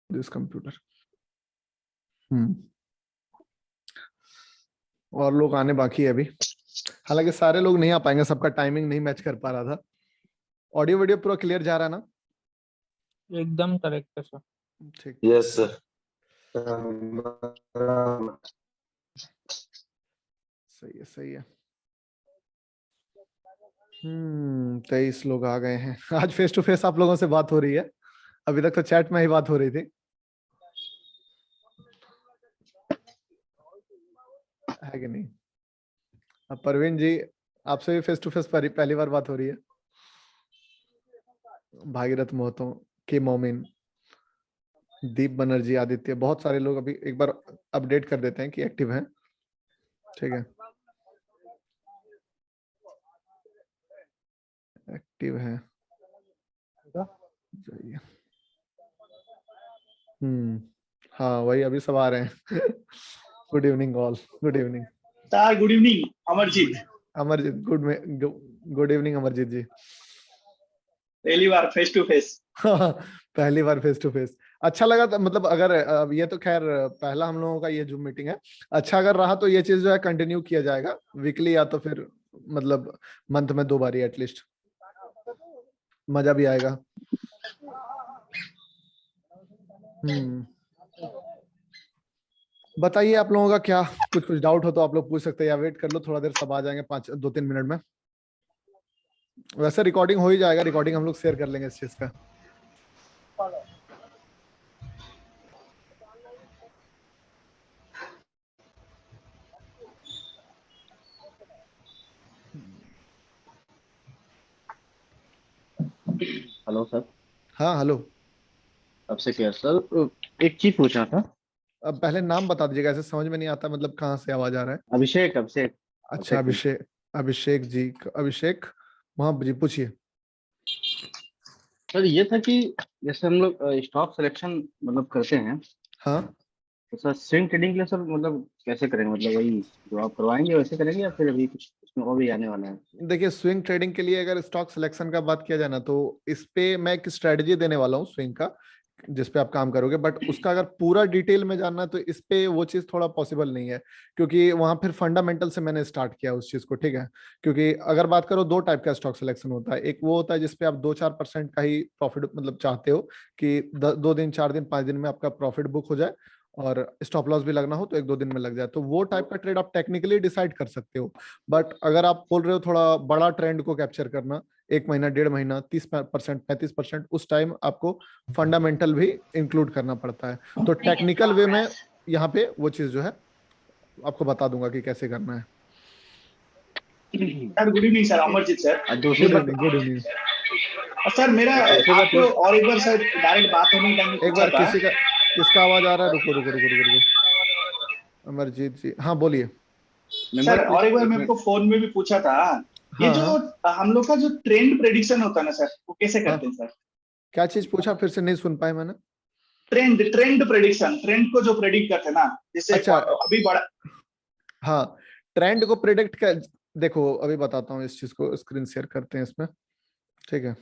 This computer. और लोग आने बाकी है अभी, हालांकि सारे लोग नहीं आ पाएंगे, सबका टाइमिंग नहीं मैच कर पा रहा था। ऑडियो वीडियो पूरा क्लियर जा रहा है ना? एकदम करेक्ट है सर। ठीक, यस सर। सही है सही है। 23 लोग आ गए हैं। आज फेस टू फेस आप लोगों से बात हो रही है, अभी तक तो चैट में ही बात हो रही थी, है कि नहीं? अब परवीन जी आपसे भी फेस टू फेस पहली बार बात हो रही है। भागीरथ मोहतो, के मोमिन, दीप बनर्जी, आदित्य, बहुत सारे लोग अभी एक बार अपडेट कर देते हैं कि एक्टिव हैं। ठीक है, एक्टिव है। हाँ वही अभी सब आ रहे हैं। Good evening all, good evening sir. Good evening Amarjeet. Amarjeet, good evening Amarjeet ji. पहली बार फेस टू फेस। पहली बार फेस टू फेस। अच्छा लगा था, मतलब अगर ये तो खैर पहला हम लोगों का ये जूम मीटिंग है, अच्छा अगर रहा तो ये चीज जो है कंटिन्यू किया जाएगा वीकली, या तो फिर मतलब मंथ में 2 बारी एटलीस्ट, मजा भी आएगा। बताइए आप लोगों का क्या कुछ डाउट हो तो आप लोग पूछ सकते हैं, या वेट कर लो थोड़ा देर, सब आ जाएंगे 2-3 मिनट में। वैसे रिकॉर्डिंग हो ही जाएगा, रिकॉर्डिंग हम लोग शेयर कर लेंगे इस चीज का। Hello sir. हाँ हेलो। अब से क्या सर, एक चीज पूछना था। अब पहले नाम बता दीजिएगा, ऐसे समझ में नहीं आता, मतलब कहाँ से आवाज आ रहा है। अभिषेक अभिषेक अच्छा अभिषेक, अभिषेक जी, अभिषेक वहाँ जी पूछिए। सर ये था कि जैसे हम लोग स्टॉक सिलेक्शन मतलब करते हैं, हाँ तो सर स्विंग ट्रेडिंग के लिए सर मतलब कैसे करेंगे, मतलब वही जो आप करवाएंगे वैसे करेंगे या फिर अभी कुछ उसमें और भी आने वाला है? देखिए, स्विंग ट्रेडिंग के लिए अगर स्टॉक सिलेक्शन का बात किया जाए ना, तो इस पे मैं एक स्ट्रेटजी देने वाला हूँ स्विंग का, जिस पे आप काम करोगे, बट उसका अगर पूरा डिटेल में जानना है तो इस पे वो चीज थोड़ा पॉसिबल नहीं है, क्योंकि वहां फिर फंडामेंटल से मैंने स्टार्ट किया उस चीज को। ठीक है, क्योंकि अगर बात करो, 2 टाइप का स्टॉक सिलेक्शन होता है। एक वो होता है जिसपे आप 2-4% का ही प्रॉफिट मतलब चाहते हो कि 2 दिन 4 दिन 5 दिन में आपका प्रॉफिट बुक हो जाए, और स्टॉप लॉस भी लगना हो तो 1-2 दिन में लग जाए, तो वो टाइप का ट्रेड आप टेक्निकली डिसाइड कर सकते हो। बट अगर आप बोल रहे हो थोड़ा बड़ा ट्रेंड को कैप्चर करना, 1 महीना 1.5 महीना 30% 35%, उस टाइम आपको फंडामेंटल भी इंक्लूड करना पड़ता है। तो टेक्निकल वे में यहाँ पे वो चीज जो है आपको बता दूंगा कि कैसे करना है। Sir good evening sir, Amarjeet sir. दूसरी गुड बात इवनिंग, गुड इवनिंग। सर मेरा आपको और एक बार सर डायरेक्ट बात होने के टाइम में एक पूछा बार था। किसका आवाज आ रहा है? रुको रुको रुको रुको रुको, अमरजीत जी, हाँ बोलिए। सर और एक बार मैं आपको फोन में भी पूछा था, ये हाँ जो हाँ हम लोग का जो ट्रेंड प्रेडिक्शन होता है ना सर, वो कैसे करते हैं हाँ, सर? क्या चीज पूछा? फिर से नहीं सुन पाए मैंने। ट्रेंड प्रेडिक्शन, ट्रेंड को जो प्रेडिक्ट करते हैं ना, जैसे अच्छा, अभी बड़ा। हाँ, ट्रेंड को प्रिडिक्ट कर, देखो अभी बताता हूँ इस चीज को, स्क्रीन शेयर करते हैं इसमें। ठीक है,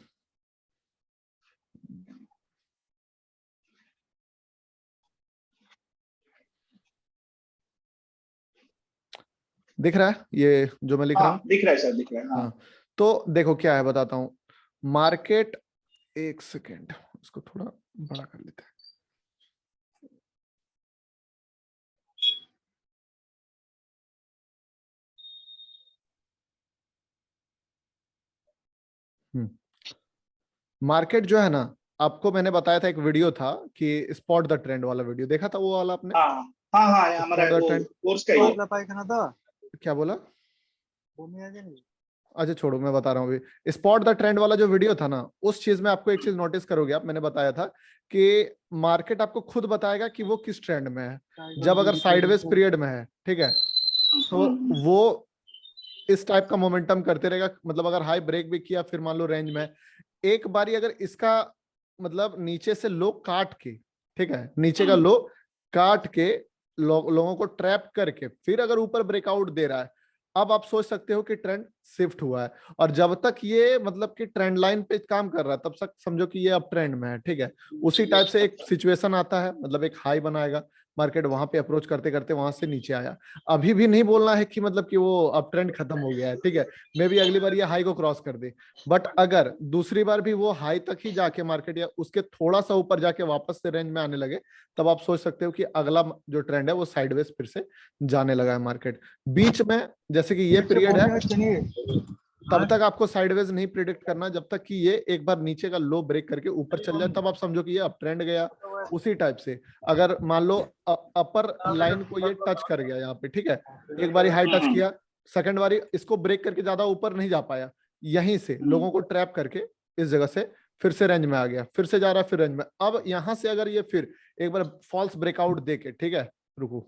दिख रहा है ये जो मैं लिख रहा हाँ हूँ? दिख रहा है सर, दिख रहा है। हाँ हाँ, तो देखो क्या है बताता हूँ। मार्केट, एक सेकेंड इसको थोड़ा बड़ा कर लेते हैं। मार्केट जो है ना, आपको मैंने बताया था, एक वीडियो था कि स्पॉट द ट्रेंड वाला वीडियो, देखा था वो वाला आपने? हाँ हाँ हाँ, ये हमारा स्पॉट द वो ट्रेंड, कोर्स का ही है। क्या बोला? अच्छा छोड़ो, मैं बता रहा हूँ अभी। स्पॉट द ट्रेंड वाला जो वीडियो था ना, उस चीज में आपको एक चीज नोटिस करोगे आप, मैंने बताया था कि मार्केट आपको खुद बताएगा कि वो किस ट्रेंड में है, जब अगर साइडवेज पीरियड में है, ठीक है, तो वो इस टाइप का मोमेंटम करते रहेगा। मतलब अगर हाई ब्रेक भी किया, फिर मान लो रेंज में, एक बारी अगर इसका मतलब नीचे से लो काट के, ठीक है, नीचे का लो काट के लोगों को ट्रैप करके फिर अगर ऊपर ब्रेकआउट दे रहा है, अब आप सोच सकते हो कि ट्रेंड शिफ्ट हुआ है। और जब तक ये मतलब कि ट्रेंड लाइन पे काम कर रहा है तब तक समझो कि ये अब ट्रेंड में है, ठीक है। उसी टाइप से एक सिचुएशन आता है, मतलब एक हाई बनाएगा, मार्केट वहां पे अप्रोच करते करते वहां से नीचे आया। अभी भी नहीं बोलना है कि मतलब कि वो अब ट्रेंड खत्म हो गया है, ठीक है। मे भी अगली बार ये हाई को क्रॉस कर दे, बट अगर दूसरी बार भी वो हाई तक ही जाके मार्केट या उसके थोड़ा सा ऊपर जाके वापस से रेंज में आने लगे, तब आप सोच सकते हो कि अगला जो ट्रेंड है वो साइडवेज फिर से जाने लगा है मार्केट। बीच में जैसे कि ये पीरियड है, तब तक आपको साइडवेज नहीं प्रिडिक्ट करना जब तक कि ये एक बार नीचे का लो ब्रेक करके ऊपर चल जाए, तब आप समझो कि ये अप ट्रेंड गया। उसी टाइप से अगर मान लो अपर लाइन को ये टच कर गया यहाँ पे, ठीक है, एक बारी हाई टच किया, सेकंड बारी इसको ब्रेक करके ज्यादा ऊपर नहीं जा पाया, यहीं से लोगों को ट्रैप करके इस जगह से फिर से रेंज में आ गया, फिर से जा रहा है फिर रेंज में। अब यहां से अगर ये फिर एक बार फॉल्स ब्रेकआउट देके, ठीक है, रुको,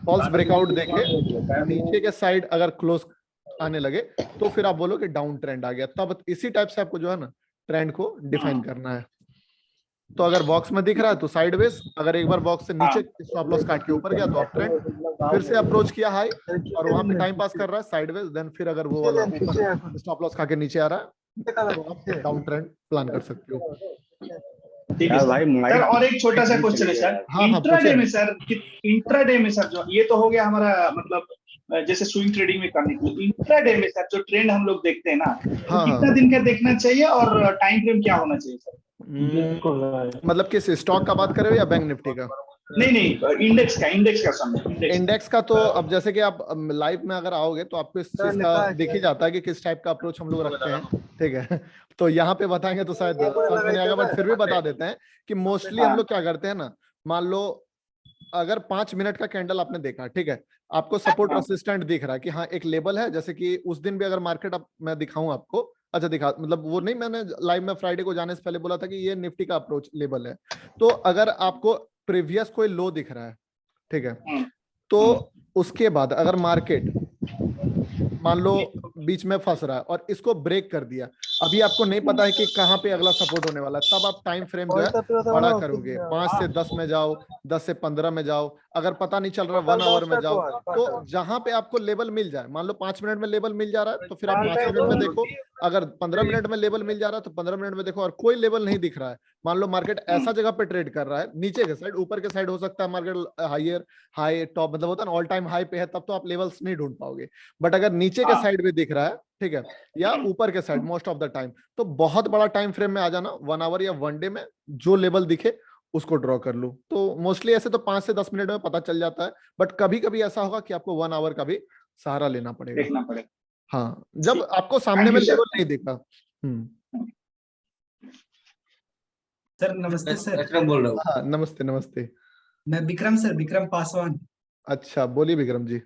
फॉल्स ब्रेकआउट देके नीचे के साइड अगर क्लोज आने लगे तो फिर आप बोलो कि डाउन ट्रेंड आ गया। तब इसी टाइप से आपको जो है ना ट्रेंड को डिफाइन करना है। तो अगर बॉक्स में दिख रहा है तो साइडवेज, अगर एक बार बॉक्स से नीचे स्टॉप लॉस काट के ऊपर गया तो अप ट्रेंड, फिर से अप्रोच किया हाई और वहां पे टाइम पास कर रहा है साइडवेज, देन फिर अगर वो वाला ऊपर स्टॉप लॉस खा के नीचे आ रहा है तो आप डाउन ट्रेंड प्लान कर सकते हो। ठीक है सर, और एक छोटा सा क्वेश्चन है सर। हाँ, इंट्राडे में सर, इंट्राडे में सर, जो ये तो हो गया हमारा मतलब जैसे स्विंग ट्रेडिंग में करने के लिए, इंट्राडे में सर जो ट्रेंड हम लोग देखते हैं ना, तो कितना दिन का देखना चाहिए और टाइम फ्रेम क्या होना चाहिए सर? मतलब किस स्टॉक का बात कर रहे हो या बैंक निफ्टी का? नहीं, इंडेक्स का समय, इंडेक्स का तो अब जैसे कि आप लाइव में अगर आओगे तो आपको इस चीज का दिख ही जाता है कि किस टाइप का अप्रोच हम लोग रखते हैं, ठीक है। तो यहाँ पे बताएंगे तो शायद समझ में नहीं आएगा, बट फिर भी बता देते हैं कि मोस्टली हम लोग क्या करते हैं ना, मान लो अगर 5 मिनट का कैंडल आपने देखा, ठीक है, आपको सपोर्ट रेसिस्टेंट दिख रहा है कि हाँ एक लेवल है, जैसे कि उस दिन भी अगर मार्केट मैं दिखाऊं आपको, अच्छा दिखा, मतलब वो नहीं, मैंने लाइव में फ्राइडे को जाने से पहले बोला था कि ये निफ्टी का अप्रोच लेवल है। तो अगर आपको प्रीवियस कोई लो दिख रहा है, ठीक है, तो उसके बाद अगर मार्केट मान लो बीच में फंस रहा है और इसको ब्रेक कर दिया, अभी आपको नहीं पता है कि कहाँ पे अगला सपोर्ट होने वाला है, तब आप टाइम फ्रेम जो है बड़ा करोगे, 5 से 10 में जाओ, 10 से 15 में जाओ, अगर पता नहीं चल रहा 1 आवर में जाओ। तो जहां पे आपको लेवल मिल जाए, मान लो 5 मिनट में लेवल मिल जा रहा है तो फिर आप 5 मिनट में देखो, अगर 15 मिनट में लेवल मिल जा रहा है तो 15 मिनट में देखो, और कोई लेवल नहीं दिख रहा है, मान लो मार्केट ऐसा जगह पे ट्रेड कर रहा है, नीचे के साइड, ऊपर के साइड हो सकता है मार्केट हायर हाई टॉप, मतलब होता है ना ऑल टाइम हाई पे है, तब तो आप लेवल्स नहीं ढूंढ पाओगे। बट अगर नीचे के साइड में दिख रहा है, ठीक है, या ऊपर के side most of the time, तो बहुत बड़ा टाइम फ्रेम में आ जाना, 1 आवर या 1 डे में जो लेवल दिखे उसको ड्रॉ कर लो। तो मोस्टली ऐसे तो 5 से 10 मिनट में पता चल जाता है, बट कभी कभी ऐसा होगा कि आपको 1 आवर का भी सहारा लेना पड़ेगा, देखना पड़ेगा। हाँ, जब आपको सामने में लेवल नहीं दिखा। सर नमस्ते सर। बोल रहा हूँ। हाँ, नमस्ते नमस्ते। मैं विक्रम सर, विक्रम पासवान। अच्छा, बोलिए विक्रम जी।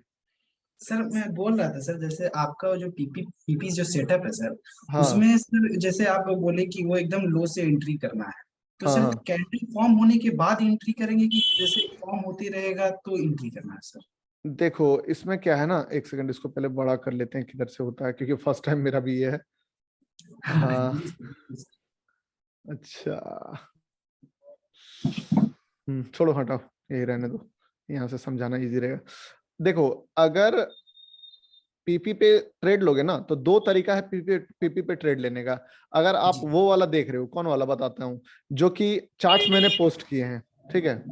सर मैं बोल रहा था सर, जैसे आपका जो पीपी जो सेटअप है सर, हाँ उसमें सर जैसे आप बोले कि वो एकदम लो से एंट्री करना है, तो हाँ सर हाँ, कैंडल फॉर्म होने के बाद एंट्री करेंगे कि जैसे फॉर्म होती रहेगा तो एंट्री करना है सर? देखो इसमें क्या है ना, एक सेकंड इसको पहले बड़ा कर लेते हैं किधर से होता है, क्योंकि फर्स्ट टाइम मेरा भी ये है। हाँ, अच्छा, छोड़ो हटाओ, यही रहने दो, यहाँ से समझाना इजी रहेगा। देखो अगर पीपी पे ट्रेड लोगे ना तो 2 तरीका है पीपी पे ट्रेड लेने का। अगर आप वो वाला देख रहे हो, कौन वाला बताता हूँ, जो कि चार्ट्स मैंने पोस्ट किए हैं, ठीक है,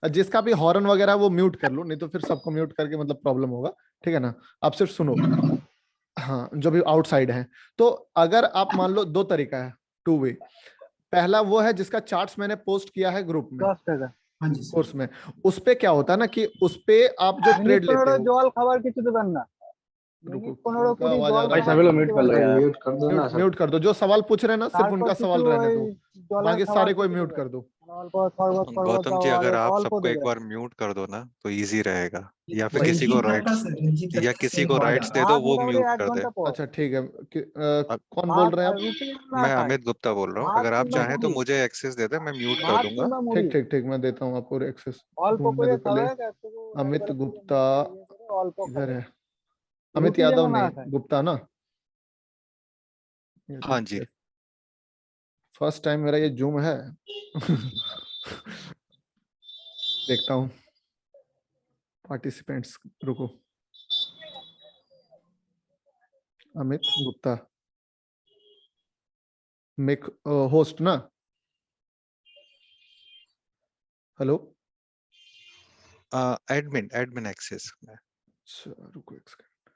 जिसका भी हॉर्न वगैरह वो म्यूट कर लो, नहीं तो फिर सबको म्यूट करके मतलब प्रॉब्लम होगा, ठीक है ना, आप सिर्फ सुनो, हाँ, जो भी आउटसाइड है। तो अगर आप मान लो 2 तरीका है, 2 वे। पहला वो है जिसका चार्ट्स मैंने पोस्ट किया है ग्रुप में, कोर्स में, उस पे क्या होता है ना कि उस पे आप जो ट्रेड लेते हो, জল খাবার কিছু देবেন ना। भाई सभी लोग म्यूट कर लो यार। म्यूट कर दो ना सब। म्यूट कर दो, जो सवाल पूछ रहे हैं ना सिर्फ उनका सवाल रहने दो, बाकी सारे कोई म्यूट कर दो। गौतम जी, अगर आप सबको एक बार म्यूट कर दो ना तो इजी रहेगा, या फिर किसी को राइट्स दे दो, वो म्यूट कर दे। अच्छा ठीक है, कौन बोल रहे हैं आप? मैं अमित गुप्ता बोल रहा हूँ, अगर आप चाहें तो मुझे एक्सेस दे दे, मैं म्यूट कर दूंगा। ठीक ठीक ठीक, मैं देता हूँ आपको एक्सेस। अमित गुप्ता इधर है, अमित यादव नहीं, गुप्ता ना? हाँ जी। फर्स्ट टाइम मेरा ये जूम है। देखता हूँ पार्टिसिपेंट्स, रुको। अमित गुप्ता, मेक होस्ट ना। हेलो, एडमिन एक्सेस में। अच्छा रुको एक सेकंड।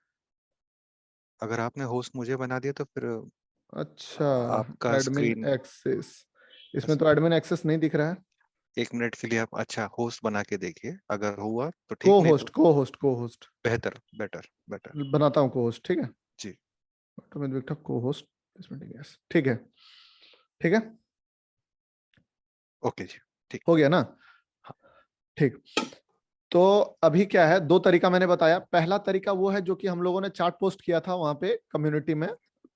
अगर आपने होस्ट मुझे बना दिया तो फिर अच्छा, आपका एडमिन स्क्रीन, एक्सेस, इसमें तो एडमिन एक्सेस नहीं दिख रहा है। 1 मिनट के लिए आप अच्छा होस्ट बना के देखिए, अगर हुआ तो ठीक, को नहीं होस्ट, तो को होस्ट, को होस्ट बेहतर बेटर। बनाता हूँ, को होस्ट, ठीक है जी। ऑटोमेटिक विक्टर को होस्ट, ठीक है, ठीक है, ओके जी, ठीक। हो गया ना। ठीक, तो अभी क्या है, दो तरीका मैंने बताया। पहला तरीका वो है जो कि हम लोगों ने चार्ट पोस्ट किया था वहां पे कम्युनिटी में,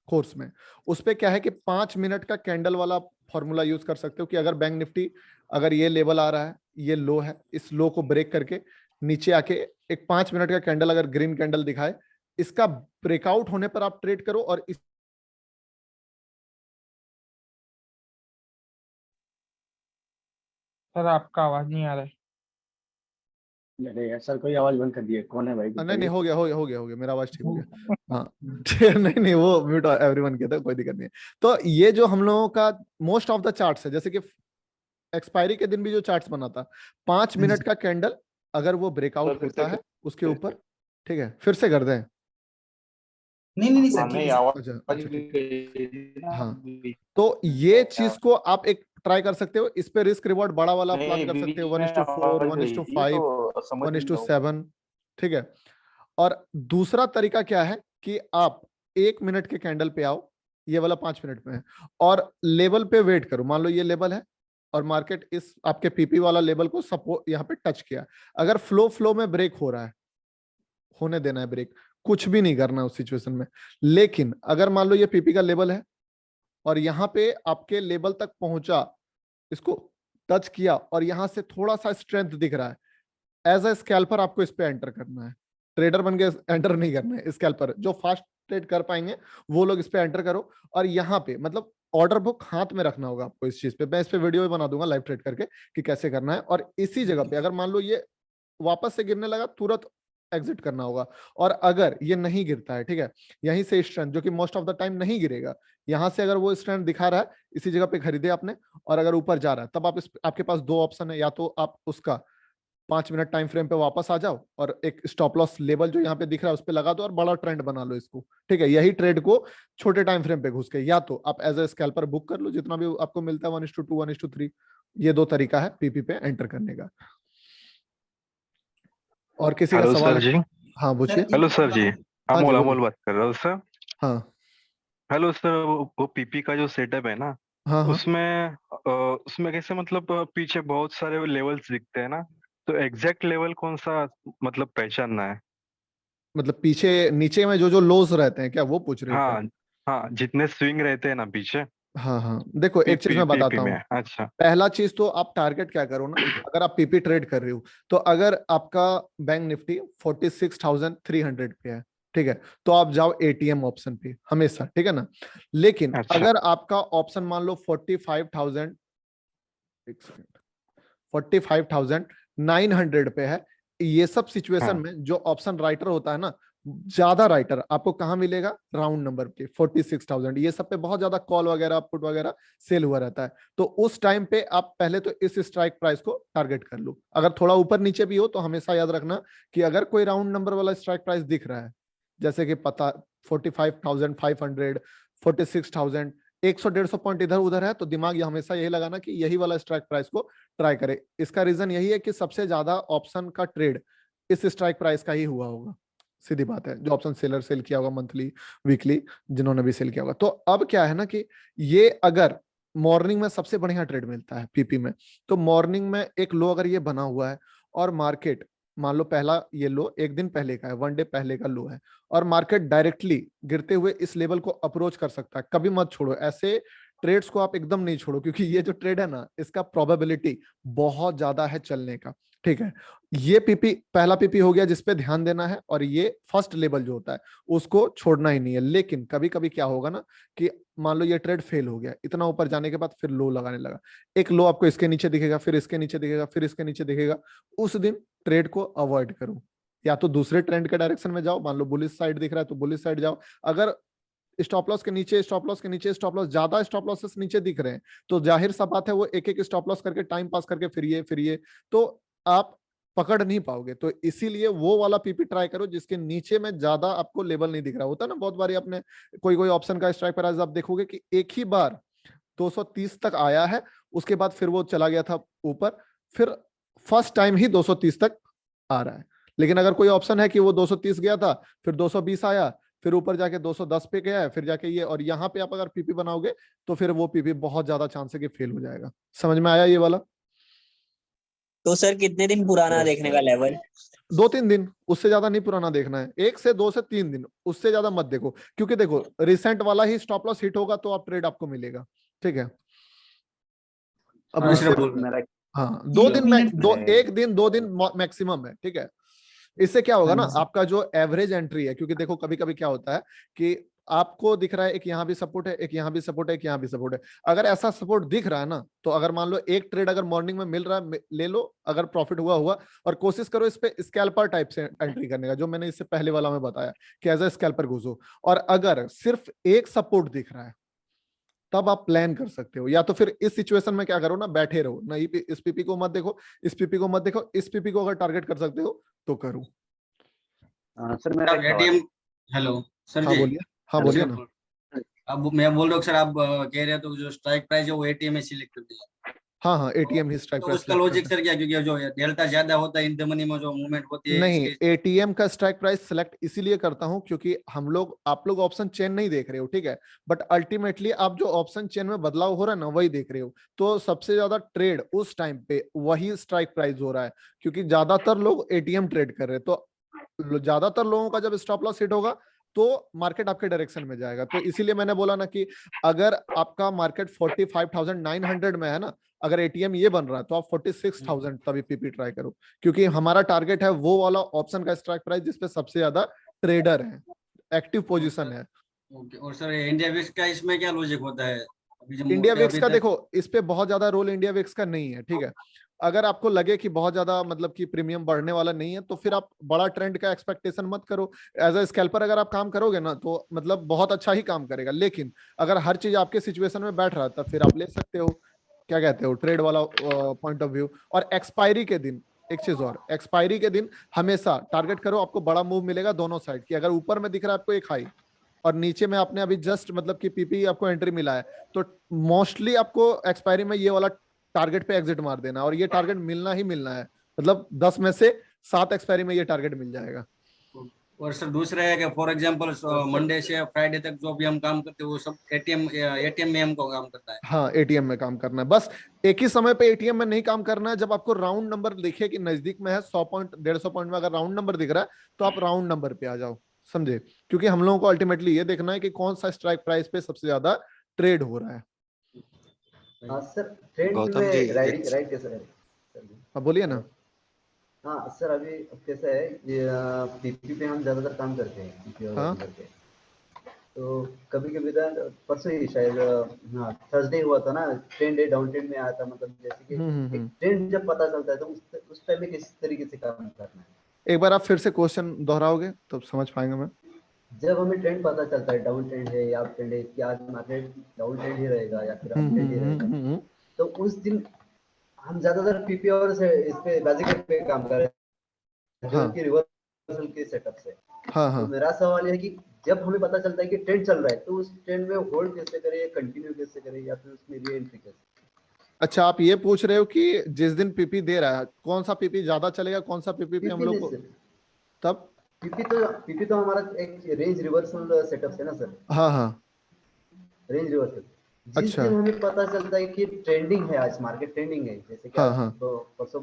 कोर्स में। उस पे क्या है कि 5 मिनट का कैंडल वाला फॉर्मूला यूज कर सकते हो कि अगर बैंक निफ्टी, अगर ये लेवल आ रहा है, ये लो है, इस लो को ब्रेक करके नीचे आके एक 5 मिनट का कैंडल अगर ग्रीन कैंडल दिखाए, इसका ब्रेकआउट होने पर आप ट्रेड करो। और इस सर आपका आवाज नहीं आ रहा है। अरे यार सर, कोई आवाज बंद कर दिए, कौन है भाई? नहीं, हो गया, हो गया, मेरा आवाज ठीक हो गया। हाँ नहीं, वो म्यूट एवरीवन कहता है, कोई दिक्कत नहीं है। तो ये जो हम लोगों का मोस्ट ऑफ द चार्ट्स है, जैसे कि एक्सपायरी के दिन भी जो चार्ट्स बनाता, 5 मिनट का कैंडल अगर वो ब्रेकआउट होता है उसके ऊपर, ठीक है, फिर से कर दें। नहीं सर, ठीक है। अच्छा ठीक, हाँ, तो ये चीज को आप एक ट्राई कर सकते हो। इस पे रिस्क रिवॉर्ड बड़ा वाला प्लान कर सकते हो, 1:4, 1:5, 1:7, ठीक है। और दूसरा तरीका क्या है कि आप 1 मिनट के कैंडल पे आओ, ये वाला 5 मिनट में है, और लेवल पे वेट करो। मान लो ये लेवल है और मार्केट इस आपके पीपी वाला लेवल को सपोर्ट यहाँ पे टच किया, अगर फ्लो में ब्रेक हो रहा है, होने देना है ब्रेक, कुछ भी नहीं करना उस सिचुएशन में। लेकिन अगर मान लो ये पीपी का लेवल है और यहाँ पे आपके लेवल तक पहुंचा, इसको टच किया और यहां से थोड़ा सा स्ट्रेंथ दिख रहा है, एज अ स्कैल्पर आपको इस पे एंटर करना है। ट्रेडर बन के एंटर नहीं करना है, स्कैल्पर जो फास्ट ट्रेड कर पाएंगे वो लोग इस पे एंटर करो। और यहाँ पे मतलब ऑर्डर बुक हाथ में रखना होगा आपको इस चीज पे। मैं इस पे वीडियो भी बना दूंगा लाइव ट्रेड करके कि कैसे करना है। और इसी जगह पे अगर मान लो ये वापस से गिरने लगा, तुरंत एग्जिट करना होगा। और अगर ये नहीं गिरता है, ठीक है, यहीं से स्ट्रेंथ, जो कि मोस्ट ऑफ द टाइम नहीं गिरेगा, यहां से अगर वो स्ट्रेंथ दिखा रहा है, इसी जगह पे खरीदे आपने। और अगर ऊपर जा रहा है, तब आपके पास दो ऑप्शन है, या तो आप उसका 5 मिनट टाइम फ्रेम पे वापस आ जाओ और एक स्टॉप लॉस लेवल जो यहाँ पे दिख रहा है उस पे लगा दो और बड़ा ट्रेंड बना लो इसको, ठीक है। यही ट्रेड को छोटे टाइम फ्रेम पे घुस के, या तो आप एज ए स्कैल्पर बुक कर लो, जितना भी आपको मिलता है 1:2, 1:3। ये दो तरीका है पीपी पे एंटर करने का। और किसी का हेलो सवाल सर है? जी। हाँ पूछिए। हेलो सर जी, हाँ जी अमोल बोलिए। अमोल बात कर रहा हूँ सर। हाँ हेलो सर, वो पीपी का जो सेटअप है ना, हाँ हाँ, उसमें कैसे मतलब पीछे बहुत सारे लेवल्स दिखते हैं ना, तो एग्जैक्ट लेवल कौन सा मतलब पहचानना है? मतलब पीछे नीचे में जो जो लोज रहते हैं क्या, वो पूछ रहे हो क्या? हाँ हाँ, जितने स्विंग रहते हैं ना पीछे हाँ हाँ, देखो एक चीज पीपी मैं पीपी बताता में। हूँ। अच्छा। पहला चीज तो आप टारगेट क्या करो ना, अगर आप पीपी ट्रेड कर रहे हो, तो अगर आपका बैंक निफ्टी 46,300 पे है, ठीक है, तो आप जाओ एटीएम ऑप्शन पे हमेशा, ठीक है ना। लेकिन अच्छा। अगर आपका ऑप्शन मान लो 45,000, एक सेकंड, 45,900 पे है, ये सब सिचुएशन हाँ। में जो ऑप्शन राइटर होता है ना, ज्यादा राइटर आपको कहाँ मिलेगा? राउंड नंबर पे 46,000, ये सब पे बहुत ज्यादा कॉल वगैरह पुट वगैरह सेल हुआ रहता है। तो उस टाइम पे आप पहले तो इस स्ट्राइक प्राइस को टारगेट कर लो। अगर थोड़ा ऊपर नीचे भी हो तो हमेशा याद रखना कि अगर कोई राउंड नंबर वाला स्ट्राइक प्राइस दिख रहा है, जैसे कि पता 45,500, 46,000, 100-150 पॉइंट इधर उधर है, तो दिमाग ये हमेशा यही लगाना कि यही वाला स्ट्राइक प्राइस को ट्राई करे। इसका रीजन यही है कि सबसे ज्यादा ऑप्शन का ट्रेड इस स्ट्राइक प्राइस का ही हुआ होगा, सीधी बात है। जो ऑप्शन सेलर सेल किया होगा मंथली वीकली, जिन्होंने भी सेल किया होगा। तो अब क्या है ना कि ये अगर मॉर्निंग में सबसे बढ़िया ट्रेड मिलता है पीपी में, तो मॉर्निंग में एक लो अगर ये बना हुआ है और मार्केट मान लो पहला ये लो एक दिन पहले का है, 1 डे पहले का लो है, और मार्केट डायरेक्टली गिरते हुए इस लेवल को अप्रोच कर सकता है, कभी मत छोड़ो ऐसे ट्रेड्स को, आप एकदम नहीं छोड़ो, क्योंकि ये जो ट्रेड है ना, इसका प्रोबेबिलिटी बहुत ज्यादा है चलने का, ठीक है। ये पीपी पहला पीपी हो गया जिसपे ध्यान देना है, और ये फर्स्ट लेवल जो होता है उसको छोड़ना ही नहीं है। लेकिन कभी कभी क्या होगा ना कि मान लो ये ट्रेड फेल हो गया, इतना ऊपर जाने के बाद फिर लो लगाने लगा, एक लो आपको इसके नीचे दिखेगा, फिर इसके नीचे दिखेगा, फिर इसके नीचे दिखेगा, उस दिन ट्रेड को अवॉइड करो। या तो दूसरे ट्रेंड के डायरेक्शन में जाओ, मान लो बुलिश साइड दिख रहा है तो बुलिश साइड जाओ। अगर स्टॉप लॉस के नीचे, स्टॉप लॉस के नीचे, स्टॉप लॉस, ज्यादा स्टॉप लॉसेस नीचे दिख रहे हैं, तो जाहिर सा बात है वो एक एक स्टॉप लॉस करके टाइम पास करके फिरिए तो आप पकड़ नहीं पाओगे। तो इसीलिए वो वाला पीपी ट्राई करो जिसके नीचे में ज्यादा आपको लेवल नहीं दिख रहा होता ना। बहुत बारी आपने कोई ऑप्शन का स्ट्राइक प्राइस आप देखोगे कि एक ही बार 230 तक आया है, उसके बाद फिर वो चला गया था ऊपर, फिर फर्स्ट टाइम ही 230 तक आ रहा है। लेकिन अगर कोई ऑप्शन है कि वो 230 गया था, फिर 220 आया, फिर ऊपर जाके 210 पे गया है, फिर जाके ये, और यहाँ पे आप अगर पीपी बनाओगे तो फिर वो पीपी बहुत ज्यादा चांस है कि फेल हो जाएगा। समझ में आया ये वाला? तो सर कितने दिन पुराना देखने का लेवल? 2-3 दिन, उससे ज्यादा नहीं पुराना देखना है। 1 से 2 से 3 दिन, उससे ज्यादा मत देखो, क्योंकि देखो रिसेंट वाला ही स्टॉप लॉस हिट होगा तो आप ट्रेड आपको मिलेगा। ठीक है, अब हाँ 2 दिन में, 1 दिन 2 दिन मैक्सिमम है। ठीक है, इससे क्या होगा ना, आपका जो एवरेज एंट्री है, क्योंकि देखो कभी कभी क्या होता है कि आपको दिख रहा है एक यहाँ भी सपोर्ट है, एक यहाँ भी सपोर्ट है, एक यहाँ भी सपोर्ट है। अगर ऐसा सपोर्ट दिख रहा है ना, तो अगर मान लो एक ट्रेड अगर मॉर्निंग में मिल रहा है, ले लो, अगर प्रॉफिट हुआ, और कोशिश करो इस पे स्कैल्पर टाइप से एंट्री करने का, जो मैंने इससे पहले वाला में बताया कि एज ए स्कैल्पर घुसो। और अगर सिर्फ एक सपोर्ट दिख रहा है तब आप प्लान कर सकते हो, या तो फिर इस सिचुएशन में क्या करो ना, बैठे रहो ना, इस पीपी को मत देखो, इस पीपी को मत देखो, इस पीपी को अगर टारगेट कर सकते हो तो करो। सर मेरा एटीएम, हेलो सर हाँ जी। बोलिए, हाँ बोलिए ना। अब मैं बोल रहा हूँ सर, आप कह रहे हो तो जो स्ट्राइक प्राइस है वो एटीएम में सिलेक्ट कर दिया। हाँ एटीएम ही स्ट्राइक तो प्राइस। उसका लॉजिक सर क्या, क्योंकि जो डेल्टा ज्यादा होता है इन द मनी में जो मूवमेंट होती है। नहीं, एटीएम का स्ट्राइक प्राइस सिलेक्ट इसीलिए करता हूं क्योंकि आप लोग ऑप्शन चेन नहीं देख रहे हो, ठीक है, बट अल्टीमेटली आप जो ऑप्शन चेन में बदलाव हो रहा है ना वही देख रहे हो। तो सबसे ज्यादा ट्रेड उस टाइम पे वही स्ट्राइक प्राइस हो रहा है, क्योंकि ज्यादातर लोग एटीएम ट्रेड कर रहे हैं। तो ज्यादातर लोगों का जब स्टॉप लॉस हिट होगा तो मार्केट आपके डायरेक्शन में जाएगा। तो इसीलिए मैंने बोला ना कि अगर आपका मार्केट 45,900 में है ना, अगर एटीएम ये बन रहा है तो आप 46,000 तभी पीपी ट्राई करो, क्योंकि हमारा टारगेट है वो वाला ऑप्शन का स्ट्राइक प्राइस जिसपे सबसे ज्यादा ट्रेडर है, एक्टिव पोजीशन है। ओके, और सर इंडिया विक्स का इसमें क्या लॉजिक होता है? इंडिया विक्स का देखो, इस पे बहुत ज्यादा रोल इंडिया विक्स का नहीं है, ठीक है। अगर आपको लगे कि बहुत ज्यादा मतलब कि प्रीमियम बढ़ने वाला नहीं है तो फिर आप बड़ा ट्रेंड का एक्सपेक्टेशन मत करो। एज अ स्कैल्पर अगर आप काम करोगे ना तो मतलब बहुत अच्छा ही काम करेगा, लेकिन अगर हर चीज आपके सिचुएशन में बैठ रहा है तब फिर आप ले सकते हो, क्या कहते हो, ट्रेड वाला पॉइंट ऑफ व्यू। और एक्सपायरी के दिन एक चीज और, एक्सपायरी के दिन हमेशा टारगेट करो, आपको बड़ा मूव मिलेगा दोनों साइड की। अगर ऊपर में दिख रहा है आपको एक हाई और नीचे में आपने अभी जस्ट मतलब कि पीपी आपको एंट्री मिला है, तो मोस्टली आपको एक्सपायरी में ये वाला टारगेट पे एग्जिट मार देना, और ये टारगेट मिलना ही मिलना है। मतलब 10 में से 7 एक्सपायरी में ये टारगेट मिल जाएगा। और सर दूसरा है कि फॉर एग्जांपल मंडे से फ्राइडे तक जो भी हम काम करते हैं वो सब एटीएम में हमको काम करता है। हाँ एटीएम में काम करना है, बस एक ही समय पे एटीएम में नहीं काम करना है। जब आपको राउंड नंबर दिखे कि नजदीक में है 100 पॉइंट 150 पॉइंट में अगर राउंड नंबर दिख रहा है तो आप राउंड नंबर पे आ जाओ, समझे? क्योंकि हम लोगों को अल्टीमेटली ये देखना है कि कौन सा स्ट्राइक प्राइस पे सबसे ज्यादा ट्रेड हो रहा है। सर ट्रेंड में राइट कैसा है? हाँ बोलिए ना। हाँ सर, अभी कैसा है, ये पीपी पे हम ज्यादातर काम करते हैं पीपी और हाँ? करके, तो कभी कभी परसों ही शायद हाँ थर्सडे हुआ था ना, ट्रेंड डे डाउन ट्रेंड में आया था। मतलब जैसे कि एक ट्रेंड जब पता चलता है तो उस टाइम में किस तरीके से काम करना है? एक बार आप फिर से क्वेश्चन दोहराओगे तो समझ पाएंगे मैं। जब हमें ट्रेंड पता चलता है डाउन ट्रेंड है या अप ट्रेंड है, कि आज मार्केट डाउन ट्रेंड ही रहेगा या फिर अप ट्रेंड ही रहेगा, तो उस दिन हम ज्यादातर पीपी और से इस पे बेसिक पे काम कर रहे हैं, जो कि रिवर्सल के सेटअप से। तो मेरा सवाल है कि जब हमें पता चलता है कि ट्रेंड चल रहा है तो उस ट्रेंड में होल्ड कैसे करें, कंटिन्यू कैसे करें, या फिर उसमें री एंट्री कैसे? अच्छा, आप ये पूछ रहे हो कि जिस दिन पीपी दे रहा है कौन सा पीपी ज्यादा चलेगा, कौन सा पीपी पे हम लोग को तब? पीपी तो हमारा एक रेंज रिवर्सल सेटअप है ना सर। हाँ रेंज रिवर्सल जिस दिन हमें पता चलता है कि ट्रेंडिंग है, आज मार्केट ट्रेंडिंग है, जैसे कि तो परसों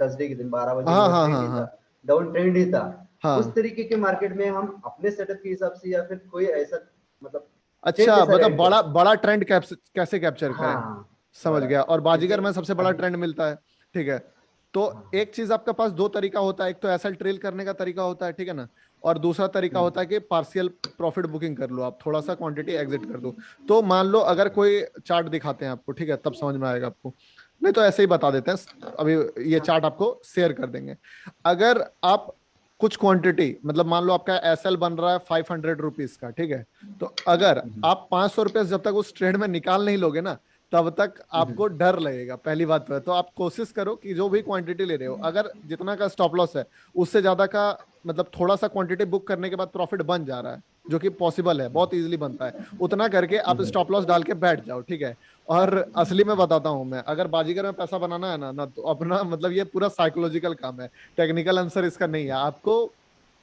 थर्सडे के दिन 12 बजे डाउन ट्रेंड ही था, उस तरीके के मार्केट में हम अपने सेटअप के हिसाब से या फिर कोई ऐसा मतलब अच्छा मतलब बड़ा ट्रेंड कैसे कैप्चर करें? समझ गया। और बाजीगर में सबसे बड़ा ट्रेंड मिलता है, ठीक है। तो एक चीज आपके पास दो तरीका होता है, एक तो एसएल ट्रेल करने का तरीका होता है, ठीक है ना, और दूसरा तरीका होता है कि पार्शियल प्रॉफिट बुकिंग कर लो, आप थोड़ा सा क्वांटिटी एग्जिट कर दो। तो मान लो अगर कोई चार्ट दिखाते हैं आपको, ठीक है, तब समझ में आएगा आपको, नहीं तो ऐसे ही बता देते हैं, अभी ये चार्ट आपको शेयर कर देंगे। अगर आप कुछ क्वांटिटी, मतलब मान लो आपका एसएल बन रहा है 500 रुपीज का, ठीक है, तो अगर आप 500 रुपये जब तक उस ट्रेड में निकाल नहीं लोगे ना, तब तक आपको डर लगेगा, पहली बात तो आप कोशिश करो कि जो भी क्वांटिटी ले रहे हो, अगर जितना का स्टॉप लॉस है उससे ज्यादा का, मतलब थोड़ा सा क्वांटिटी बुक करने के बाद प्रॉफिट बन जा रहा है, जो कि पॉसिबल है, बहुत इजीली बनता है, उतना करके आप स्टॉप लॉस डाल के बैठ जाओ, ठीक है। और असली में बताता हूं मैं, अगर बाजीगर में पैसा बनाना है ना तो अपना मतलब ये पूरा साइकोलॉजिकल काम है, टेक्निकल आंसर इसका नहीं है। आपको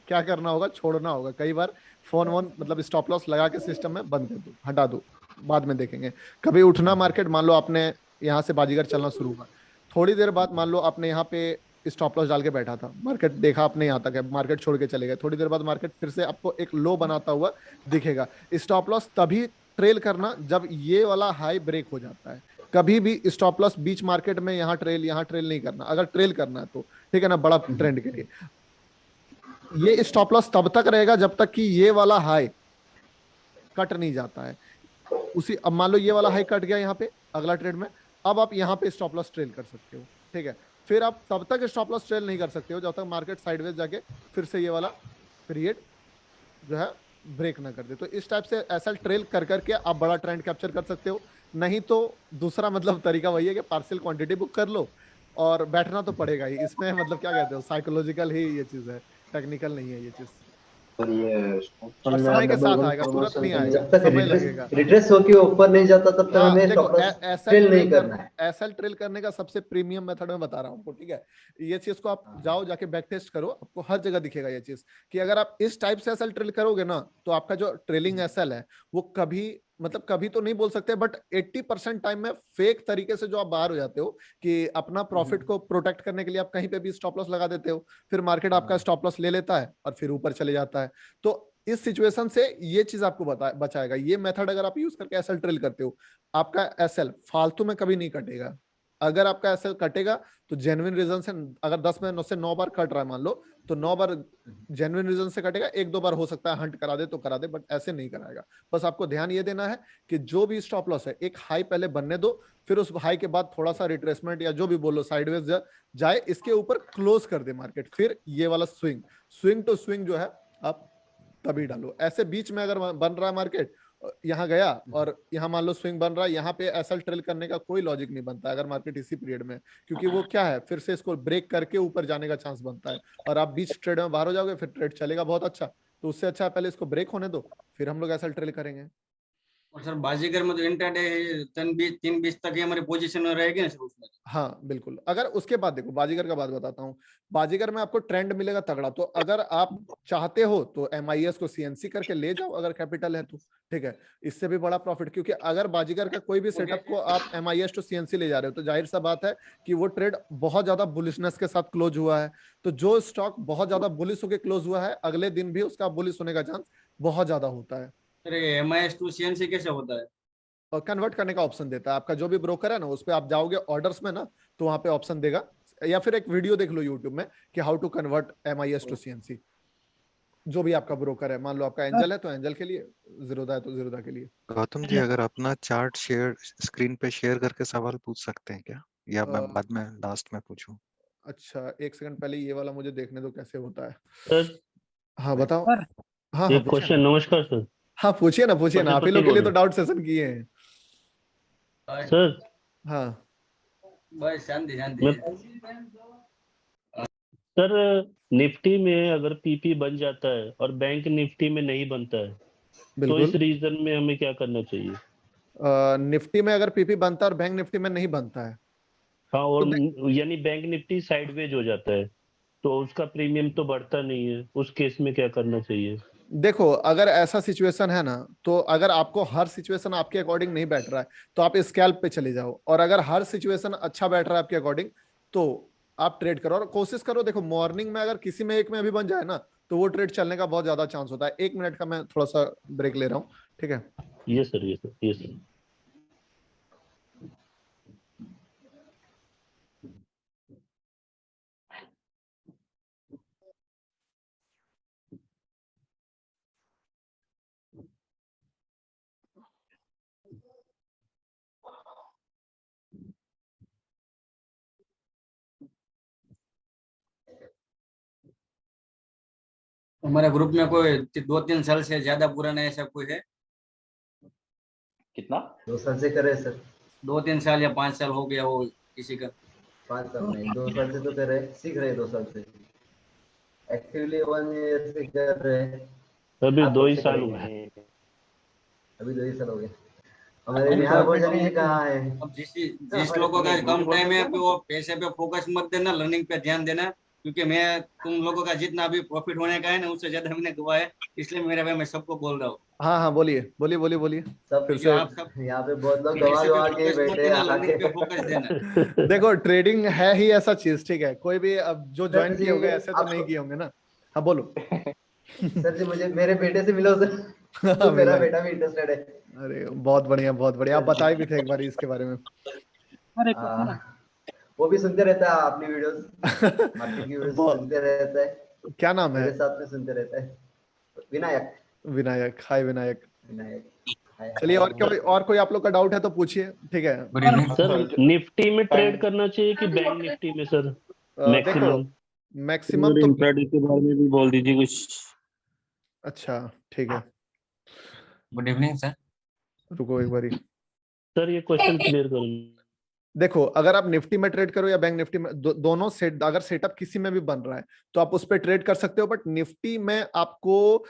क्या करना होगा, छोड़ना होगा कई बार फोन वोन, मतलब स्टॉप लॉस लगा के सिस्टम में बंद कर दो, हटा दो, बाद में देखेंगे। कभी उठना मार्केट, मान लो आपने यहाँ से बाजीगर चलना शुरू हुआ, थोड़ी देर बाद मान लो आपने यहाँ पे स्टॉप लॉस डाल के बैठा था, मार्केट देखा आपने यहाँ तक है, मार्केट छोड़ के चले गए, थोड़ी देर बाद मार्केट फिर से आपको एक लो बनाता हुआ दिखेगा। स्टॉप लॉस तभी ट्रेल करना जब ये वाला हाई ब्रेक हो जाता है। कभी भी स्टॉप लॉस बीच मार्केट में यहाँ ट्रेल नहीं करना, अगर ट्रेल करना है तो, ठीक है ना, बड़ा ट्रेंड के लिए। ये स्टॉप लॉस तब तक रहेगा जब तक कि ये वाला हाई कट नहीं जाता है। उसी, अब मान लो ये वाला हाई कट गया यहाँ पे अगला ट्रेड में, अब आप यहाँ पे स्टॉप लॉस ट्रेल कर सकते हो, ठीक है। फिर आप तब तक स्टॉप लॉस ट्रेल नहीं कर सकते हो जब तक मार्केट साइडवेज जाके फिर से ये वाला पीरियड जो है ब्रेक ना कर दे। तो इस टाइप से ऐसा ट्रेल कर करके आप बड़ा ट्रेंड कैप्चर कर सकते हो। नहीं तो दूसरा मतलब तरीका वही है कि पार्शियल क्वांटिटी बुक कर लो, और बैठना तो पड़ेगा ही इसमें, मतलब क्या कहते हो, साइकोलॉजिकल ही ये चीज है, टेक्निकल नहीं है ये चीज। और ये और समय के साथ आएगा, तुरंत नहीं आएगा, जब तक समय लगेगा। रिट्रेस होके ऊपर नहीं जाता तब तक हाँ हमें देखो, स्टॉप लॉस ट्रेल नहीं करना है। एसएल ट्रेल करने का सबसे प्रीमियम मेथड मैं बता रहा हूँ आपको, ठीक है। ये चीज को आप जाओ जाके बैक टेस्ट करो, आपको हर जगह दिखेगा ये चीज, कि अगर आप इस टाइप से एसएल ट्रेल करोगे ना, तो आपका जो ट्रेलिंग एसएल है वो कभी, मतलब कभी तो नहीं बोल सकते, बट 80% टाइम में फेक तरीके से जो आप बाहर हो जाते हो, कि अपना प्रॉफिट को प्रोटेक्ट करने के लिए आप कहीं पे भी स्टॉप लॉस लगा देते हो, फिर मार्केट आपका स्टॉप लॉस ले लेता है और फिर ऊपर चले जाता है। तो इस सिचुएशन से ये चीज आपको बचाएगा। ये मेथड अगर आप यूज करके एसएल ट्रेल करते हो, आपका एसएल फालतू में कभी नहीं कटेगा। अगर आपका एसएल कटेगा तो जेन्युइन रीजन से, अगर 10 में 9 से 9 बार कट रहा है मान लो, तो 9 बार जेन्युइन रीजन से कटेगा, एक दो बार हो सकता है हंट करा दे तो करा दे, बट ऐसे नहीं कराएगा। बस आपको ध्यान ये देना है कि जो भी स्टॉप लॉस है, एक हाई पहले बनने दो, फिर उस हाई के बाद थोड़ा सा रिट्रेसमेंट या जो भी बोलो साइडवेज जाए, इसके ऊपर क्लोज कर दे मार्केट, फिर ये वाला स्विंग टू स्विंग जो है आप तभी डालो। ऐसे बीच में अगर बन रहा है मार्केट, यहाँ गया और यहाँ मान लो स्विंग बन रहा है, यहाँ पे एसएल ट्रेल करने का कोई लॉजिक नहीं बनता अगर मार्केट इसी पीरियड में, क्योंकि वो क्या है, फिर से इसको ब्रेक करके ऊपर जाने का चांस बनता है, और आप बीच ट्रेड में बाहर हो जाओगे, फिर ट्रेड चलेगा बहुत अच्छा। तो उससे अच्छा है पहले इसको ब्रेक होने दो, फिर हम लोग एसएल ट्रेल करेंगे। और सर बाजीगर में तो इंट्राडे 3-20 तक ही हमारी पोजीशन में रहेगी ना सर उसमें? हाँ बिल्कुल। अगर उसके बाद देखो, बाजीगर का बात बताता हूँ, बाजीगर में आपको ट्रेंड मिलेगा तगड़ा, तो अगर आप चाहते हो तो एमआईएस को सीएनसी करके ले जाओ, अगर कैपिटल है तो, ठीक है, इससे भी बड़ा प्रॉफिट। क्योंकि अगर बाजीगर का कोई भी सेटअप को आप एमआईएस टू सीएनसी ले जा रहे हो, तो जाहिर सा बात है कि वो ट्रेड बहुत ज्यादा बुलिशनेस के साथ क्लोज हुआ है। तो जो स्टॉक बहुत ज्यादा बुलिश होकर क्लोज हुआ है, अगले दिन भी उसका बुलिश होने का चांस बहुत ज्यादा होता है। सर एमआईएस टू सीएनसी कैसे होता है? कन्वर्ट करने का ऑप्शन देता है आपका जो भी ब्रोकर है ना, उस पर आप जाओगे ऑर्डर्स में ना, तो वहां पे ऑप्शन देगा, या फिर एक वीडियो देख लो यूट्यूब में कि how to convert MIS to CNC. जो भी आपका ब्रोकर है, मान लो आपका एंजल है तो एंजल के लिए, जीरोधा है तो जीरोधा के लिए। गौतम जी, अगर अपना चार्ट शेयर स्क्रीन पे शेयर करके सवाल पूछ सकते हैं क्या, या मैं बाद में लास्ट में पूछूं? अच्छा, एक सेकंड पहले ये वाला मुझे देखने दो कैसे होता है। सर हाँ बताओ। हाँ हाँ एक क्वेश्चन। नमस्कार सर। हाँ पूछिए ना, पूछिए ना, आप ही लोग के लिए तो डाउट सेशन किए हैं सर। हाँ बस शांति शांति। सर निफ्टी में अगर पीपी बन जाता है और बैंक निफ्टी में नहीं बनता है, तो इस रीजन में हमें क्या करना चाहिए? निफ्टी में अगर पीपी बनता है और बैंक निफ्टी में नहीं बनता है, हाँ, और यानी बैंक निफ्टी साइडवेज हो जाता है, तो उसका प्रीमियम तो बढ़ता नहीं है, उस केस में क्या करना चाहिए? देखो अगर ऐसा सिचुएशन है ना, तो अगर आपको हर सिचुएशन आपके अकॉर्डिंग नहीं बैठ रहा है, तो आप स्कैल्प पे चले जाओ, और अगर हर सिचुएशन अच्छा बैठ रहा है आपके अकॉर्डिंग, तो आप ट्रेड करो और कोशिश करो। देखो मॉर्निंग में अगर किसी में एक में अभी बन जाए ना, तो वो ट्रेड चलने का बहुत ज्यादा चांस होता है। 1 मिनट का मैं थोड़ा सा ब्रेक ले रहा हूँ, ठीक है। ये सर। हमारे ग्रुप में कोई 2-3 साल से ज्यादा पुराना ऐसा कोई है? कितना? 2 साल से करे सर। 2-3 साल या 5 साल हो गया हो किसी का? 5 साल नहीं, 2 साल से तो कर रहे, सीख रहे 2 साल से। एक्टिवली 1 ईयर से कर रहे। अभी 2 ही साल हुए। अभी 2 ही साल हो गए। हमारे बिहार भोजन ही कहाँ है? अब जिस लोगों का कम टाइम है वो पैसे पे फोकस मत देना, लर्निंग पे ध्यान देना, क्योंकि मैं तुम लोगों का जितना अभी प्रॉफिट होने का है ना उससे ज्यादा मैंने गवा है, इसलिए मेरे भाई मैं सबको बोल रहा हूँ। हाँ बोलिए सब फिर से। आप सब यहाँ पे बहुत लोग गवा के बैठे हैं आके। पे फोकस देना। देखो ट्रेडिंग है ही ऐसा चीज, ठीक है, कोई भी अब जो ज्वाइन किए होंगे ऐसे तो नहीं किए होंगे ना। हाँ बोलो। सर जी मुझे मेरे बेटे से मिलो सर। तो मेरा बेटा भी इंटरेस्टेड है। अरे बहुत बढ़िया बहुत बढ़िया। आप बताए भी थे एक बार इसके बारे में। वो भी सुनते रहता है अपनी वीडियोस, मार्केट की वीडियोस सुनते रहता है। क्या नाम है? मेरे साथ में सुनते रहता है। विनायक। हाय विनायक। चलिए और कोई आप लोग का डाउट है तो पूछिए, ठीक है। सर निफ्टी में ट्रेड करना चाहिए कि बैंक निफ्टी में सर? मैक्सिमम तो इंट्राडे के बारे में भी बोल दीजिए कुछ। अच्छा ठीक है। Good evening sir. रुको एक बारी सर, ये क्वेश्चन क्लियर करो। देखो अगर आप निफ्टी में ट्रेड करो या बैंक निफ्टी में, दोनों सेट अगर सेटअप किसी में भी बन रहा है तो आप उस पर ट्रेड कर सकते हो, बट निफ्टी में आपको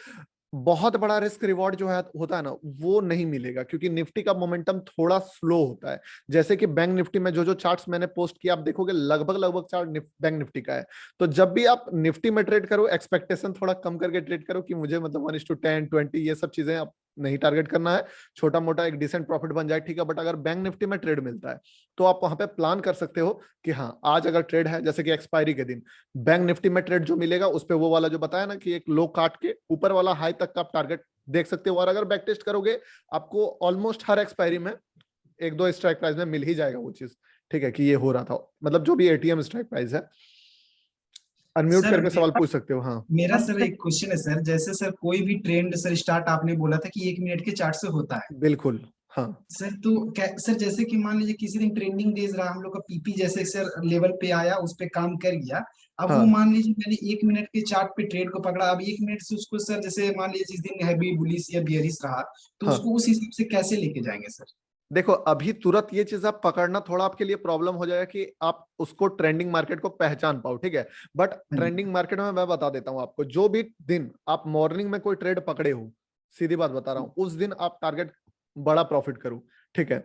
बहुत बड़ा रिस्क रिवॉर्ड जो है होता है ना वो नहीं मिलेगा, क्योंकि निफ्टी का मोमेंटम थोड़ा स्लो होता है। जैसे कि बैंक निफ्टी में जो चार्ट्स मैंने पोस्ट किया आप देखोगे लगभग चार्ट बैंक निफ्टी का है। तो जब भी आप निफ्टी में ट्रेड करो एक्सपेक्टेशन थोड़ा कम करके ट्रेड करो कि मुझे मतलब 1:10 20 ये सब चीजें आप नहीं टारगेट करना है, छोटा मोटा एक डिसेंट प्रॉफिट बन जाए, ठीक है। बट अगर बैंक निफ्टी में ट्रेड मिलता है तो आप वहां पे प्लान कर सकते हो कि हाँ आज अगर ट्रेड है जैसे कि एक्सपायरी के दिन बैंक निफ्टी में ट्रेड जो मिलेगा उस पे वो वाला जो बताया ना कि एक लो काट के ऊपर वाला हाई तक का आप टारगेट देख सकते हो। और अगर बैक टेस्ट करोगे आपको ऑलमोस्ट हर एक्सपायरी में 1-2 स्ट्राइक प्राइस में मिल ही जाएगा वो चीज, ठीक है, कि ये हो रहा था, मतलब जो भी एटीएम स्ट्राइक प्राइस है। अनम्यूट करके सवाल पूछ सकते हो। हाँ मेरा सर एक क्वेश्चन है सर, जैसे सर कोई भी ट्रेंड सर स्टार्ट आपने बोला था कि 1 मिनट के चार्ट से होता है। बिल्कुल हाँ सर तो सर जैसे कि मान लीजिए किसी दिन ट्रेंडिंग डेज रहा, हम लोग का पीपी जैसे सर लेवल पे आया उस पे काम कर गया, अब वो मान लीजिए मैंने 1 मिनट के चार्ट पे ट्रेड को पकड़ा, अब 1 मिनट से उसको सर जैसे मान लीजिए जिस दिन हैवी बुलिश या बियरिश रहा तो उसको उस हिसाब से कैसे लेके जाएंगे सर? देखो अभी तुरंत ये चीज आप पकड़ना थोड़ा आपके लिए प्रॉब्लम हो जाएगा कि आप उसको ट्रेंडिंग मार्केट को पहचान पाओ, ठीक है। बट ट्रेंडिंग मार्केट में मैं बता देता हूं आपको, जो भी दिन आप मॉर्निंग में कोई ट्रेड पकड़े हो, सीधी बात बता रहा हूं, उस दिन आप टारगेट बड़ा प्रॉफिट करो, ठीक है।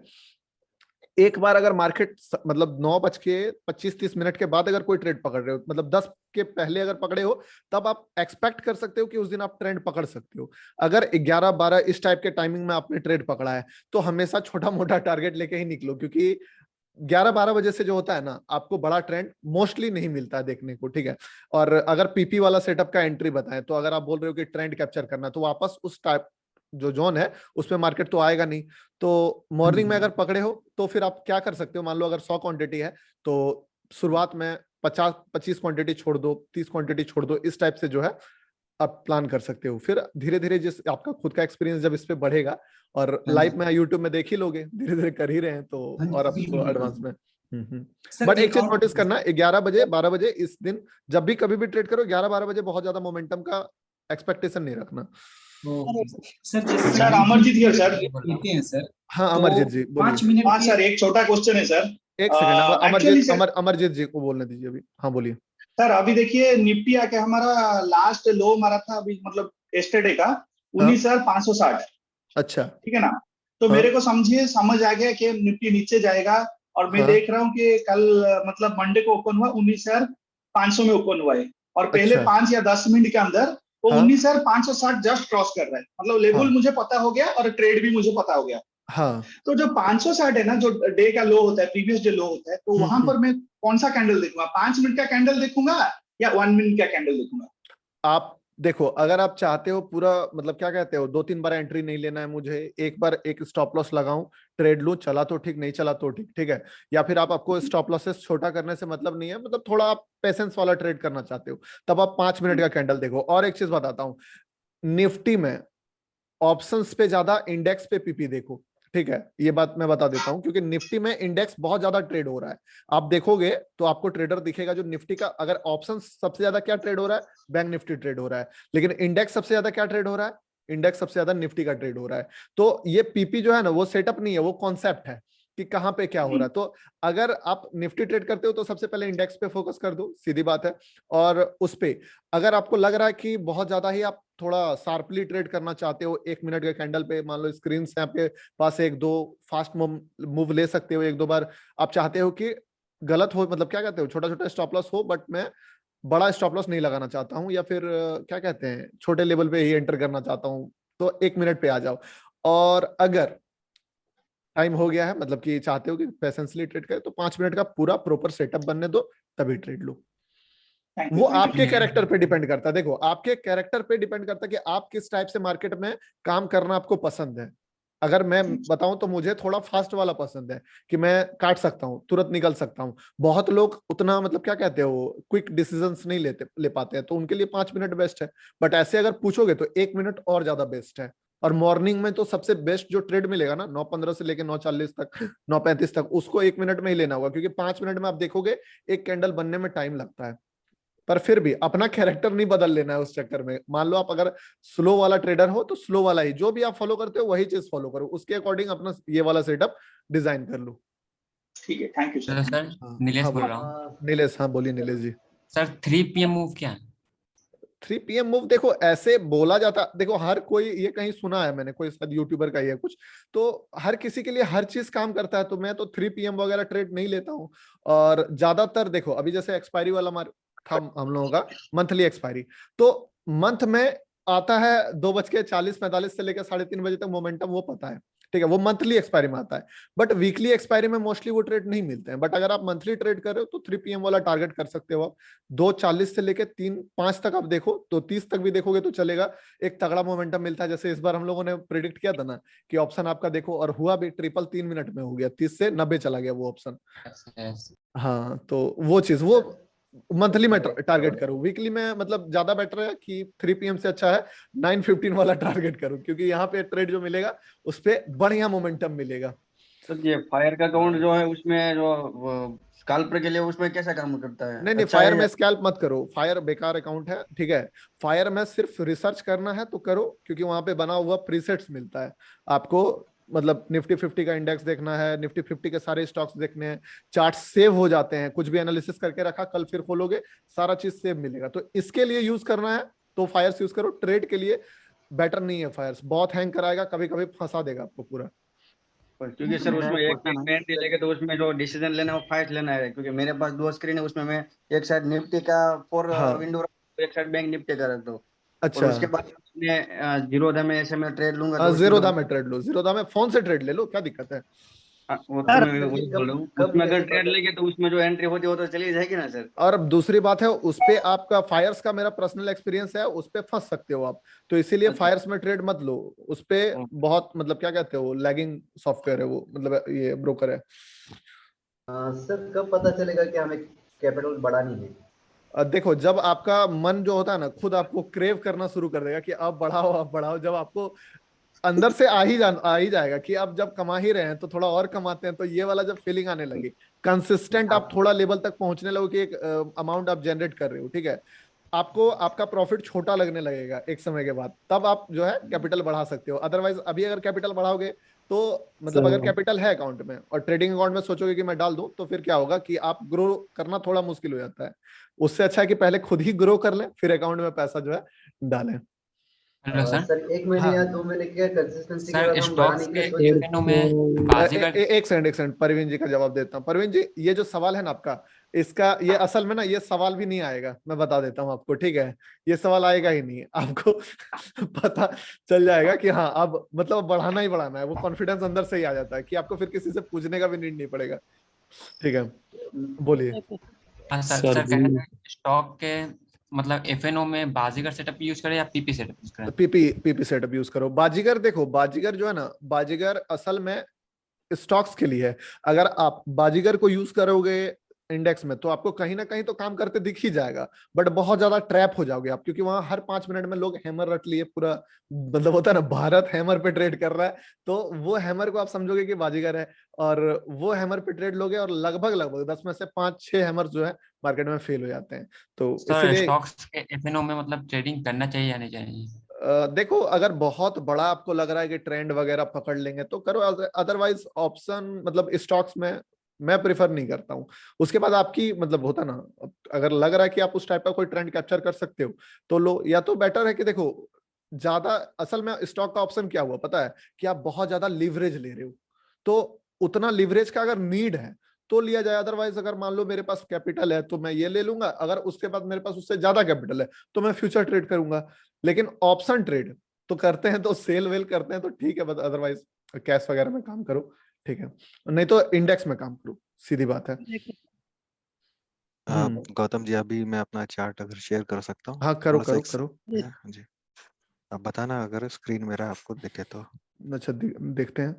एक बार अगर मार्केट मतलब 9:25-30 के बाद अगर कोई ट्रेड पकड़ रहे हो, मतलब 10 के पहले अगर पकड़े हो तब आप एक्सपेक्ट कर सकते हो कि उस दिन आप ट्रेंड पकड़ सकते हो। अगर 11-12 इस टाइप के टाइमिंग में आपने ट्रेड पकड़ा है तो हमेशा छोटा मोटा टारगेट लेके ही निकलो, क्योंकि 11-12 बजे से जो होता है ना आपको बड़ा ट्रेंड मोस्टली नहीं मिलता है देखने को, ठीक है। और अगर पीपी वाला सेटअप का एंट्री बताएं तो अगर आप बोल रहे हो कि ट्रेंड कैप्चर करना तो वापस उस टाइप जो जोन है उसमें मार्केट तो आएगा नहीं। तो मॉर्निंग में अगर पकड़े हो तो फिर आप क्या कर सकते हो, मान लो अगर 100 क्वांटिटी है तो शुरुआत में 50-25 क्वांटिटी छोड़ दो, 30 क्वांटिटी छोड़ दो, इस टाइप से जो है आप प्लान कर सकते हो। फिर धीरे धीरे जिस आपका खुद का एक्सपीरियंस जब इस पे बढ़ेगा और लाइव में यूट्यूब में देख ही लोगे, धीरे धीरे कर ही रहे हैं तो और आपको एडवांस में। बट एक चीज नोटिस करना, 11 बजे 12 बजे इस दिन जब भी कभी भी ट्रेड करो 11-12 बजे बहुत ज्यादा मोमेंटम का एक्सपेक्टेशन नहीं रखना। सर अमरजीत हियर सर कहते हैं सर। हाँ अमरजीत जी 5 मिनट। हाँ सर एक छोटा क्वेश्चन है सर। एक सेकंड अमरजीत जी को बोलने दीजिए अभी। हाँ बोलिए सर। अभी देखिए निफ्टी आके हमारा लास्ट लो मारा था अभी मतलब यस्टरडे का 19,560। अच्छा ठीक है ना। तो मेरे को समझ आ गया कि निफ्टी नीचे जाएगा और मैं देख रहा हूँ कि कल मतलब मंडे को ओपन हुआ 19,500 में ओपन हुआ है और पहले 5 या 10 मिनट के अंदर वो 19,560 जस्ट क्रॉस कर रहा है। मतलब लेवल मुझे पता हो गया और ट्रेड भी मुझे पता हो गया। तो जो 560 है ना, जो डे का लो होता है, प्रीवियस डे लो होता है, तो वहां पर मैं कौन सा कैंडल देखूंगा? 5 मिनट का कैंडल देखूंगा या 1 मिनट का कैंडल देखूंगा? आप देखो अगर आप चाहते हो पूरा मतलब क्या कहते हो 2-3 बार एंट्री नहीं लेना है, मुझे एक बार एक स्टॉप लॉस लगाऊं, ट्रेड लूं, चला तो ठीक, नहीं चला तो ठीक, ठीक है। या फिर आपको स्टॉप लॉसेस छोटा करने से मतलब नहीं है, मतलब थोड़ा आप पेशेंस वाला ट्रेड करना चाहते हो तब आप 5 मिनट का कैंडल देखो। और एक चीज बताता हूं, निफ्टी में ऑप्शंस पे ज्यादा, इंडेक्स पे पीपी देखो, ठीक है, ये बात मैं बता देता हूं, क्योंकि निफ्टी में इंडेक्स बहुत ज्यादा ट्रेड हो रहा है। आप देखोगे तो आपको ट्रेडर दिखेगा जो निफ्टी का, अगर ऑप्शन सबसे ज्यादा क्या ट्रेड हो रहा है, बैंक निफ्टी ट्रेड हो रहा है, लेकिन इंडेक्स सबसे ज्यादा क्या ट्रेड हो रहा है, इंडेक्स सबसे ज्यादा निफ्टी का ट्रेड हो रहा है। तो ये पीपी जो है ना, वो सेटअप नहीं है, वो कॉन्सेप्ट है कि कहाँ पे क्या हो रहा है। तो अगर आप निफ्टी ट्रेड करते हो तो सबसे पहले इंडेक्स पे फोकस कर दो, सीधी बात है। और उस पे अगर आपको लग रहा है कि बहुत ज्यादा ही आप थोड़ा शार्पली ट्रेड करना चाहते हो, 1 मिनट के कैंडल पे, मान लो स्क्रीन से आपके पास 1-2 फास्ट मूव ले सकते हो, 1-2 बार आप चाहते हो कि गलत हो, मतलब क्या कहते हो, छोटा छोटा स्टॉप लॉस हो, बट मैं बड़ा स्टॉप लॉस नहीं लगाना चाहता हूँ, या फिर क्या कहते हैं, छोटे लेवल पे ही एंटर करना चाहता हूँ, तो 1 मिनट पे आ जाओ। और अगर टाइम हो गया है, मतलब कि चाहते हो कि पेशेंसली ट्रेड करें, तो 5 मिनट का पूरा प्रॉपर सेटअप बनने दो, तभी ट्रेड लो। वो आपके कैरेक्टर पे डिपेंड करता है। देखो, आपके कैरेक्टर पे डिपेंड करता है कि आप किस टाइप से मार्केट में काम करना आपको पसंद है। अगर मैं बताऊं तो मुझे थोड़ा फास्ट वाला पसंद है, कि मैं काट सकता हूं, तुरंत निकल सकता हूं। बहुत लोग उतना, मतलब क्या कहते हो, क्विक डिसीजंस नहीं ले पाते हैं, तो उनके लिए 5 मिनट बेस्ट है। बट ऐसे अगर पूछोगे तो 1 मिनट और ज्यादा बेस्ट है। और मॉर्निंग में तो सबसे बेस्ट जो ट्रेड मिलेगा ना, 9:15 से लेकर 9:40 तक, 9:35 तक, उसको 1 मिनट में ही लेना होगा, क्योंकि 5 मिनट में आप देखोगे एक कैंडल बनने में टाइम लगता है। पर फिर भी अपना कैरेक्टर नहीं बदल लेना है उस चक्कर में। मान लो आप अगर स्लो वाला ट्रेडर हो तो स्लो वाला ही, जो भी आप फॉलो करते हो वही चीज फॉलो करो, उसके अकॉर्डिंग अपना ये वाला सेटअप डिजाइन कर लो। ठीक है, thank you sir. Sir Nilesh बोल रहा हूँ। नीलेश, हाँ बोलिए नीलेश जी। सर 3 PM मूव क्या है? 3 PM मूव, देखो ऐसे बोला जाता, देखो हर कोई, ये कहीं सुना है मैंने, कोई शायद यूट्यूबर का ही है कुछ, तो हर किसी के लिए हर चीज काम करता है। तो मैं तो 3 PM वगैरह ट्रेड नहीं लेता हूँ। और ज्यादातर देखो, अभी जैसे एक्सपायरी वाला था हम लोगों का, मंथली एक्सपायरी, तो मंथ में आता है 2:40-45 से लेकर 3:30 बजे तक मोमेंटम, वो पता है, ठीक है, वो मंथली एक्सपायरी में आता है। बट वीकली एक्सपायरी में मोस्टली वो ट्रेड नहीं मिलते हैं। बट अगर आप मंथली ट्रेड कर रहे हो तो 3 PM वाला टारगेट कर सकते हो आप। 2:40 से लेकर 3-5 तक आप देखो, तो 30 तक भी देखोगे तो चलेगा, एक तगड़ा मोमेंटम मिलता है। जैसे इस बार हम लोगों ने प्रिडिक्ट किया था ना कि ऑप्शन आपका देखो, और हुआ भी, ट्रिपल 3 मिनट में हो गया, 30 से 90 चला गया वो ऑप्शन। हाँ, तो वो चीज, वो मंथली में टारगेट करो। वीकली में मतलब ज्यादा बेटर है कि 3 PM से अच्छा है 9:15 वाला टारगेट करो, क्योंकि यहाँ पे ट्रेड जो मिलेगा उस पे बढ़िया मोमेंटम मिलेगा। सर ये फायर का अकाउंट जो है, उसमें जो स्कैल्पर के लिए, उसमें कैसा काम करता है? नहीं, अच्छा फायर है? में स्कैल्प मत करो, फायर बेकार अकाउंट है, ठीक है। फायर में सिर्फ रिसर्च करना है तो करो, क्योंकि वहां पे बना हुआ प्रीसेट्स मिलता है आपको। मतलब निफ्टी 50 का इंडेक्स देखना है, निफ्टी 50 के सारे स्टॉक्स देखने हैं, चार्ट सेव हो जाते हैं, कुछ भी एनालिसिस करके रखा, कल फिर खोलोगे सारा चीज सेव मिलेगा। तो इसके लिए यूज करना है तो फायर्स यूज करो। ट्रेड के लिए बेटर नहीं है फायर्स, बहुत हैंग कराएगा, कभी कभी फंसा देगा आपको पूरा। क्योंकि सर उसमें एक एंट्री लेके, तो उसमें जो डिसीजन लेना है वो फास्ट लेना है, क्योंकि मेरे पास 2 स्क्रीन है, उसमें मैं एक साइड निफ्टी का विंडो, एक साइड बैंक निफ्टी का रख दो। अच्छा, और उसके बाद मैं जीरोधा में ऐसे मैं ट्रेड लूंगा, तो जीरोधा में ट्रेड लो, जीरोधा में फोन से ट्रेड ले लो, क्या दिक्कत है। वो तो मैं वही बोल रहा हूँ, उसमें अगर ट्रेड लेके तो उसमें जो एंट्री होती है वो तो चली जाएगी ना सर। और दूसरी बात है, उस पे आपका फायर्स का मेरा पर्सनल एक्सपीरियंस है, उस पे फंस सकते हो आप, तो इसीलिए फायर्स में ट्रेड मत लो। उस पे बहुत, मतलब क्या कहते हो, लैगिंग सॉफ्टवेयर है वो, मतलब ये ब्रोकर है। सर कब पता चलेगा कि हमें कैपिटल बढ़ानी है? देखो, जब आपका मन जो होता है ना, खुद आपको क्रेव करना शुरू कर देगा कि अब बढ़ाओ, अब बढ़ाओ। जब आपको अंदर से आ ही जाएगा कि अब जब कमा ही रहे हैं तो थोड़ा और कमाते हैं, तो ये वाला जब फीलिंग आने लगी, कंसिस्टेंट आप थोड़ा लेवल तक पहुंचने लगो कि एक अमाउंट आप जनरेट कर रहे हो, ठीक है, आपको आपका प्रॉफिट छोटा लगने लगेगा एक समय के बाद, तब आप जो है कैपिटल बढ़ा सकते हो। अदरवाइज अभी अगर कैपिटल बढ़ाओगे तो, मतलब अगर कैपिटल है अकाउंट में और ट्रेडिंग अकाउंट में सोचोगे कि मैं डाल दूं, तो फिर क्या होगा कि आप ग्रो करना थोड़ा मुश्किल हो जाता है। उससे अच्छा है कि पहले खुद ही ग्रो कर लें, फिर अकाउंट में पैसा जो है डालें। सर 1 महीने या 2 महीने की कंसिस्टेंसी के बाद हम बढ़ाने के लिए एक सेकंड परवीन जी का जवाब देता हूँ। परवीन जी, ये जो सवाल है ना आपका, इसका ये असल में ना, ये सवाल भी नहीं आएगा, मैं बता देता हूँ आपको, ठीक है, ये सवाल आएगा ही नहीं, आपको पता चल जाएगा कि हाँ अब मतलब बढ़ाना ही बढ़ाना है। वो कॉन्फिडेंस अंदर से ही आ जाता है कि आपको फिर किसी से पूछने का भी नीड नहीं पड़ेगा। ठीक है, बोलिए। सर स्टॉक के मतलब एफएनओ में बाजीगर सेटअप यूज करें या पीपी सेटअप यूज करें? पीपी सेटअप यूज करो। बाजीगर, देखो बाजीगर जो है ना, बाजीगर असल में स्टॉक्स के लिए है। अगर आप बाजीगर को यूज करोगे इंडेक्स में, तो आपको कहीं ना कहीं तो काम करते दिख ही जाएगा, बट बहुत ज्यादा ट्रैप हो जाओगे आप, क्योंकि वहां हर 5 मिनट में लोग हैमर रट लिए, पूरा मतलब होता है ना भारत हैमर पे ट्रेड कर रहा है, तो वो हैमर को आप समझोगे कि बाजीगर है, और वो हैमर पे ट्रेड लोगे और लगभग लगभग 10 में से 5-6 हैमर जो है मार्केट में फेल हो जाते हैं। तो सर इसीलिए स्टॉक्स के एफएनओ में मतलब ट्रेडिंग करना चाहिए या नहीं चाहिए? देखो, अगर बहुत बड़ा आपको लग रहा है कि ट्रेंड वगैरह पकड़ लेंगे तो करो, अदरवाइज ऑप्शन मतलब स्टॉक्स में मैं प्रिफर नहीं करता हूँ। उसके बाद आपकी मतलब होता ना, अगर लग रहा है कि आप उस टाइप का कोई ट्रेंड कैप्चर कर सकते हो तो लो, या तो बेटर है कि देखो ज्यादा, असल में स्टॉक का ऑप्शन क्या हुआ पता है, कि आप बहुत ज्यादा लिवरेज ले रहे हो, तो उतना लिवरेज का अगर नीड है तो लिया जाए, अदरवाइज अगर मान लो मेरे पास कैपिटल है तो मैं ये ले लूंगा, अगर उसके बाद मेरे पास उससे ज्यादा कैपिटल है तो मैं फ्यूचर ट्रेड करूंगा। लेकिन ऑप्शन ट्रेड तो करते हैं तो सेल वेल करते हैं तो ठीक है, अदरवाइज कैश वगैरह में काम करो, ठीक है, नहीं तो इंडेक्स में काम करो, सीधी बात है। गौतम जी, अभी मैं अपना चार्ट अगर शेयर कर सकता हूँ? हाँ करो थोड़ा सा करो करो। जी, अब बताना अगर स्क्रीन मेरा आपको दिखे तो। अच्छा देखते हैं।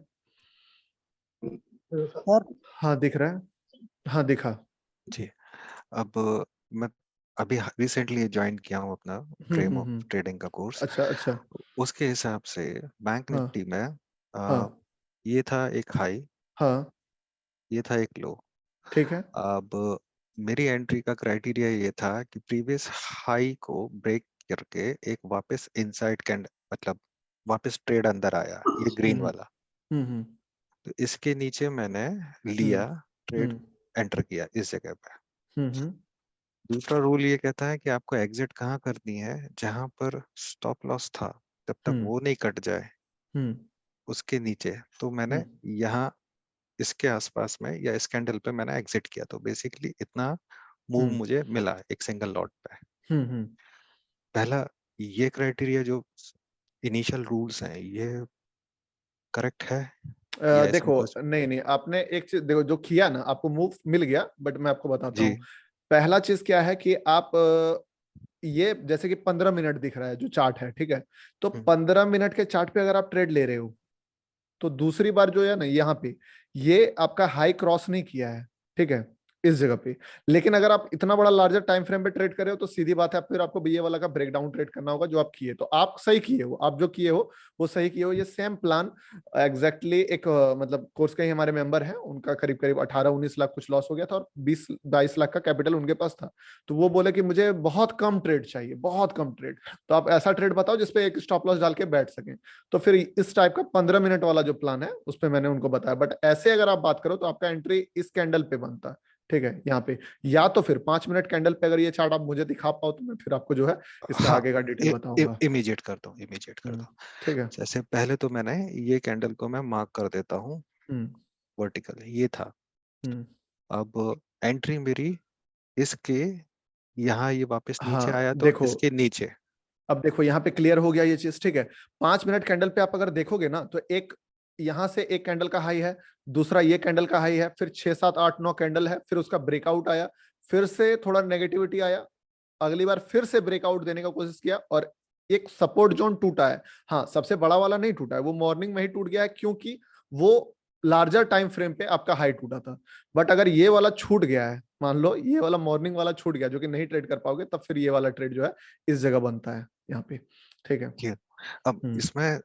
सर हाँ दिख रहा है, हाँ दिखा जी। अब मैं अभी रिसेंटली ज्वाइन किया हूँ अपना फ्रेम ऑफ ट्रेडिंग का कोर्स। अच्छा अच्छा। उसके हिसाब से बैंक हाँ निफ्टी में हाँ ये था एक हाई, हाँ ये था एक लो। ठीक है। अब मेरी एंट्री का क्राइटेरिया ये था कि प्रीवियस हाई को ब्रेक करके एक वापस इनसाइड कैंड मतलब वापस ट्रेड अंदर आया, ये ग्रीन वाला, हम्म तो इसके नीचे मैंने लिया ट्रेड, एंटर किया इस जगह पे। हम्म दूसरा रूल ये कहता है कि आपको एग्जिट कहाँ करनी है, जहां पर स्टॉप लॉस था जब तक वो नहीं कट जाए हम्म उसके नीचे, तो मैंने यहाँ इसके आसपास में या इस कैंडल पे मैंने एग्जिट किया, तो बेसिकली इतना मूव मुझे मिला एक सिंगल लॉट पे। पहला ये क्राइटेरिया जो इनिशियल रूल्स हैं ये करेक्ट है या इसमें देखो, कुछ? नहीं नहीं, आपने एक चीज देखो, जो किया ना आपको मूव मिल गया, बट मैं आपको बताता जी हूँ। पहला चीज क्या है कि आप ये जैसे कि 15 मिनट दिख रहा है जो चार्ट है, ठीक है, तो 15 मिनट के चार्ट पे अगर आप ट्रेड ले रहे हो तो दूसरी बार जो है ना यहाँ पे ये आपका हाई क्रॉस नहीं किया है, ठीक है, इस जगह पे। लेकिन अगर आप इतना बड़ा लार्जर टाइम फ्रेम पे ट्रेड कर रहे हो तो सीधी बात है फिर आपको बीए वाला का ब्रेकडाउन ट्रेड करना होगा जो आप किए, तो आप सही किए हो, आप जो किए हो वो सही किए हो। ये सेम प्लान एग्जैक्टली एक मतलब कोर्स के ही हमारे मेंबर हैं, उनका करीब करीब 18-19 लाख कुछ लॉस हो गया था और 20-22 लाख का कैपिटल उनके पास था, तो वो बोले कि मुझे बहुत कम ट्रेड चाहिए, बहुत कम ट्रेड, तो आप ऐसा ट्रेड बताओ जिसपे एक स्टॉप लॉस डाल के बैठ सकें। तो फिर इस टाइप का 15 मिनट वाला जो प्लान है उस पर मैंने उनको बताया। बट ऐसे अगर आप बात करो तो आपका एंट्री इस कैंडल पे बनता है, ठीक है, यहाँ पे, या तो फिर 5 मिनट कैंडल पे अगर ये चार्ट आप मुझे दिखा पाओ तो मैं फिर आपको जो है इसका आगे का डिटेल बताऊंगा। इमीडिएट कर दो, इमीडिएट कर दो। ठीक है, जैसे पहले तो मैंने ये कैंडल को मैं मार्क कर देता हूँ वर्टिकल, ये था। अब एंट्री मेरी इसके यहाँ ये वापस नीचे हाँ आया तो देखो, इसके नीचे। अब देखो यहाँ पे क्लियर हो गया ये चीज, ठीक है। 5 मिनट कैंडल पे आप अगर देखोगे ना तो एक यहाँ से एक कैंडल का हाई है, दूसरा ये कैंडल का हाई है, फिर 6-7-8-9 कैंडल है, फिर उसका ब्रेकआउट आया, फिर से थोड़ा नेगेटिविटी आया, अगली बार फिर से ब्रेकआउट देने का कोशिश किया और एक सपोर्ट जोन टूटा है। हाँ, सबसे बड़ा वाला नहीं टूटा है, वो मॉर्निंग में ही टूट गया है क्योंकि वो लार्जर टाइम फ्रेम पे आपका हाई टूटा था। बट अगर ये वाला छूट गया है, मान लो ये वाला मॉर्निंग वाला छूट गया जो कि नहीं ट्रेड कर पाओगे, तब फिर ये वाला ट्रेड जो है इस जगह बनता है यहाँ पे, ठीक है। अब इसमें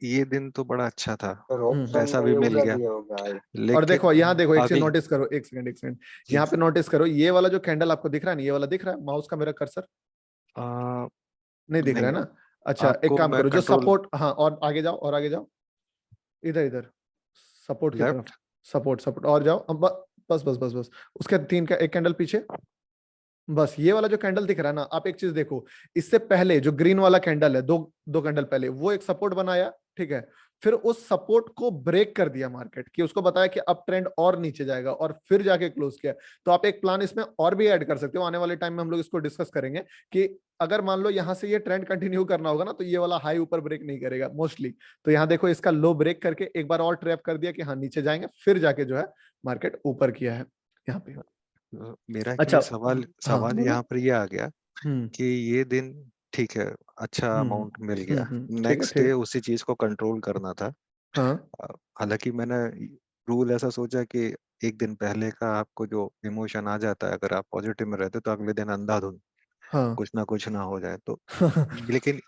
ये दिन तो बड़ा अच्छा था, पैसा भी मिल गया, लेकिन और देखो यहाँ देखो, एक चीज अभी नोटिस करो, एक सेकंड यहाँ पे नोटिस करो, ये वाला जो कैंडल आपको दिख रहा है ना, ये वाला दिख रहा है माउस का मेरा कर्सर नहीं दिख रहा है ना? अच्छा, एक काम करो, जो सपोर्ट, हाँ और आगे जाओ, और आगे जाओ, इधर इधर सपोर्ट की तरफ, सपोर्ट और जाओ, अब बस बस बस बस उसके 3 का एक कैंडल पीछे, बस ये वाला जो कैंडल दिख रहा है ना, आप एक चीज देखो, इससे पहले जो ग्रीन वाला कैंडल है, दो कैंडल पहले वो एक सपोर्ट बनाया, ठीक है, फिर उस सपोर्ट को ब्रेक कर दिया मार्केट, कि उसको बताया कि अब ट्रेंड और नीचे जाएगा और फिर जाके क्लोज किया। तो आप एक प्लान इसमें और भी ऐड कर सकते हो, आने वाले टाइम में हम लोग इसको डिस्कस करेंगे कि अगर मान लो यहाँ से ये ट्रेंड कंटिन्यू करना होगा ना तो ये वाला हाई ऊपर ब्रेक नहीं करेगा मोस्टली, तो यहाँ देखो इसका लो ब्रेक करके एक बार और ट्रैप कर दिया कि हाँ नीचे जाएंगे, फिर जाके जो है मार्केट ऊपर किया है यहाँ पे। मेरा अच्छा, सवाल यहाँ पर ये आ गया कि ये दिन ठीक है, अच्छा अमाउंट मिल गया, नेक्स्ट डे उसी चीज को कंट्रोल करना था। हालांकि मैंने रूल ऐसा सोचा कि एक दिन पहले का आपको जो इमोशन आ जाता है, अगर आप पॉजिटिव में रहते तो अगले दिन अंधाधुंध हाँ कुछ ना हो जाए तो लेकिन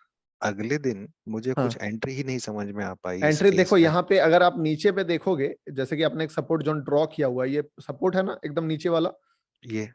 अगले दिन मुझे हाँ कुछ एंट्री ही नहीं समझ में आ पाई इस एंट्री केस देखो में। यहाँ पे, अगर आप नीचे पे देखोगे, जैसे कि आपने एक सपोर्ट जोन ड्रॉ किया हुआ है, ये सपोर्ट है ना एकदम नीचे वाला, ये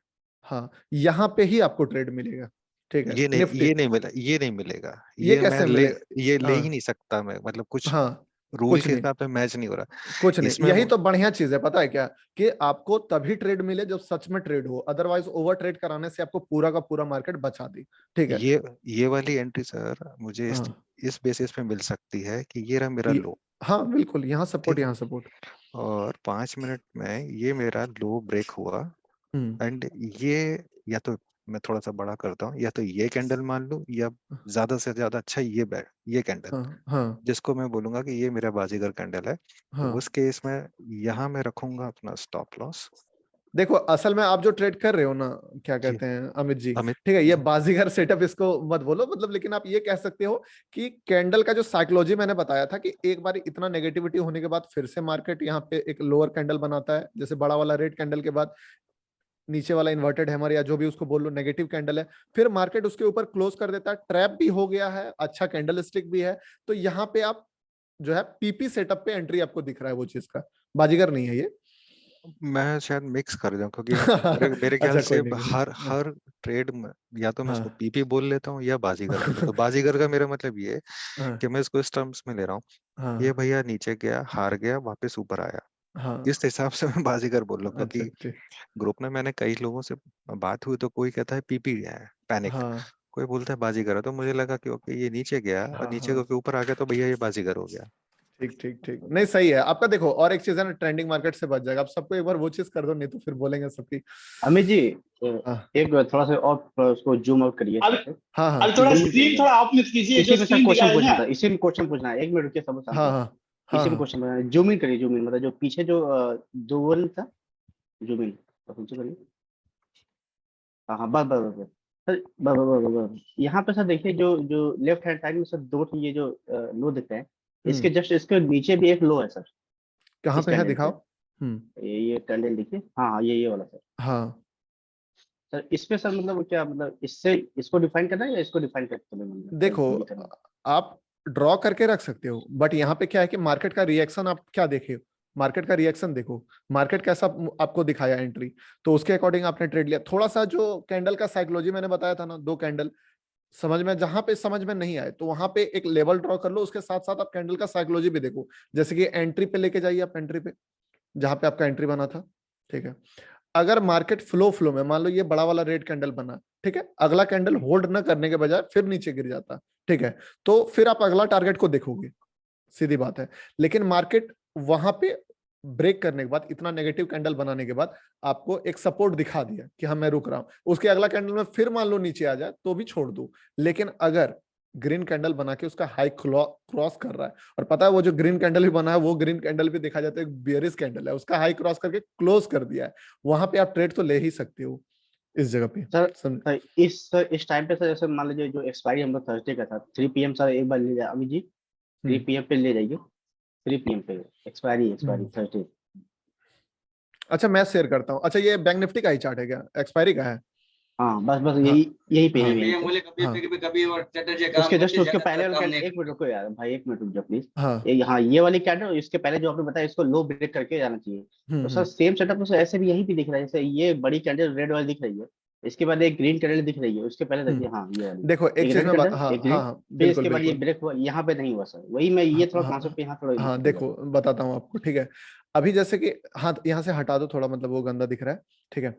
हाँ यहाँ पे ही आपको ट्रेड मिलेगा, ठीक है। निफ्टी ये नहीं मिलेगा, ये ये मैं कैसे ले मिलेगा? ये ले ही हाँ नहीं सकता मैं, मतलब कुछ हाँ रूल कुछ के नहीं, हिसाब से मैच नहीं हो रहा कुछ नहीं, इसमें। यही तो बढ़िया चीज है, पता है क्या, कि आपको तभी ट्रेड मिले जब सच में ट्रेड हो, अदरवाइज ओवर ट्रेड कराने से आपको पूरा का पूरा मार्केट बचा दी, ठीक है। ये वाली एंट्री सर मुझे हाँ इस बेसिस पे मिल सकती है कि ये रहा मेरा लो, हाँ बिल्कुल, यहाँ सपोर्ट, ठीक है, यहाँ सपोर्ट, और 5 मिनट में ये मेरा लो ब्रेक हुआ एंड ये, या तो मैं थोड़ा सा बड़ा करता हूँ, या तो ये कैंडल मान लूं, या ज्यादा से ज्यादा अच्छा ये कैंडल, हाँ हाँ जिसको मैं बोलूंगा कि ये मेरा बाजीगर कैंडल है, तो हाँ। उस केस में यहाँ मैं रखूंगा अपना स्टॉप लॉस। देखो असल में आप जो ट्रेड कर रहे हो ना, क्या जी कहते हैं अमित जी, अमित ठीक है, ये बाजीगर सेटअप इसको मत बोलो, मतलब, लेकिन आप ये कह सकते हो कि कैंडल का जो साइकोलॉजी मैंने बताया था कि एक बार इतना नेगेटिविटी होने के बाद फिर से मार्केट यहाँ पे एक लोअर कैंडल बनाता है, जैसे बड़ा वाला रेड कैंडल के बाद नीचे वाला इन्वर्टेड हैमर या जो भी उसको बोल लो नेगेटिव कैंडल है, फिर मार्केट उसके ऊपर क्लोज कर देता है, ट्रैप भी हो गया है, अच्छा कैंडल स्टिक भी है, तो यहाँ पे आप जो है पीपी सेटअप पे एंट्री आपको दिख रहा है वो चीज का, बाजीगर नहीं है ये। मैं शायद मिक्स कर दूं, क्योंकि मेरे ख्याल अच्छा से कोई नहीं, हर ट्रेड में या तो मैं इसको हाँ पीपी बोल लेता हूँ या बाजीगर बोल लेता हूँ। बाजीगर का मेरा मतलब ये है हाँ कि मैं इसको इस टर्म्स में ले रहा हूँ, ये हाँ भैया नीचे गया, हार गया, वापस ऊपर आया, हाँ। इस हिसाब से मैं बाजीगर बोल रहा हूँ। अच्छा क्योंकि ठीक, ग्रुप में मैंने कई लोगों से बात हुई तो कोई कहता है पीपी है पैनिक, हाँ कोई बोलता है बाजीगर है, तो मुझे लगा कि ओके ये नीचे गया और हाँ नीचे हाँ, के ऊपर आ गया तो भैया ये बाजीगर हो गया। ठीक ठीक ठीक, नहीं सही है आपका। देखो और एक चीज है ना, ट्रेंडिंग मार्केट से बच जाएगा, आप सबको एक बार वो चीज कर दो, नहीं तो फिर बोलेंगे सबकी। अमित जी हाँ एक थोड़ा सा और उसको जूम आउट करिए। हाँ हाँ अब थोड़ा स्क्रीन थोड़ा ऑफ मत कीजिए, जो स्क्रीन दिखा है ना। इसी में क्वेश्चन पूछना है, 1 मिनट रुकिए सब हाँ हाँ इसी में हाँ क्वेश्चन पूछना है। जूम इन करिए, जूम इन मतलब जो पीछे जो डुअल था, जूम इन पीछे करिए। हाँ हाँ बस बस बस सर, बस यहाँ पे सर देखिए, जो जो लेफ्ट हैंड साइड में सर दो ये जो लो दिख रहे हैं, इसके जस्ट इसके नीचे भी एक लो है सर। कहाँ इस पे है कैंडल दिखाओ। पे ये कैंडल देखिए, हाँ ये वाला सर। हाँ सर इस पे सर मतलब क्या, मतलब इससे इसको डिफाइन करना है या इसको डिफाइन करते हैं, मतलब देखो आप ड्रॉ करके रख सकते हो, बट यहाँ पे क्या है कि मार्केट का रिएक्शन आप क्या देखे, मार्केट का रिएक्शन देखो, मार्केट कैसा आपको दिखाया एंट्री, तो उसके अकॉर्डिंग आपने ट्रेड लिया। थोड़ा सा जो कैंडल का साइकोलॉजी मैंने बताया था ना, 2 कैंडल समझ में, जहां पे समझ में नहीं आए तो वहां पे एक लेवल ड्रॉ कर लो, उसके साथ साथ आप कैंडल का साइकोलॉजी भी देखो, जैसे कि एंट्री पे लेके जाइए आप, एंट्री पे जहां पे आपका एंट्री बना था, ठीक है। अगर मार्केट फ्लो में मान लो ये बड़ा वाला रेड कैंडल बना, ठीक है, अगला कैंडल होल्ड न करने के बजाय फिर नीचे गिर जाता, ठीक है, तो फिर आप अगला टारगेट को देखोगे, सीधी बात है। लेकिन मार्केट वहां पे ब्रेक करने के बाद, इतना नेगेटिव कैंडल बनाने के बाद आपको एक सपोर्ट दिखा दिया कि हाँ मैं रुक रहा हूं, उसके अगला कैंडल में फिर मान लो नीचे आ जाए तो भी छोड़ दो। लेकिन अगर ग्रीन कैंडल बना के उसका हाई क्रॉस कर रहा है, और पता है वो जो ग्रीन कैंडल भी बना है, वो ग्रीन कैंडल भी देखा जाता है एक बेयरिश कैंडल है, उसका हाई क्रॉस करके क्लोज कर दिया है, वहां पे आप ट्रेड तो ले ही सकते हो इस जगह पे सर। इस टाइम पे सर जैसे मान लीजिए जो एक्सपायरी हम लोग थर्सडे का था 3 PM सर, एक बार ले जाए अमित जी, 3 PM पे ले जाइए, 3 PM पे एक्सपायरी थर्सडे। अच्छा मैं शेयर करता हूँ। अच्छा ये बैंक निफ्टी का ही चार्ट है क्या, एक्सपायरी का है? हाँ बस यही पे ही है। कभी और चैटर्जी काम उसके जस्ट उसके पहले वाला कैंडल, 1 मिनट रुको यार भाई, 1 मिनट रुक जाओ प्लीज। हाँ ये वाली कैंडल, इसके पहले जो आपने बताया इसको लो ब्रेक करके जाना चाहिए, तो सर सेम सेटअप तो ऐसे भी यही भी दिख रहा है, जैसे ये बड़ी कैंडल रेड वाली दिख रही है, इसके बाद एक ग्रीन कैंडल दिख रही है, उसके पहले देखिए हाँ ये वाली, देखो एक चीज में फिर इसके बाद ये ब्रेक हुआ, यहाँ पे नहीं हुआ सर, वही मैं ये थोड़ा कॉन्सेप्ट यहाँ थोड़ा। हाँ देखो बताता हूँ आपको, ठीक है। अभी जैसे कि हाँ यहाँ से हटा दो थोड़ा, मतलब वो गंदा दिख रहा है, ठीक है।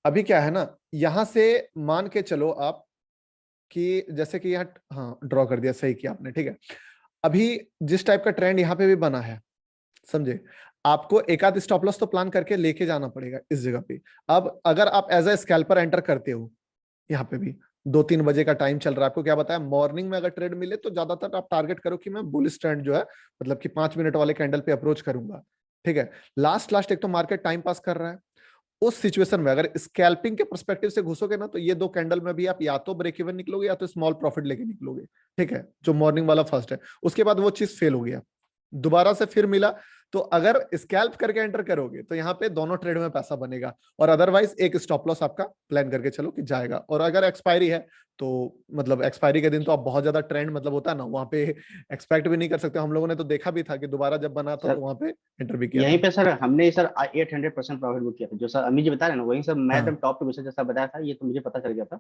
अभी क्या है ना, यहाँ से मान के चलो आप कि जैसे कि यहाँ, हाँ ड्रॉ कर दिया, सही किया आपने, ठीक है। अभी जिस टाइप का ट्रेंड यहाँ पे भी बना है, समझे, आपको एक आध स्टॉप लॉस तो प्लान करके लेके जाना पड़ेगा इस जगह पे। अब अगर आप एज अ स्कैल्पर एंटर करते हो, यहाँ पे भी 2-3 बजे का टाइम चल रहा है, आपको क्या बताया, मॉर्निंग में अगर ट्रेड मिले तो ज्यादातर आप टारगेट करो कि मैं बुलिश ट्रेंड जो है, मतलब कि 5 मिनट वाले कैंडल पे अप्रोच करूंगा, ठीक है। लास्ट एक तो मार्केट टाइम पास कर रहा है, उस सिचुएशन में अगर स्कैल्पिंग के पर्सपेक्टिव से घुसोगे ना, तो ये 2 कैंडल में भी आप या तो ब्रेक इवन निकलोगे या तो स्मॉल प्रॉफिट लेके निकलोगे, ठीक है, जो मॉर्निंग वाला फर्स्ट है। उसके बाद वो चीज फेल हो गया, दोबारा से फिर मिला तो अगर स्कैल्प करके एंटर करोगे तो यहाँ पे दोनों ट्रेड में पैसा बनेगा, और अदरवाइज एक स्टॉप लॉस आपका प्लान करके चलो कि जाएगा। और अगर एक्सपायरी है तो मतलब एक्सपायरी के दिन तो आप बहुत ज्यादा ट्रेंड मतलब होता है ना, वहाँ पे एक्सपेक्ट भी नहीं कर सकते। हम लोगों ने तो देखा भी था कि दोबारा जब बना था तो वहाँ पे एंटर भी किया यहीं था। पे सर हमने सर 800% प्रॉफिट बुक किया था, जो सर अमी जी बता रहे ना वही सर मैं एकदम टॉप पे घुसा, जैसा बताया था ये तो मुझे पता चल गया था।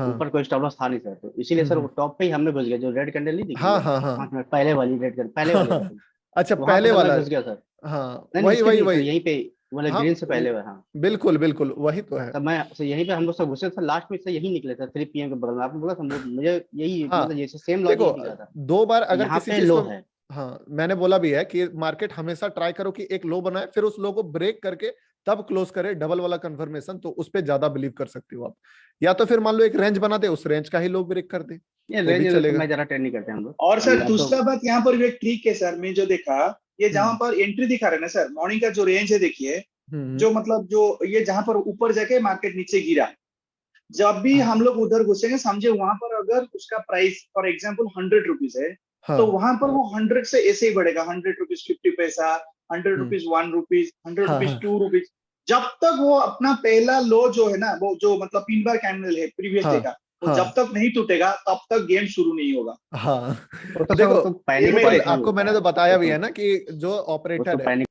ऊपर कोई स्टॉप लॉस था नहीं सर, तो इसीलिए सर वो टॉप पे ही हमने घुस गया, जो रेड कैंडल नहीं दिखी 5 मिनट पहले वाली रेड कैंडल पहले वाले अच्छा पहले वाला घुस गया सर। हाँ नहीं, वही यहीं पे वाला ग्रीन से पहले हाँ बिल्कुल बिल्कुल वही तो है। तब मैं सर यहीं पे हम लोग सब घुसे सर, लास्ट में से यही निकले सर 3 PM के बगल में। आपने बोला था मुझे यही मतलब जैसे सेम लॉजिक दिखा था। दो बार अगर किसी चीज लो को है, हाँ मैंने बोला भी है कि मार्केट हमेशा ट्राई करो कि एक लो बनाए, फिर उस लो को ब्रेक करके तब क्लोज करे डबल वाला कंफर्मेशन, तो उस पे ज्यादा बिलीव कर सकते हो आप। या तो फिर मान लो एक रेंज बना दे, उस रेंज का ही लो ब्रेक कर दे ये तो भी रेंज चलेगा। मैं जरा ट्रेड नहीं करते हम लोग। और सर दूसरा बात यहाँ पर भी एक ट्रिक है सर, मैं जो देखा ये जहाँ पर एंट्री दिखा रहे ना सर, मॉर्निंग का जो रेंज है देखिए, जो मतलब जो ये जहाँ पर ऊपर जाके मार्केट नीचे गिरा, जब भी हम लोग उधर घुसेंगे समझे वहां पर अगर उसका प्राइस फॉर एग्जांपल 100 रुपीज है, तो वहां पर वो 100 से ऐसे ही बढ़ेगा, 100 रुपीज 50 पैसा, 100 रुपीज 1 रुपीज, 100 रुपीज 2 रुपीज, जब तक वो अपना पहला लो जो है ना, वो जो मतलब 3 बार कैंडल है प्रीवियस डे का, वो जब तक नहीं टूटेगा तब तक गेम शुरू नहीं होगा। हाँ तो देखो आपको मैंने तो बताया भी है ना कि जो ऑपरेटर है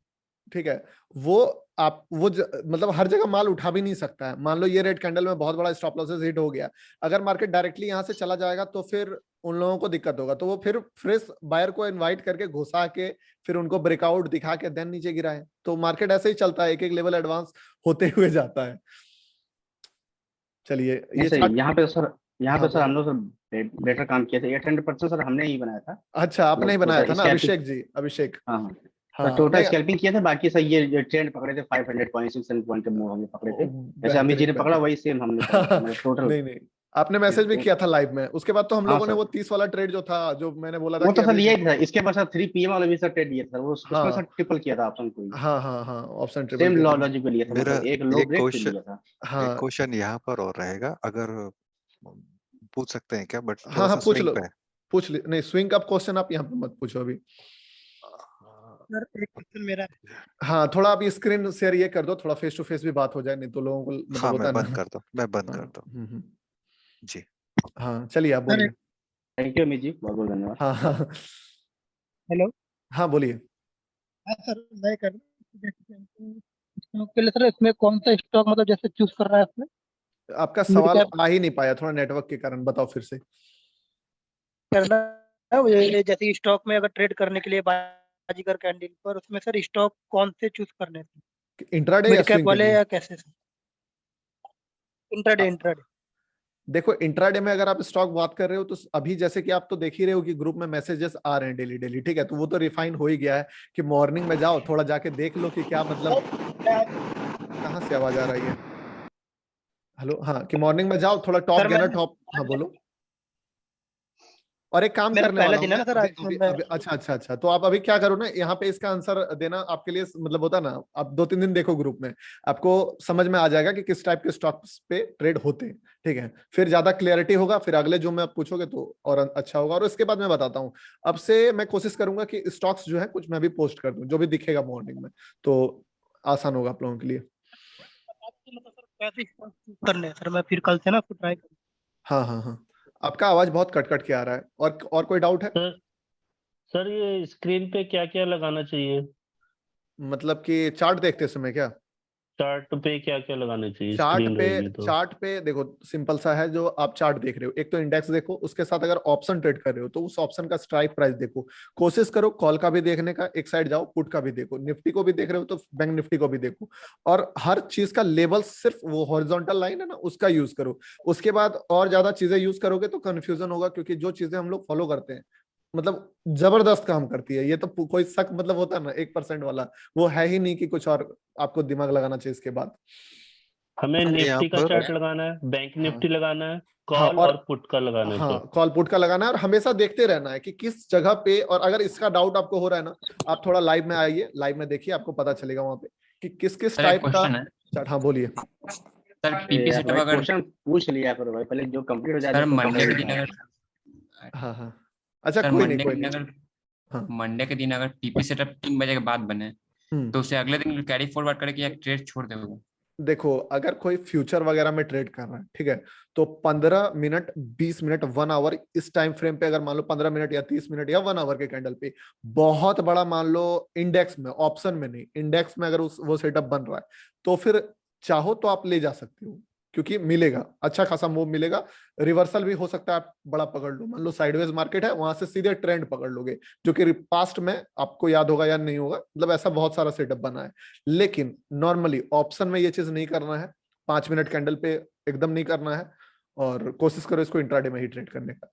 ठीक है वो मतलब हर जगह माल उठा भी नहीं सकता है। मान लो ये रेड कैंडल में बहुत बड़ा स्टॉप लॉसेस हिट हो गया, अगर मार्केट डायरेक्टली यहाँ से चला जाएगा तो फिर उन लोगों को दिक्कत होगा, तो वो फिर फ्रेश बायर को इनवाइट करके घुसा के फिर उनको ब्रेकआउट दिखा के देन नीचे गिराए। तो मार्केट ऐसे ही चलता है, एक एक लेवल एडवांस होते हुए जाता है। चलिए ये यहाँ पे सर हम लोग बेटर काम किया था, 800% सर हमने ही बनाया था। अच्छा आपने ही बनाया था ना अभिषेक जी? अभिषेक हाँ टोटल स्कैल्पिंग किया था, बाकी सर ये ट्रेंड पकड़े थे 500 पॉइंट 600 पॉइंट के हमने पकड़े थे, जैसे अमित जी ने पकड़ा वही सेम हमने टोटल। नहीं आपने मैसेज भी किया था लाइव में, उसके बाद तो हम लोगों ने वो 30 वाला ट्रेड जो था जो मैंने बोला था वो तो सर लिया ही था, इसके बाद सर 3 PM वाला भी सर ट्रेड लिया था, वो उसमें सर ट्रिपल किया था ऑप्शन को। हाँ ऑप्शन ट्रिपल सेम लॉजिक पे लिया था, मतलब एक लो ब्रेक पे लिया था। हाँ क्वेश्चन यहाँ पर और रहेगा, अगर पूछ सकते हैं क्या? बट हाँ पूछ लो, पूछ ली नहीं स्विंग का क्वेश्चन आप यहाँ पे मत पूछो अभी। सर एक क्वेश्चन मेरा है। हाँ थोड़ा आप स्क्रीन शेयर ये कर दो, थोड़ा फेस टू फेस भी बात हो जाए, नहीं तो लोगों को मतलब हाँ, होता मैं है बंद कर दो, मैं बंद कर दो जी। हाँ चलिए आप बोलिए। थैंक यू अमित जी, बहुत बहुत धन्यवाद। हाँ हेलो हाँ बोलिए। हाँ सर मैं कर के लिए सर इसमें कौन सा स्टॉक मतलब जैसे चूज कर रहा है इसमें? आपका सवाल आ ही नहीं पाया, थोड़ा नेटवर्क के कारण, बताओ फिर से। करना है जैसे स्टॉक में अगर ट्रेड करने के लिए बाजीगर कैंडल पर, उसमें सर स्टॉक कौन से चूज करने हैं? इंट्राडे या स्विंग वाले या कैसे? इंट्राडे। देखो इंट्राडे में अगर आप स्टॉक बात कर रहे हो तो अभी जैसे कि आप तो देख ही रहे हो कि ग्रुप में मैसेजेस आ रहे हैं डेली, ठीक है, तो वो तो रिफाइन हो ही गया है कि मॉर्निंग में जाओ थोड़ा जाके देख लो कि क्या मतलब कहाँ से आवाज आ रही है। हेलो हाँ कि मॉर्निंग में जाओ थोड़ा टॉप गेनर टॉप। हाँ बोलो। और एक काम करने वाला हूं अच्छा तो आप अभी क्या करो ना, यहाँ पे इसका आंसर देना आपके लिए मतलब होता ना, आप 2-3 दिन देखो ग्रुप में, आपको समझ में आ जाएगा कि किस टाइप के स्टॉक्स पे ट्रेड होते हैं, ठीक है, फिर ज्यादा क्लियरिटी होगा, फिर अगले जो में आप पूछोगे तो और अच्छा होगा। और उसके बाद मैं बताता हूँ, अब से मैं कोशिश करूंगा कि स्टॉक्स जो है कुछ मैं भी पोस्ट कर दूं जो भी दिखेगा मॉर्निंग में, तो आसान होगा आप लोगों के लिए। करने सर मैं फिर कल से ना ट्राई करूँ। हाँ आपका आवाज बहुत कट के आ रहा है। और कोई डाउट है? सर ये स्क्रीन पे क्या क्या लगाना चाहिए? मतलब कि चार्ट देखते समय क्या चार्ट पे क्या क्या लगाना चाहिए? चार्ट पे देखो सिंपल सा है, जो आप चार्ट देख रहे हो एक तो इंडेक्स देखो, उसके साथ अगर ऑप्शन ट्रेड कर रहे हो तो उस ऑप्शन का स्ट्राइक प्राइस देखो, कोशिश करो कॉल का भी देखने का, एक साइड जाओ पुट का भी देखो, निफ्टी को भी देख रहे हो तो बैंक निफ्टी को भी देखो, और हर चीज का लेवल सिर्फ वो हॉरिजॉन्टल लाइन है ना उसका यूज करो। उसके बाद और ज्यादा चीजें यूज करोगे तो कंफ्यूजन होगा, क्योंकि जो चीजें हम लोग फॉलो करते हैं मतलब जबरदस्त काम करती है, ये तो कोई शक मतलब होता है ना 1% वाला वो है ही नहीं कि कुछ और आपको दिमाग लगाना चाहिए इसके बाद। हमें निफ्टी का चार्ट लगाना है, बैंक निफ्टी लगाना है, कॉल और पुट का लगाना है। हाँ कॉल पुट का लगाना है, और हमेशा देखते रहना है कि किस जगह पे, और अगर इसका डाउट आपको हो रहा है ना, आप थोड़ा लाइव में आइए, लाइव में देखिए, आपको पता चलेगा वहां पे कि किस टाइप का चार्ट। हाँ बोलिए सर। पीपी सेटअप अगर क्वेश्चन पूछ लिया करो भाई, पहले जो कंप्लीट हो जाए। सर मंडे के दिन अगर हाँ अच्छा कोई नहीं मंडे के दिन अगर पीपी सेटअप 3 बजे के बाद बने तो उसे अगले दिन कैरी फॉरवर्ड करके या ट्रेड छोड़ दोगे? देखो, अगर कोई फ्यूचर वगैरह में ट्रेड कर रहा है, ठीक है, तो 15 मिनट, 20 मिनट, 1 आवर, इस टाइम फ्रेम पे अगर मान लो 15 मिनट या 30 मिनट या 1 आवर के कैंडल पे बहुत बड़ा मान लो इंडेक्स में, ऑप्शन में नहीं, इंडेक्स में अगर वो सेटअप बन रहा है, तो फिर चाहो तो आप ले जा सकते हो, क्योंकि मिलेगा, अच्छा खासा मूव मिलेगा। रिवर्सल भी हो सकता है, आप बड़ा पकड़ लो, मान लो साइडवेज मार्केट है, वहां से सीधे ट्रेंड पकड़ लोगे, जो कि पास्ट में आपको याद होगा या नहीं होगा, मतलब ऐसा बहुत सारा सेटअप बना है। लेकिन नॉर्मली ऑप्शन में ये चीज नहीं करना है, 5 मिनट कैंडल पे एकदम नहीं करना है, और कोशिश करो इसको इंट्राडे में ही ट्रेड करने का।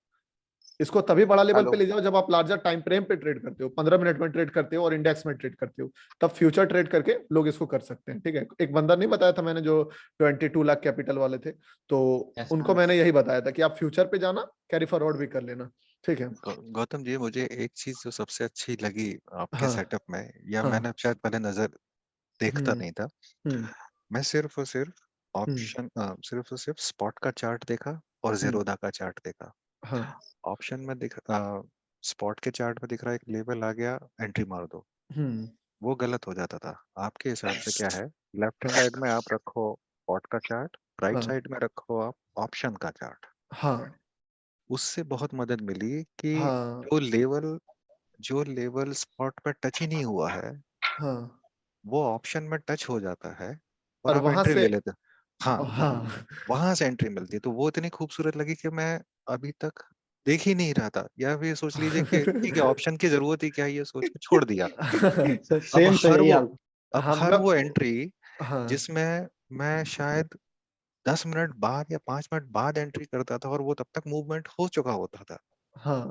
इसको तभी बड़ा लेवल पे ले जाओ जब आप लार्जर टाइम फ्रेम पे ट्रेड करते हो, 15 मिनट में ट्रेड करते हो और इंडेक्स में ट्रेड करते हो, तब फ्यूचर ट्रेड करके लोग इसको कर सकते हैं। ठीक है, एक बंदा नहीं बताया था मैंने जो 22 लाख कैपिटल वाले थे, तो उनको मैंने यही बताया था कि आप फ्यूचर पे जाना, कैरी फॉरवर्ड भी कर लेना। ठीक है गौतम जी, मुझे एक चीज जो सबसे अच्छी लगी आपके हाँ, सेटअप में, या हाँ, मैंने शायद पहले नजर देखता नहीं था, मैं सिर्फ और सिर्फ ऑप्शन सिर्फ और सिर्फ स्पॉट का चार्ट देखा और ज़ीरोधा का चार्ट देखा। हाँ, ऑप्शन में दिख स्पॉट के चार्ट में दिख रहा है एक लेवल आ गया, एंट्री मार दो, वो गलत हो जाता था। आपके हिसाब से क्या है? लेफ्ट साइड में आप रखो स्पॉट का चार्ट, राइट साइड में रखो आप ऑप्शन का चार्ट। हाँ, उससे बहुत मदद मिली कि हाँ, जो लेवल स्पॉट पे टच ही नहीं हुआ है, हाँ, वो ऑप्शन में टच हो जाता है और और आप वहां एंट्री से ले लेते हैं। हाँ, हाँ वहां से एंट्री मिलती है। तो वो इतनी खूबसूरत लगी कि मैं अभी तक देख ही नहीं रहा था, या फिर सोच लीजिए कि ठीक है, ऑप्शन की जरूरत ही क्या है, ये सोच के छोड़ दिया। सेम सही हाल। अब हम हर वो एंट्री हाँ, जिसमें मैं शायद 10 मिनट बाद या 5 मिनट बाद एंट्री करता था और वो तब तक मूवमेंट हो चुका होता था, हाँ,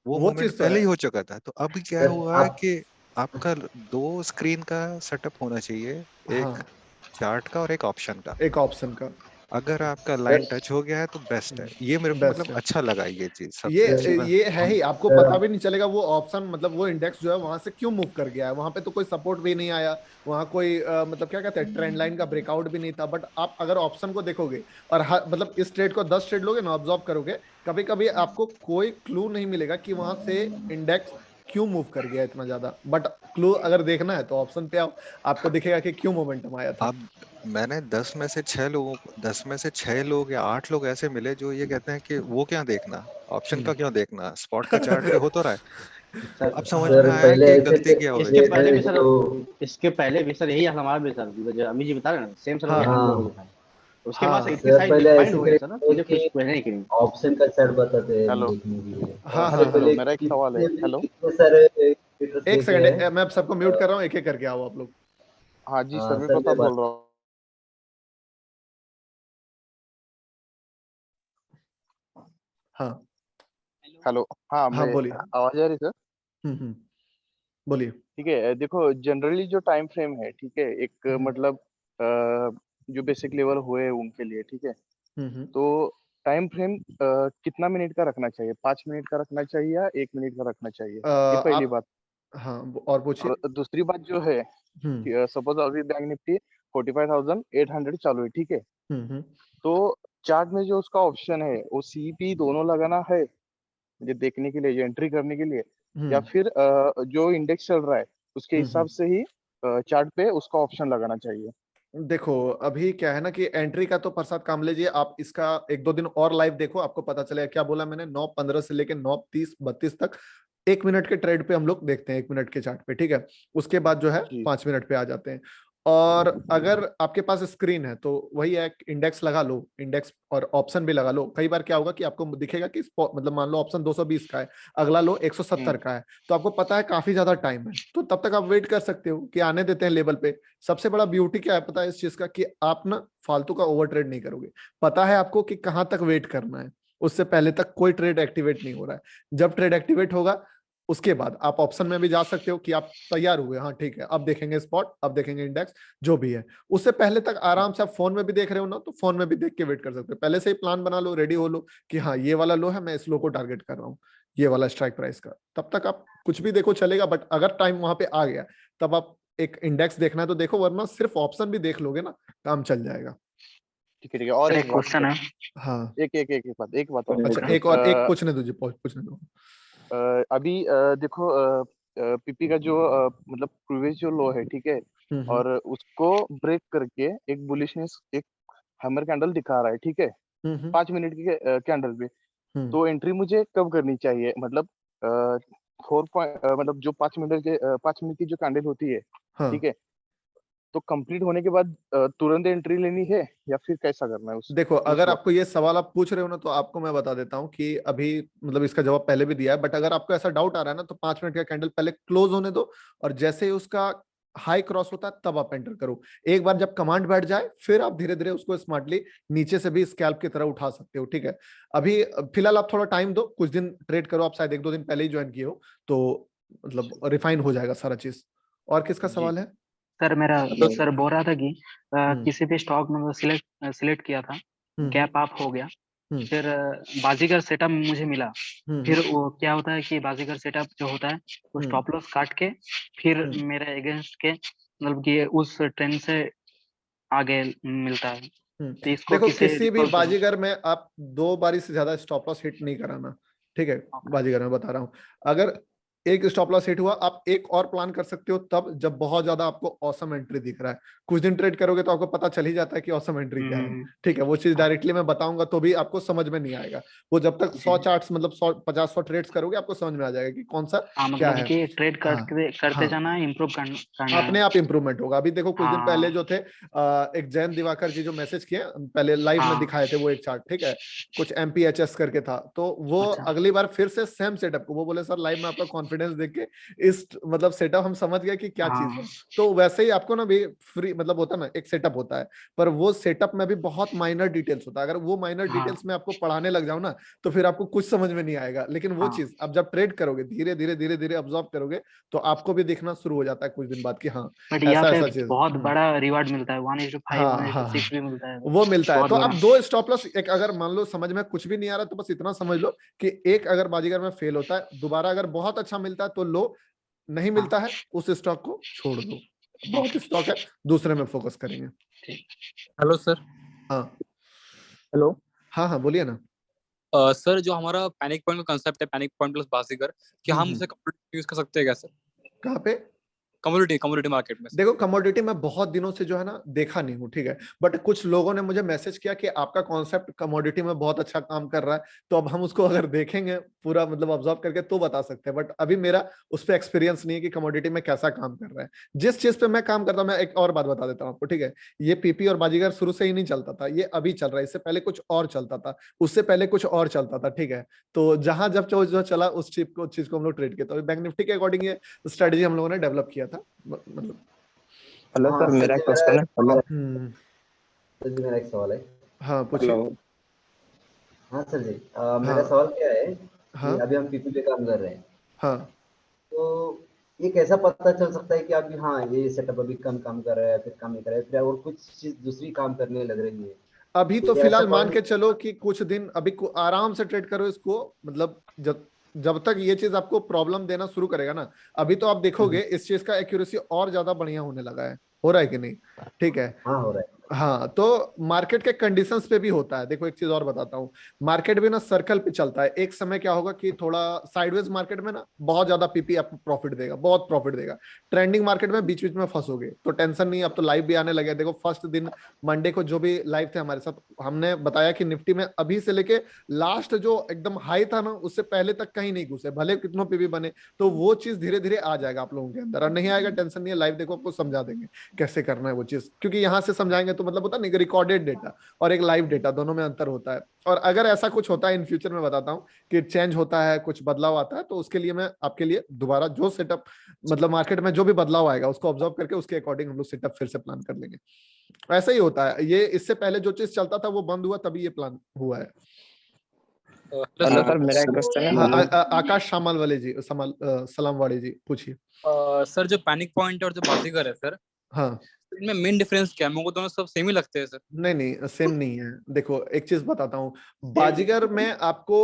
वो वो मूवमेंट चीज तो पहले है। ही हो चुका था। तो अब क्या सर हुआ है आप कि आपका 2 स्क्रीन का सेटअप होना चाहिए, एक हाँ, चार्ट का और एक ऑप्शन का। एक ऑप्शन का अगर आपका सर लाइन टच हो गया है तो बेस्ट है। ये मेरे को बेस्ट मतलब है। अच्छा लगा, ये चीज सबसे अच्छी बात। ये है ही, आपको सर पता आप भी नहीं चलेगा वो ऑप्शन, मतलब वो इंडेक्स जो है वहां से क्यों मूव कर गया है, वहां पे तो कोई सपोर्ट भी नहीं आया, वहां कोई मतलब क्या कहते हैं, ट्रेंड लाइन का ब्रेकआउट भी नहीं था। बट आप अगर ऑप्शन को देखोगे और मतलब इस ट्रेड को 10 ट्रेड लोगे ना, ऑब्जर्व करोगे, कभी कभी आपको कोई क्लू नहीं मिलेगा कि वहां से इंडेक्स क्यों मूव कर गया इतना ज्यादा। बट क्लू अगर देखना है तो ऑप्शन पे आओ, आपको दिखेगा कि क्यों मोमेंटम आया था। अब मैंने 10 में से 6 लोग या 8 लोग ऐसे मिले जो ये कहते हैं कि वो क्या देखना, ऑप्शन का क्यों देखना, स्पॉट का चार्ट पे हो तो रहा है। तो अब समझ में सर आया पहले कि ऐसे गलती क्या हो इसके गई। पहले भी सर, जो इसके पहले भी सर यही हाल हमारा भी सर, जो अमी जी बता रहे हैं ना, सेम सर हाँ, वही हाल हम लोगों हाँ को था। उसके बाद से हाँ, इतनी सर सारी पहले डिफाइंड ऐसे हो गई सर ना, थे चीजें कुछ कि कहने की नहीं। ऑप्शन का चार्ट बताते हैं हेलो देखने के लिए। हाँ, उससे हाँ, हेलो, हाँ। पहले मेरा एक सवाल है। हेलो, कितने सारे ट्रेडर्स एक देखे सेकंड, हैं। मैं अब सबको म्यूट कर रहा हूँ, एक एक करके आओ आप लोग। हाँ जी, हाँ सर्वे सर मैं प्रताप बात बोल रहा हूँ। हाँ, हेलो, हाँ हाँ, मैं, बोलिए। आवाज आ रही सर? बोलिए। ठीक है, देखो जनरली जो टाइम फ्रेम है, ठीक है, एक मतलब जो बेसिक लेवल हुए उनके लिए, ठीक है, तो टाइम फ्रेम कितना मिनट का रखना चाहिए? 5 मिनट का रखना चाहिए या 1 मिनट का रखना चाहिए? ये पहली आप बात। हाँ, और पूछिए। और दूसरी बात जो है, सपोज अभी बैंक निफ्टी 45,800 चालू है, ठीक है, तो चार्ट में जो उसका ऑप्शन है वो सीपी दोनों लगाना है ये देखने के लिए, ये एंट्री करने के लिए, या फिर जो इंडेक्स चल रहा है उसके हिसाब से ही चार्ट पे उसका ऑप्शन लगाना चाहिए? देखो, अभी क्या है ना कि एंट्री का तो प्रसाद काम लीजिए, आप इसका 1-2 दिन और लाइव देखो, आपको पता चलेगा। क्या बोला मैंने, 9:15 से लेकर 9:30-32 तक 1 मिनट के ट्रेड पे हम लोग देखते हैं, 1 मिनट के चार्ट पे, ठीक है। उसके बाद जो है 5 मिनट पे आ जाते हैं। और अगर आपके पास स्क्रीन है तो वही है, इंडेक्स लगा लो, इंडेक्स और ऑप्शन भी लगा लो। कई बार क्या होगा कि आपको दिखेगा कि मतलब मान लो ऑप्शन 220 का है, अगला लो 170 का है, तो आपको पता है काफी ज्यादा टाइम है, तो तब तक आप वेट कर सकते हो कि आने देते हैं लेवल पे। सबसे बड़ा ब्यूटी क्या है पता है इस चीज का, कि आप ना फालतू का ओवर ट्रेड नहीं करोगे। पता है आपको कि कहाँ तक वेट करना है, उससे पहले तक कोई ट्रेड एक्टिवेट नहीं हो रहा है। जब ट्रेड एक्टिवेट होगा उसके बाद आप ऑप्शन में भी जा सकते हो कि आप तैयार हुए, हाँ ठीक है, अब देखेंगे स्पॉट, अब देखेंगे इंडेक्स, जो भी है। उससे पहले तक आराम से आप फोन में भी देख रहे हो ना, तो फोन में भी देख के वेट कर सकते हो। पहले से ही प्लान बना लो, रेडी हो लो कि हाँ ये वाला लो है, मैं इस लो को टारगेट कर रहा हूँ, ये वाला स्ट्राइक प्राइस का। तब तक आप कुछ भी देखो चलेगा, बट अगर टाइम वहां पे आ गया तब आप एक इंडेक्स देखना है तो देखो, वरना सिर्फ ऑप्शन भी देख लोगे ना, काम चल जाएगा। ठीक है, और एक क्वेश्चन है। हाँ, एक बात और। अच्छा, एक और एक पूछने दो जी, पूछने दो। अभी देखो पीपी का जो मतलब प्रीवियस जो लो है, ठीक है, और उसको ब्रेक करके एक बुलिशनेस, एक हैमर कैंडल दिखा रहा है, ठीक है, 5 मिनट की कैंडल पे, तो एंट्री मुझे कब करनी चाहिए? मतलब 4 पॉइंट मतलब जो 5 मिनट की जो कैंडल होती है, ठीक है, तो कंप्लीट होने के बाद तुरंत एंट्री लेनी है या फिर कैसा करना है? देखो, अगर आपको ये सवाल आप पूछ रहे हो ना, तो आपको मैं बता देता हूँ कि अभी मतलब इसका जवाब पहले भी दिया है, बट अगर आपको ऐसा डाउट आ रहा है ना, तो 5 मिनट का कैंडल पहले क्लोज होने दो, और जैसे ही उसका हाई क्रॉस होता है तब आप एंटर करो। एक बार जब कमांड बैठ जाए, फिर आप धीरे धीरे उसको स्मार्टली नीचे से भी स्कैल्प की तरह उठा सकते हो, ठीक है। अभी फिलहाल आप थोड़ा टाइम दो, कुछ दिन ट्रेड करो, आप शायद 1-2 दिन पहले ही ज्वाइन किए हो, तो मतलब रिफाइन हो जाएगा सारा चीज। और किसका सवाल है? सर मेरा सर बोल रहा था कि किसी भी स्टॉक में सिलेक्ट किया था, गैप अप हो गया, फिर बाजीगर सेटअप मुझे मिला, फिर वो क्या होता है कि बाजीगर सेटअप जो होता है वो स्टॉप लॉस काट के फिर मेरे अगेंस्ट के मतलब कि उस ट्रेंड से आगे मिलता है। तो इसको देखो, किसी भी बाजीगर में आप 2 बारी से ज्यादा स्टॉप लॉस हिट नहीं कराना, ठीक है। बाजीगर में बता रहा हूँ, अगर एक स्टॉप लॉस हिट हुआ, आप एक और प्लान कर सकते हो तब जब बहुत ज्यादा आपको ऑसम एंट्री दिख रहा है। कुछ दिन ट्रेड करोगे तो आपको पता चल ही जाता है कि ऑसम एंट्री क्या है, ठीक है। वो चीज डायरेक्टली मैं बताऊंगा तो भी आपको समझ में नहीं आएगा। वो जब तक 100 चार्ट्स मतलब 150-100 ट्रेड्स करोगे, आपको समझ में आ जाएगा कि कौन सा क्या है। कि ट्रेड करते जाना है, इंप्रूव करना अपने आप इंप्रूवमेंट होगा। अभी देखो, कुछ दिन पहले जो थे एक जैन दिवाकर जी जो मैसेज किए पहले लाइव में दिखाए थे, वो एक चार्ट, ठीक है, कुछ MPHS करके था, तो वो अगली बार फिर से सेम सेटअप को वो बोले सर लाइव में आपका कॉन्फिडेंस देख के इस मतलब सेटअप हम समझ गए कि क्या चीज है। तो वैसे ही आपको ना भी फ्री मतलब होता है ना, एक सेटअप होता है, पर वो सेटअप में भी बहुत माइनर डिटेल्स होता है। अगर वो माइनर डिटेल्स में आपको पढ़ाने लग जाओ ना, तो फिर आपको कुछ समझ में नहीं आएगा। लेकिन वो चीज अब जब ट्रेड करोगे, धीरे धीरे धीरे धीरे ऑब्जर्व करोगे, तो आपको भी दिखना शुरू हो जाता है कुछ दिन बाद कि हाँ ऐसा चीज बहुत बड़ा रिवार्ड मिलता है, 1:5 1:6 भी मिलता है, वो मिलता है। तो अब 2 स्टॉप लॉस, एक अगर मान लो समझ में कुछ भी नहीं आ रहा, तो बस इतना समझ लो कि एक अगर बाजीगर में फेल होता है, दोबारा अगर बहुत अच्छा मिलता है तो लो, नहीं मिलता है उस स्टॉक को छोड़ दो। बहुत स्टॉक है, दूसरे में फोकस करेंगे। Hello sir. हाँ हेलो। हाँ बोलिए ना। सर जो हमारा पैनिक पॉइंट का कंसेप्ट है, पैनिक पॉइंट प्लस बाजीगर, क्या हम उसे कमोडिटी यूज कर सकते हैं क्या सर? कहाँ पे? कमोडिटी मार्केट में। देखो, कमोडिटी में बहुत दिनों से जो है ना देखा नहीं हूँ, ठीक है, बट कुछ लोगों ने मुझे मैसेज किया कि आपका कॉन्सेप्ट कमोडिटी में बहुत अच्छा काम कर रहा है, तो अब हम उसको अगर देखेंगे पूरा मतलब ऑब्जर्व करके तो बता सकते हैं। बट अभी मेरा उस पर एक्सपीरियंस नहीं है कि कमोडिटी में कैसा काम कर रहा है। जिस चीज पे मैं काम करता हूँ, मैं एक और बात बता देता हूँ आपको, ठीक है, ये पीपी और बाजीगर शुरू से ही नहीं चलता था, ये अभी चल रहा है। इससे पहले कुछ और चलता था, उससे पहले कुछ और चलता था, ठीक है। तो जहां जब जो चला उस चीज को हम लोग ट्रेड किया। तो बैंक निफ्टी के अकॉर्डिंग ये स्ट्रेटेजी हम लोगों ने डेवलप किया था, मतलब। हेलो सर, मेरा क्वेश्चन है। हेलो सर जी, मेरा एक सवाल है। हाँ पूछिए। हाँ सर जी, मेरा सवाल क्या है हाँ? कि अभी हम पीपी पे काम कर रहे हैं, हाँ, तो ये कैसा पता चल सकता है कि आप हाँ ये सेटअप अभी कम काम कर रहा है, फिर काम नहीं कर रहा है, फिर और कुछ चीज दूसरी काम करने लग रही है? अभी तो फिलहाल मान के चलो कि कुछ दिन अभी आराम से ट्रेड करो इसको, मतलब जब तक ये चीज आपको प्रॉब्लम देना शुरू करेगा ना, अभी तो आप देखोगे इस चीज का एक्यूरेसी और ज्यादा बढ़िया होने लगा है। हो रहा है कि नहीं? ठीक है, हाँ हो रहा है। हाँ, तो मार्केट के कंडीशंस पे भी होता है। देखो एक चीज और बताता हूँ, मार्केट भी ना सर्कल पे चलता है। एक समय क्या होगा कि थोड़ा साइडवेज मार्केट में ना बहुत ज्यादा पीपी आपको प्रॉफिट देगा, बहुत प्रॉफिट देगा। ट्रेंडिंग मार्केट में बीच बीच में फंसोगे तो टेंशन नहीं, अब तो लाइव भी आने लगे। देखो फर्स्ट दिन मंडे को जो भी लाइव थे हमारे साथ, हमने बताया कि निफ्टी में अभी से लेके लास्ट जो एकदम हाई था ना, उससे पहले तक कहीं नहीं घुसे, भले कितनों पीपी बने। तो वो चीज धीरे धीरे आ जाएगा आप लोगों के अंदर, और नहीं आएगा टेंशन नहीं है, लाइव देखो आपको समझा देंगे कैसे करना है वो चीज। क्योंकि यहाँ से समझाएंगे तो मतलब होता नहीं, रिकॉर्डेड डेटा और एक लाइव डेटा दोनों में अंतर होता है। और अगर ऐसा कुछ होता है इन फ्यूचर में, बताता हूँ कि चेंज होता है, कुछ बदलाव आता है, तो उसके लिए मैं आपके लिए दोबारा जो सेटअप मतलब मार्केट में जो भी बदलाव आएगा उसको ऑब्जर्व करके उसके अकॉर्डिंग हम लोग सेटअप फिर से प्लान कर लेंगे। ऐसा ही होता है ये, इससे पहले जो चीज चलता था वो बंद हुआ, तभी ये प्लान हुआ है। हेलो सर, मेरा एक क्वेश्चन है। आकाश शामल वाले जी, सलाम वाले जी, पूछिए। सर जो पैनिक पॉइंट और जो बाजीगर है सर, हाँ, इनमें मेन डिफरेंस क्या है? मेरे को दोनों सब सेम ही लगते हैं सर। नहीं सेम नहीं है। देखो एक चीज बताता हूँ, बाजीगर में आपको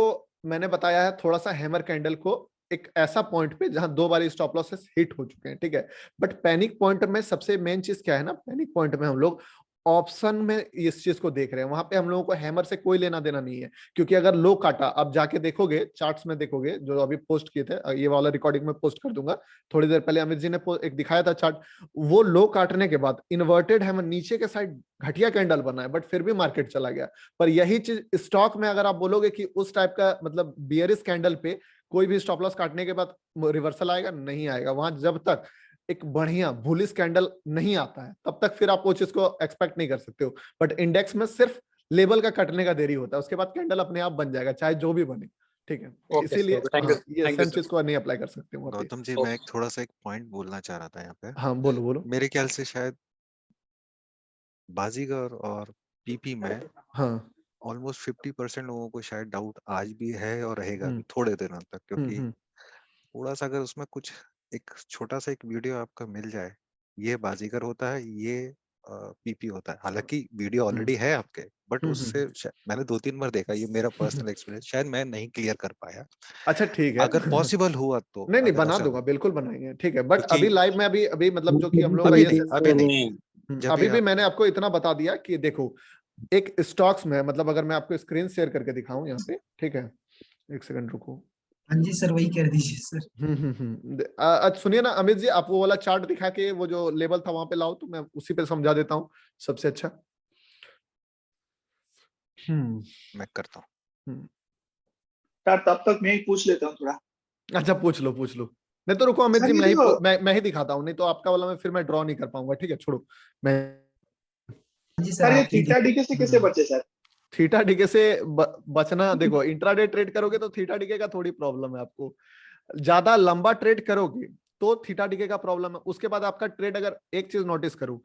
मैंने बताया है थोड़ा सा हैमर कैंडल को एक ऐसा पॉइंट पे जहां 2 बार स्टॉप लॉसेस हिट हो चुके हैं, ठीक है। बट पैनिक पॉइंट में सबसे मेन चीज क्या है ना, पैनिक पॉइंट में हम लोग ऑप्शन में इस चीज को देख रहे हैं, वहां पे हम लोगों को हैमर से कोई लेना देना नहीं है, क्योंकि अगर लो काटा, अब जाके देखोगे चार्ट्स में देखोगे जो अभी पोस्ट किए थे, ये वाला रिकॉर्डिंग में पोस्ट कर दूंगा, थोड़ी देर पहले अमित जी ने एक दिखाया था चार्ट, वो लो काटने के बाद इन्वर्टेड हैमर नीचे के साइड घटिया कैंडल बना है, बट फिर भी मार्केट चला गया। पर यही चीज स्टॉक में अगर आप बोलोगे कि उस टाइप का मतलब बियरिश कैंडल पे कोई भी स्टॉप लॉस काटने के बाद रिवर्सल आएगा, नहीं आएगा। वहां जब तक एक बढ़िया बुलिश कैंडल नहीं आता है तब तक फिर आप वो चीज को एक्सपेक्ट नहीं कर सकते हो। बट इंडेक्स में सिर्फ लेवल का कटने का देरी होता है, उसके बाद कैंडल अपने आप बन जाएगा, चाहे जो भी बने। ठीक है, इसीलिए ये सेम चीज को नहीं अप्लाई कर सकते हो। गौतम जी, मैं थोड़ा सा एक पॉइंट बोलना चाह रहा था यहाँ पे। हाँ, बोलो बोलो। मेरे ख्याल से शायद बाजीगर और पीपी में ऑलमोस्ट 50% लोगों को शायद डाउट आज भी है और रहेगा भी थोड़े दिनों तक, क्योंकि थोड़ा सा अगर उसमें कुछ एक छोटा सा एक वीडियो आपका मिल जाए, ये बाजीगर होता है, ये पीपी होता है, हालांकि वीडियो ऑलरेडी है आपके, बट उससे मैंने 2-3 बार देखा, ये मेरा पर्सनल एक्सपीरियंस, शायद मैं नहीं क्लियर कर पाया। अच्छा ठीक है, अगर पॉसिबल हुआ तो नहीं बना दूंगा, बिल्कुल बनाएंगे। ठीक है, बट अभी लाइव में अभी मतलब जो कि हम लोग अभी भी मैंने आपको इतना बता दिया कि देखो एक स्टॉक्स में, मतलब अगर मैं आपको स्क्रीन शेयर करके दिखाऊं यहाँ पे, ठीक है, एक सेकंड रुको। हाँ जी सर, वही कर दीजिए सर। अच्छा सुनिए ना अमित जी, आप वो वाला चार्ट दिखा के वो जो लेवल था वहां पे लाओ, तो मैं उसी पे समझा देता हूँ सबसे अच्छा। मैं करता हूँ तब तक मैं ही पूछ लेता हूँ थोड़ा। अच्छा पूछ लो नहीं तो रुको अमित जी, मैं ही दिखाता हूँ, नहीं तो आपका वाला में फिर मैं ड्रॉ नहीं कर पाऊंगा। ठीक है, छोड़ो। मैं सर ये थीटा डीके से कैसे बचे सर? थीटा डीके से बचना, देखो इंट्राडे ट्रेड करोगे तो थीटा डीके का थोड़ी प्रॉब्लम है आपको, ज्यादा लंबा ट्रेड करोगे तो थीटा डीके का प्रॉब्लम है। उसके बाद आपका ट्रेड, अगर एक चीज नोटिस करूं,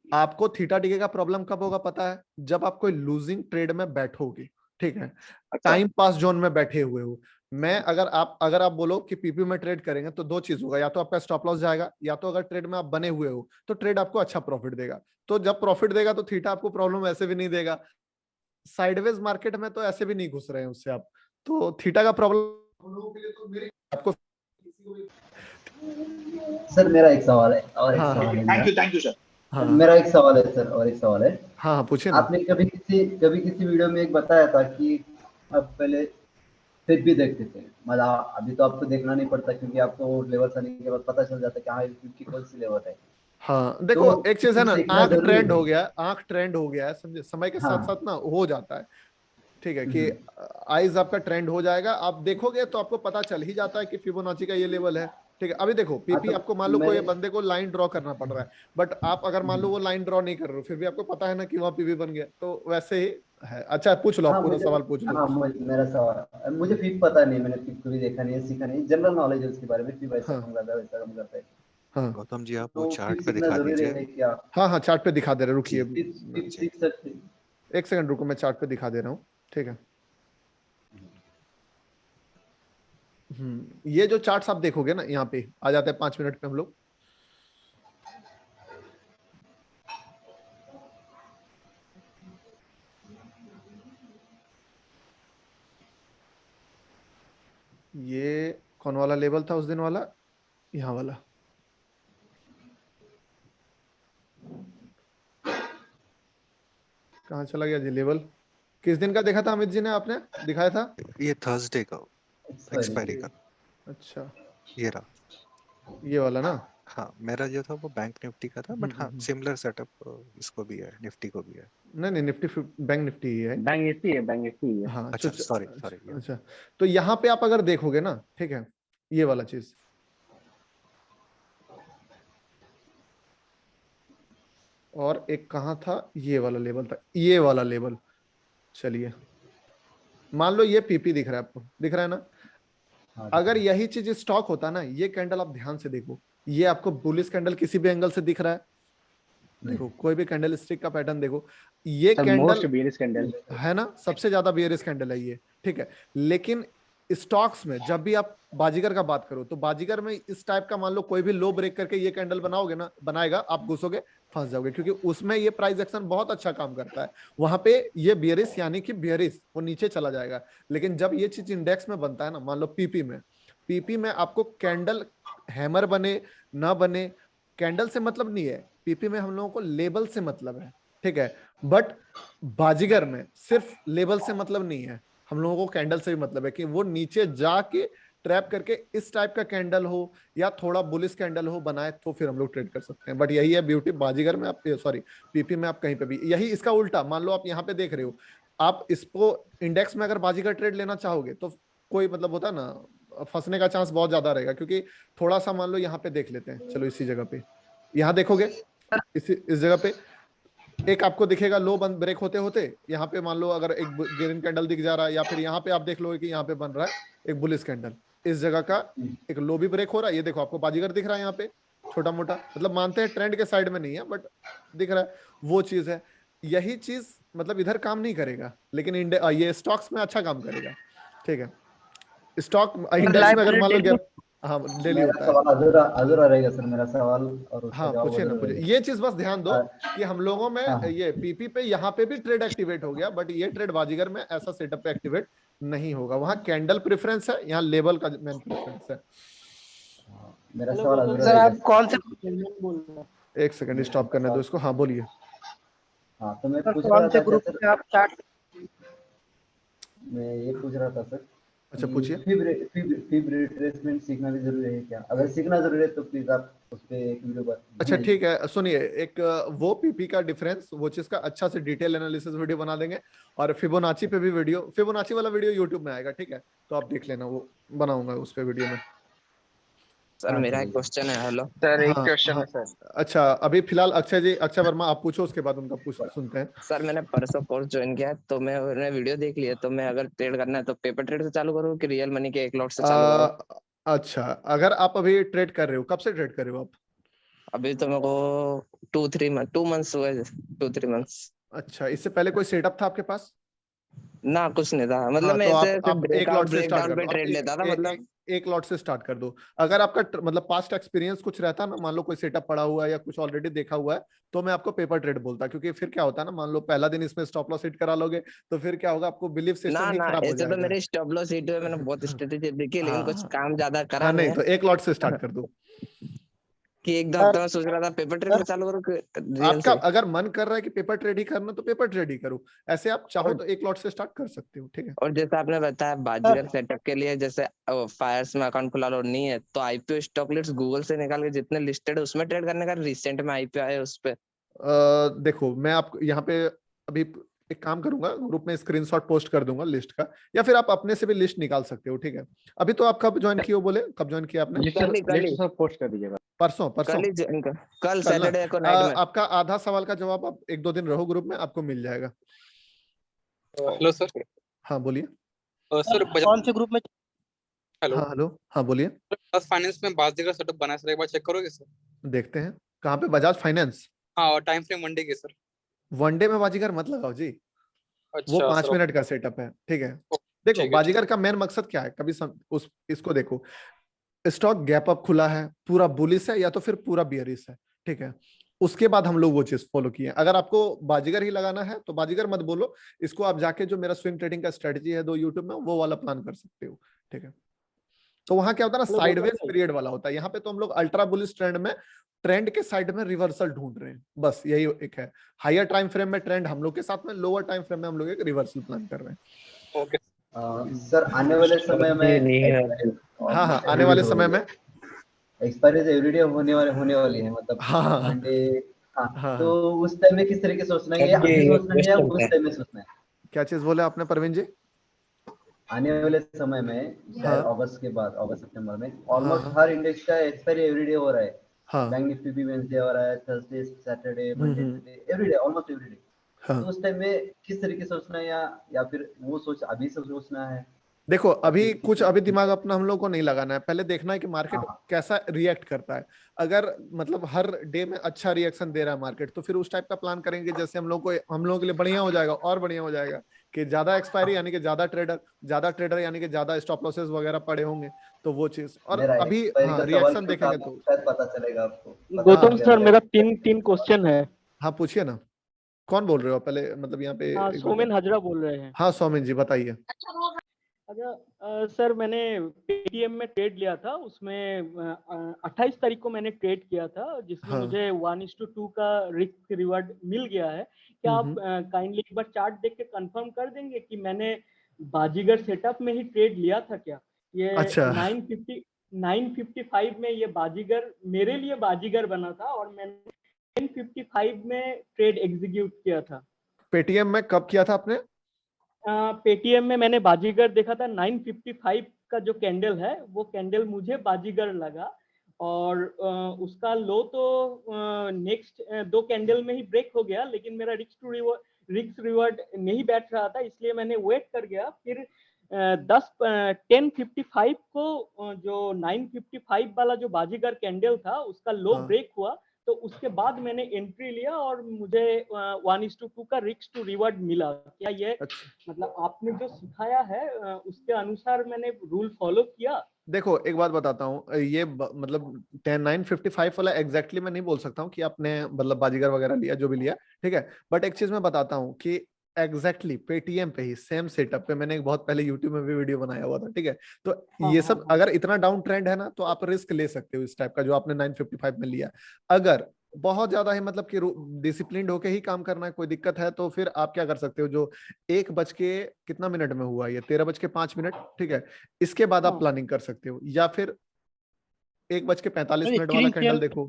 आपको थीटा डीके का प्रॉब्लम कब होगा पता है? जब आप कोई लूजिंग ट्रेड में बैठोगे, ठीक है, टाइम पास जोन में बैठे हुए हो। मैं अगर आप बोलो कि पीपी में ट्रेड करेंगे तो दो चीज होगा, या तो आपका स्टॉप लॉस जाएगा, या तो अगर ट्रेड में आप बने हुए हो तो ट्रेड आपको अच्छा प्रॉफिट देगा। तो जब प्रॉफिट देगा तो थीटा आपको प्रॉब्लम ऐसे भी नहीं देगा। साइडवेज मार्केट में तो ऐसे भी नहीं घुस रहे हैं उससे आप, तो थीटा का प्रॉब्लम लोगों के लिए तो मेरे आपको। सर मेरा एक सवाल है, और एक सवाल है। Thank you sir. हाँ, मेरा एक सवाल है सर, और एक सवाल है। हाँ पूछिए ना। आपने कभी किसी वीडियो में एक बताया था कि आप पहले फिर भी देखते थे, मतलब अभी तो आपको देखना नहीं पड़ता क्योंकि आपको लेवल आने के बाद पता चल जाता है कि हाँ की कौन सी लेवल है। हाँ देखो तो एक चीज है ना, आंख ट्रेंड हो गया है, समझे, समय के साथ साथ ना हो जाता है। ठीक है कि आइज आपका ट्रेंड हो जाएगा, आप देखोगे तो आपको पता चल ही जाता है कि फिबोनाची का ये लेवल है। ठीक है, अभी देखो पीपी आपको मान लो कोई बंदे को लाइन ड्रॉ करना पड़ रहा है, बट आप अगर मान लो वो लाइन ड्रॉ नहीं कर रहे हो, फिर भी आपको पता है ना कि वहाँ पीपी बन गया, तो वैसे ही है। अच्छा पूछ लो, आप पूरा सवाल पूछ लो। हाँ मेरा सवाल, मुझे फिप पता नहीं, मैंने फिप कभी देखा नहीं है, सीखा नहीं, जनरल नॉलेज है उसके बारे में, फिप ऐसा काम करता है वैसा काम करता है। हाँ गौतम जी, आप वो चार्ट पे दिखा दीजिए। हाँ चार्ट पे दिखा दे रहे, रुकिए एक सेकंड रुको, मैं चार्ट पे दिखा दे रहा हूँ। ठीक है, ये जो चार्ट्स आप देखोगे ना, यहाँ पे आ जाते हैं 5 मिनट पे हम लोग। ये कौन वाला लेवल था उस दिन वाला? यहाँ वाला। कहाँ चला गया जी लेवल? किस दिन का देखा था अमित जी ने, आपने दिखाया था? ये थर्सडे का एक्सपायरी का। अच्छा, ये रहा, ये वाला ना। हाँ मेरा जो था वो बैंक निफ्टी का था, बट हाँ सिमिलर सेटअप इसको भी है, निफ्टी को भी है। नहीं निफ्टी बैंक निफ्टी ही है, बैंक निफ्टी है। हाँ अच्छा सॉरी। अच्छा तो यहाँ पे आप अगर देखोगे ना, ठीक है, ये वाला चीज, और एक कहाँ था, ये वाला लेवल था, ये वाला लेवल। चलिए मान लो ये पीपी दिख रहा है आपको, दिख रहा है ना? अगर यही चीज स्टॉक होता ना, ये कैंडल आप ध्यान से देखो, ये आपको बुलिश कैंडल किसी भी एंगल से दिख रहा है? देखो कोई भी कैंडल स्टिक का पैटर्न देखो, ये कैंडल है ना, सबसे ज्यादा बियरिश कैंडल है ये। ठीक है, लेकिन स्टॉक्स में जब भी आप बाजीगर का बात करो तो बाजीगर में इस टाइप का मान लो कोई भी लो ब्रेक करके ये कैंडल बनाओगे ना, बनाएगा, आप घुसोगे, फंस जाओगे, क्योंकि उसमें ये प्राइस एक्शन बहुत अच्छा काम करता है। वहां पे ये बियरिश यानी कि बियरिश वो नीचे चला जाएगा। लेकिन जब ये चीज इंडेक्स में बनता है ना, मान लो पीपी में आपको कैंडल हैमर बने ना बने, कैंडल से मतलब नहीं है, पीपी में हम लोगों को लेवल से मतलब है। ठीक है। बट बाजीगर में सिर्फ लेवल से मतलब नहीं है, हम लोगों को कैंडल से भी मतलब है कि वो नीचे जाके ट्रैप करके इस टाइप का कैंडल हो या थोड़ा बुलिश कैंडल हो बनाए तो फिर हम लोग ट्रेड कर सकते हैं। बट यही है ब्यूटी बाजीगर में, आप सॉरी पीपी में आप कहीं पे भी, यही इसका उल्टा मान लो आप यहाँ पे देख रहे हो, आप इसको इंडेक्स में अगर बाजीगर ट्रेड लेना चाहोगे तो कोई मतलब होता है ना, फंसने का चांस बहुत ज्यादा रहेगा, क्योंकि थोड़ा सा मान लो यहाँ पे देख लेते हैं, चलो इसी जगह पे, यहाँ देखोगे इस जगह पे एक आपको दिखेगा लो बंद ब्रेक होते होते, यहाँ पे मान लो अगर एक ग्रीन कैंडल दिख जा रहा है, या फिर यहाँ पे आप देख लोगे कि यहाँ पे बन रहा है एक बुलिश कैंडल, इस जगह का एक लो भी ब्रेक हो रहा है, ये देखो आपको बाजीगर दिख रहा है यहाँ पे छोटा मोटा, मतलब मानते हैं ट्रेंड के साइड में नहीं है बट दिख रहा है, वो चीज है। यही चीज मतलब इधर काम नहीं करेगा, लेकिन ये स्टॉक्स में अच्छा काम करेगा, ठीक है। स्टॉक इंडेक्स में अगर मान लो हाँ डेली होता है, अधूरा रहेगा सर मेरा सवाल, और हाँ पूछे ना पूछे, ये चीज बस ध्यान दो कि हम लोगों में ये पीपी पे यहाँ पे भी ट्रेड एक्टिवेट हो गया, बट ये ट्रेड बाजीगर में ऐसा सेटअप पे एक्टिवेट नहीं होगा, वहाँ कैंडल प्रेफरेंस है, यहाँ लेवल का मेन प्रेफरेंस है। मेरा सवाल सर आप कौन से एक सेकंड स्टॉप करने दो इसको, हाँ बोलिए। हाँ तो मैं पूछ कौन रहा से था ग्रुप सर, में आप चार्ट, मैं ये पूछ रहा था सर, अच्छा पूछिए। फिब रिट्रेसमेंट सीखना भी जरूरी है क्या? अगर सीखना जरूरी है तो प्लीज आप उस पे एक वीडियो बता। अच्छा ठीक है, सुनिए, एक वो पीपी का डिफरेंस, वो चीज का अच्छा से डिटेल एनालिसिस वीडियो बना देंगे, और फिबोनाची पे भी वीडियो, फिबोनाची वाला वीडियो यूट्यूब में आएगा, ठीक है, तो आप देख लेना, वो बनाऊंगा उस पे वीडियो में। सर मेरा एक क्वेश्चन है। हेलो सर एक क्वेश्चन है सर। अच्छा अभी फिलहाल अक्षय वर्मा आप पूछो, उसके बाद उनका सुनते हैं। सर मैंने परसों कोर्स ज्वाइन किया तो मैंने वीडियो देख लिया, तो मैं अगर ट्रेड करना है तो पेपर ट्रेड से चालू करूँ कि रियल मनी के एक लॉट से चालू करूँ? अच्छा अगर आप अभी ट्रेड कर रहे हो, कब से ट्रेड कर रहे हो आप? अभी तो मेरे को 2 मंथ्स हुए, 2-3 मंथ्स। अच्छा इससे पहले कोई सेटअप था आपके पास? ना कुछ नहीं था, मतलब मैं तो ऐसे आप एक लॉट से स्टार्ट कर दो, ट्रेड लेता था, मतलब एक लॉट से स्टार्ट कर दो। अगर आपका मतलब पास्ट एक्सपीरियंस कुछ रहता ना, मान लो कोई सेटअप पड़ा हुआ है या कुछ ऑलरेडी देखा हुआ है, तो मैं आपको पेपर ट्रेड बोलता, क्योंकि फिर क्या होता है ना, मान लो पहला दिन इसमें स्टॉप लॉस हिट करा लोगे तो फिर क्या होगा, आपको बिलीफ सिस्टम ही खराब हो जाएगा। तो मेरे स्टॉप लॉस हिट हुए, मैंने बहुत स्ट्रेटेजी देखी, लेकिन कुछ काम ज्यादा करा हाँ नहीं, तो एक लॉट से स्टार्ट कर दो कि एक हफ्ते में सोच रहा था पेपर ट्रेड में चालू करूं। आपका अगर मन कर रहा है कि पेपर ट्रेड ही करना तो पेपर ट्रेड ही करो, ऐसे आप चाहो तो एक लॉट से स्टार्ट कर सकते हो, ठीक है। और जैसे आपने बताया बाजीगर सेटअप के लिए जैसे फायर्स में अकाउंट खुला लो नहीं है, तो आईपीओ स्टॉक लिस्ट गूगल से निकाल के जितने लिस्टेड है उसमें ट्रेड करने का, रिसेंट में आईपीओ आए उस पे? देखो मैं आपको यहाँ पे अभी एक काम करूंगा, ग्रुप में स्क्रीनशॉट पोस्ट कर दूंगा लिस्ट का, या फिर आप अपने से भी लिस्ट निकाल सकते हो, ठीक है। अभी तो आप कब ज्वाइन किए हो, बोले कब ज्वाइन किया आपने? लिस्ट पोस्ट कर दीजिएगा। परसों कल सैटरडे को नाइट में। आपका आधा सवाल का जवाब आप 1-2 दिन रहो ग्रुप में, आपको मिल जाएगा। Hello sir. हाँ बोलिए सर कौन से ग्रुप में? हेलो हेलो हाँ बोलिए। बजाज फाइनेंस में बाजीगर सेटअप बना है सर, एक बार चेक करोगे सर? देखते हैं कहाँ पे, बजाज फाइनेंस? हाँ, और टाइम फ्रेम वन डे के सर। वन डे में बाजीगर मत लगाओ जी, अच्छा, वो 5 मिनट का सेटअप है, ठीक है। देखो बाजीगर का मेन मकसद क्या है, कभी इसको देखो, स्टॉक गैप अप खुला है, पूरा बुलिश है या तो फिर पूरा बियरिश है, ठीक है, उसके बाद हम लोग वो चीज फॉलो किए। अगर आपको बाजीगर ही लगाना है तो बाजीगर मत बोलो, इसको आप जाके जो मेरा स्विंग ट्रेडिंग का स्ट्रेटजी है 2 यूट्यूब में, वो वाला प्लान कर सकते हो, ठीक है। तो वहां क्या होता है ना, साइडवेज पीरियड वाला होता है, यहाँ पे तो हम लोग अल्ट्रा बुलिश ट्रेंड में ट्रेंड के साइड में रिवर्सल ढूंढ रहे हैं, बस यही एक है। हायर टाइम फ्रेम में ट्रेंड हम लोग के साथ में, लोअर टाइम फ्रेम में हम लोग एक रिवर्सल प्लान कर रहे हैं। ओके सर आने वाले समय में, हाँ आने वाले समय में एक्सपायरी एवरीडे होने वाली है, मतलब मंडे। हाँ तो उस टाइम में किस तरीके से सोचना है, अभी सोचना है या उस टाइम में सोचना है? क्या चीज बोले आपने परवीन जी? आने वाले समय में अगस्त के बाद, अगस्त सितंबर में ऑलमोस्ट हर इंडेक्स का एक्सपायरी एवरीडे हो रहा है। बैंक निफ्टी भी वेडनेसडे हो रहा है, Thursday, Saturday, Monday, everyday, almost everyday. तो उस टाइम में किस तरीके से सोचना है, या फिर वो सोच अभी से सोचना है? देखो अभी दिमाग अपना हम लोग को नहीं लगाना है, पहले देखना है कि मार्केट कैसा रिएक्ट करता है। अगर मतलब हर डे में अच्छा रिएक्शन दे रहा है मार्केट, तो फिर उस टाइप का प्लान करेंगे जैसे हम लोगों के लिए बढ़िया हो जाएगा, और बढ़िया हो जाएगा कि ज्यादा एक्सपायरी यानी कि ज्यादा ट्रेडर यानी कि ज्यादा स्टॉप लॉसेस वगैरह पड़े होंगे, तो वो चीज। और अभी रिएक्शन देखेंगे तो शायद पता चलेगा आपको। गौतम सर मेरा तीन क्वेश्चन है। हाँ पूछिए ना, कौन बोल रहे हो पहले, मतलब यहाँ पे? सोमेन हाजरा बोल रहे हैं। हाँ सोमेन जी बताइए। अच्छा सर, मैंने पेटीएम में ट्रेड लिया था, उसमें 28 तारीख को मैंने ट्रेड किया था, जिसमें मुझे 1:2 का रिस्क रिवार्ड मिल गया है। क्या आप काइंडली एक बार चार्ट देख के कंफर्म कर देंगे कि मैंने बाजीगर सेटअप में ही ट्रेड लिया था क्या? ये अच्छा। 955 में ये बाजीगर मेरे लिए बाजीगर बना था और मैंने 1055 में ट्रेड एग्जीक्यूट किया था। पेटीएम में कब किया था आपने? पेटीएम में मैंने बाजीगर देखा था, 955 का जो कैंडल है वो कैंडल मुझे बाजीगर लगा और उसका लो तो नेक्स्ट 2 कैंडल में ही ब्रेक हो गया, लेकिन मेरा रिस्क रिवार्ड नहीं बैठ रहा था, इसलिए मैंने वेट कर गया। फिर 10:55 को जो 955 वाला जो बाजीगर कैंडल था उसका लो ब्रेक हुआ, तो उसके बाद मैंने एंट्री लिया और मुझे 1:2 का रिस्क टू रिवार्ड मिला। क्या ये मतलब आपने जो सिखाया है उसके अनुसार मैंने रूल फॉलो किया? देखो एक बात बताता हूँ, ये मतलब 955 वाला एग्जैक्टली मैं नहीं बोल सकता हूँ कि आपने मतलब बाजीगर वगैरह लिया, जो भी लिया, ठीक है, बट एक चीज मैं बताता हूँ कि एग्जैक्टली पेटीएम पे ही सेम सेटअप पे मैंने एक बहुत पहले यूट्यूब में भी वीडियो बनाया हुआ था, ठीक है, तो ये सब अगर इतना डाउन ट्रेंड है ना तो आप रिस्क ले सकते हो इस टाइप का जो आपने 955 में लिया। अगर बहुत ज्यादा ही मतलब कि डिसिप्लिन्ड होके ही काम करना है, कोई दिक्कत है तो फिर आप क्या कर सकते हो, जो 1:00 में हुआ, ये 13:05, ठीक है, इसके बाद आप प्लानिंग कर सकते हो, या फिर 1:45 वाला कैंडल देखो।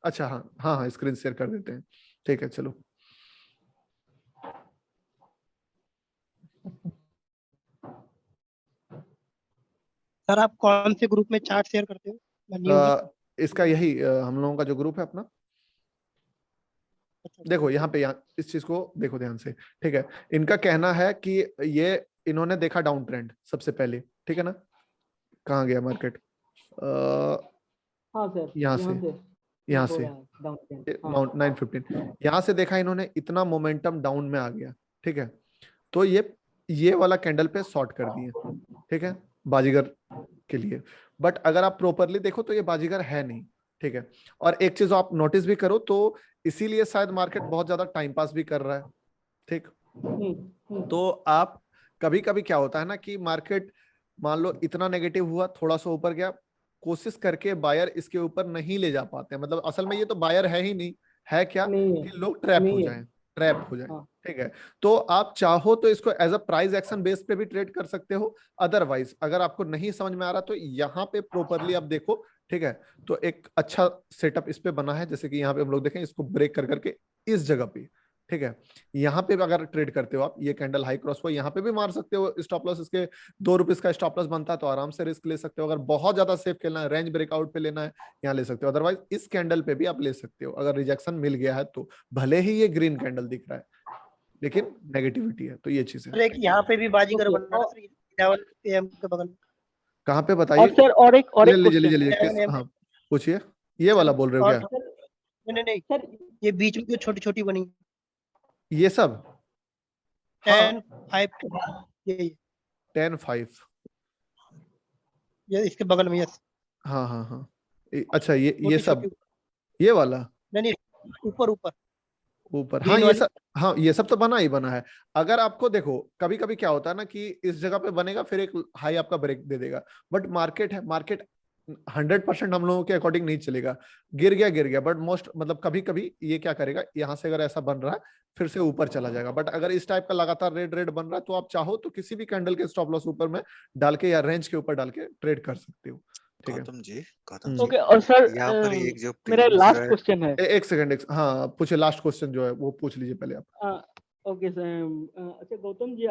अच्छा हाँ हाँ हाँ, स्क्रीन शेयर कर देते हैं, ठीक है, चलो। सर आप कौन से ग्रुप में चार्ट शेयर करते हो? इसका यही हम लोगों का जो ग्रुप है अपना, देखो यहाँ पे, यहाँ इस चीज को देखो ध्यान से, ठीक है, इनका कहना है कि ये इन्होंने देखा डाउन ट्रेंड सबसे पहले, ठीक है ना, कहाँ गया मार्केट, हाँ सर, यहाँ से 915, यहाँ से देखा इन्होंने, इतना मोमेंटम डाउन में आ गया, ठीक है, तो ये वाला कैंडल पे शॉर्ट कर दिए, ठीक है, बाजीगर के लिए। बट अगर आप प्रॉपरली देखो तो ये बाजीगर है नहीं, ठीक है, और एक चीज आप नोटिस भी करो तो इसीलिए शायद मार्केट बहुत ज्यादा टाइम पास भी कर रहा है, ठीक। तो आप कभी कभी क्या होता है ना कि मार्केट मान लो इतना नेगेटिव हुआ, थोड़ा सा ऊपर गया, कोशिश करके बायर इसके ऊपर नहीं ले जा पाते, मतलब असल में ये तो बायर है ही नहीं, है क्या कि लोग ट्रैप हो जाए, ठीक है। तो आप चाहो तो इसको as a price action base पे भी ट्रेड कर सकते हो, अदरवाइज अगर आपको नहीं समझ में आ रहा तो यहाँ पे प्रॉपरली आप देखो, ठीक है, तो एक अच्छा सेटअप इस पे बना है, जैसे कि यहाँ पे हम लोग देखें, इसको ब्रेक कर करके इस जगह पे, ठीक है, यहाँ पे भी अगर ट्रेड करते हो आप, ये कैंडल हाई क्रॉस हुआ, यहाँ पे भी मार सकते हो स्टॉप लॉस, इसके 2 रुपीज का स्टॉप लॉस बनता है तो आराम से रिस्क ले सकते हो। अगर बहुत ज्यादा सेफ खेलना है, रेंज ब्रेकआउट पे लेना है, यहाँ ले सकते हो, अदरवाइज इस कैंडल पे भी आप ले सकते हो अगर रिजेक्शन मिल गया है तो, भले ही ये ग्रीन कैंडल दिख रहा है लेकिन नेगेटिविटी है, तो ये चीज है। यहाँ पे भी बाजीगर बनना है के बगल में, कहाँ पे बताइए सर, और एक लीजिए, हाँ पूछिए, ये वाला बोल रहे हो क्या? नहीं सर, ये बीच में जो छोटी छोटी बनी, ये सब 10-5 10-5 ये इसके बगल में, यस, हाँ हाँ हाँ, अच्छा ये सब, ये वाला नहीं ऊपर हाँ ये सब तो बना ही बना है। अगर आपको देखो कभी कभी क्या होता है ना कि इस जगह पे बनेगा, फिर एक हाई आपका ब्रेक दे देगा, बट मार्केट 100% हम लोगों के अकॉर्डिंग नहीं चलेगा, गिर गया, बट मोस्ट मतलब कभी कभी ये क्या करेगा, यहाँ से अगर ऐसा बन रहा है फिर से ऊपर चला जाएगा, बट अगर इस टाइप का लगातार रेड बन रहा है तो आप चाहो तो किसी भी कैंडल के स्टॉप लॉस ऊपर में डाल के या रेंज के ऊपर डाल के ट्रेड कर सकते हो, ठीक है। गौतम जी, ओके, और सर यहाँ पर एक जो मेरा लास्ट क्वेश्चन है, एक सेकंड, हाँ पूछे, लास्ट क्वेश्चन जो है वो पूछ लीजिए पहले आप। ओके सर, अच्छा गौतम जी,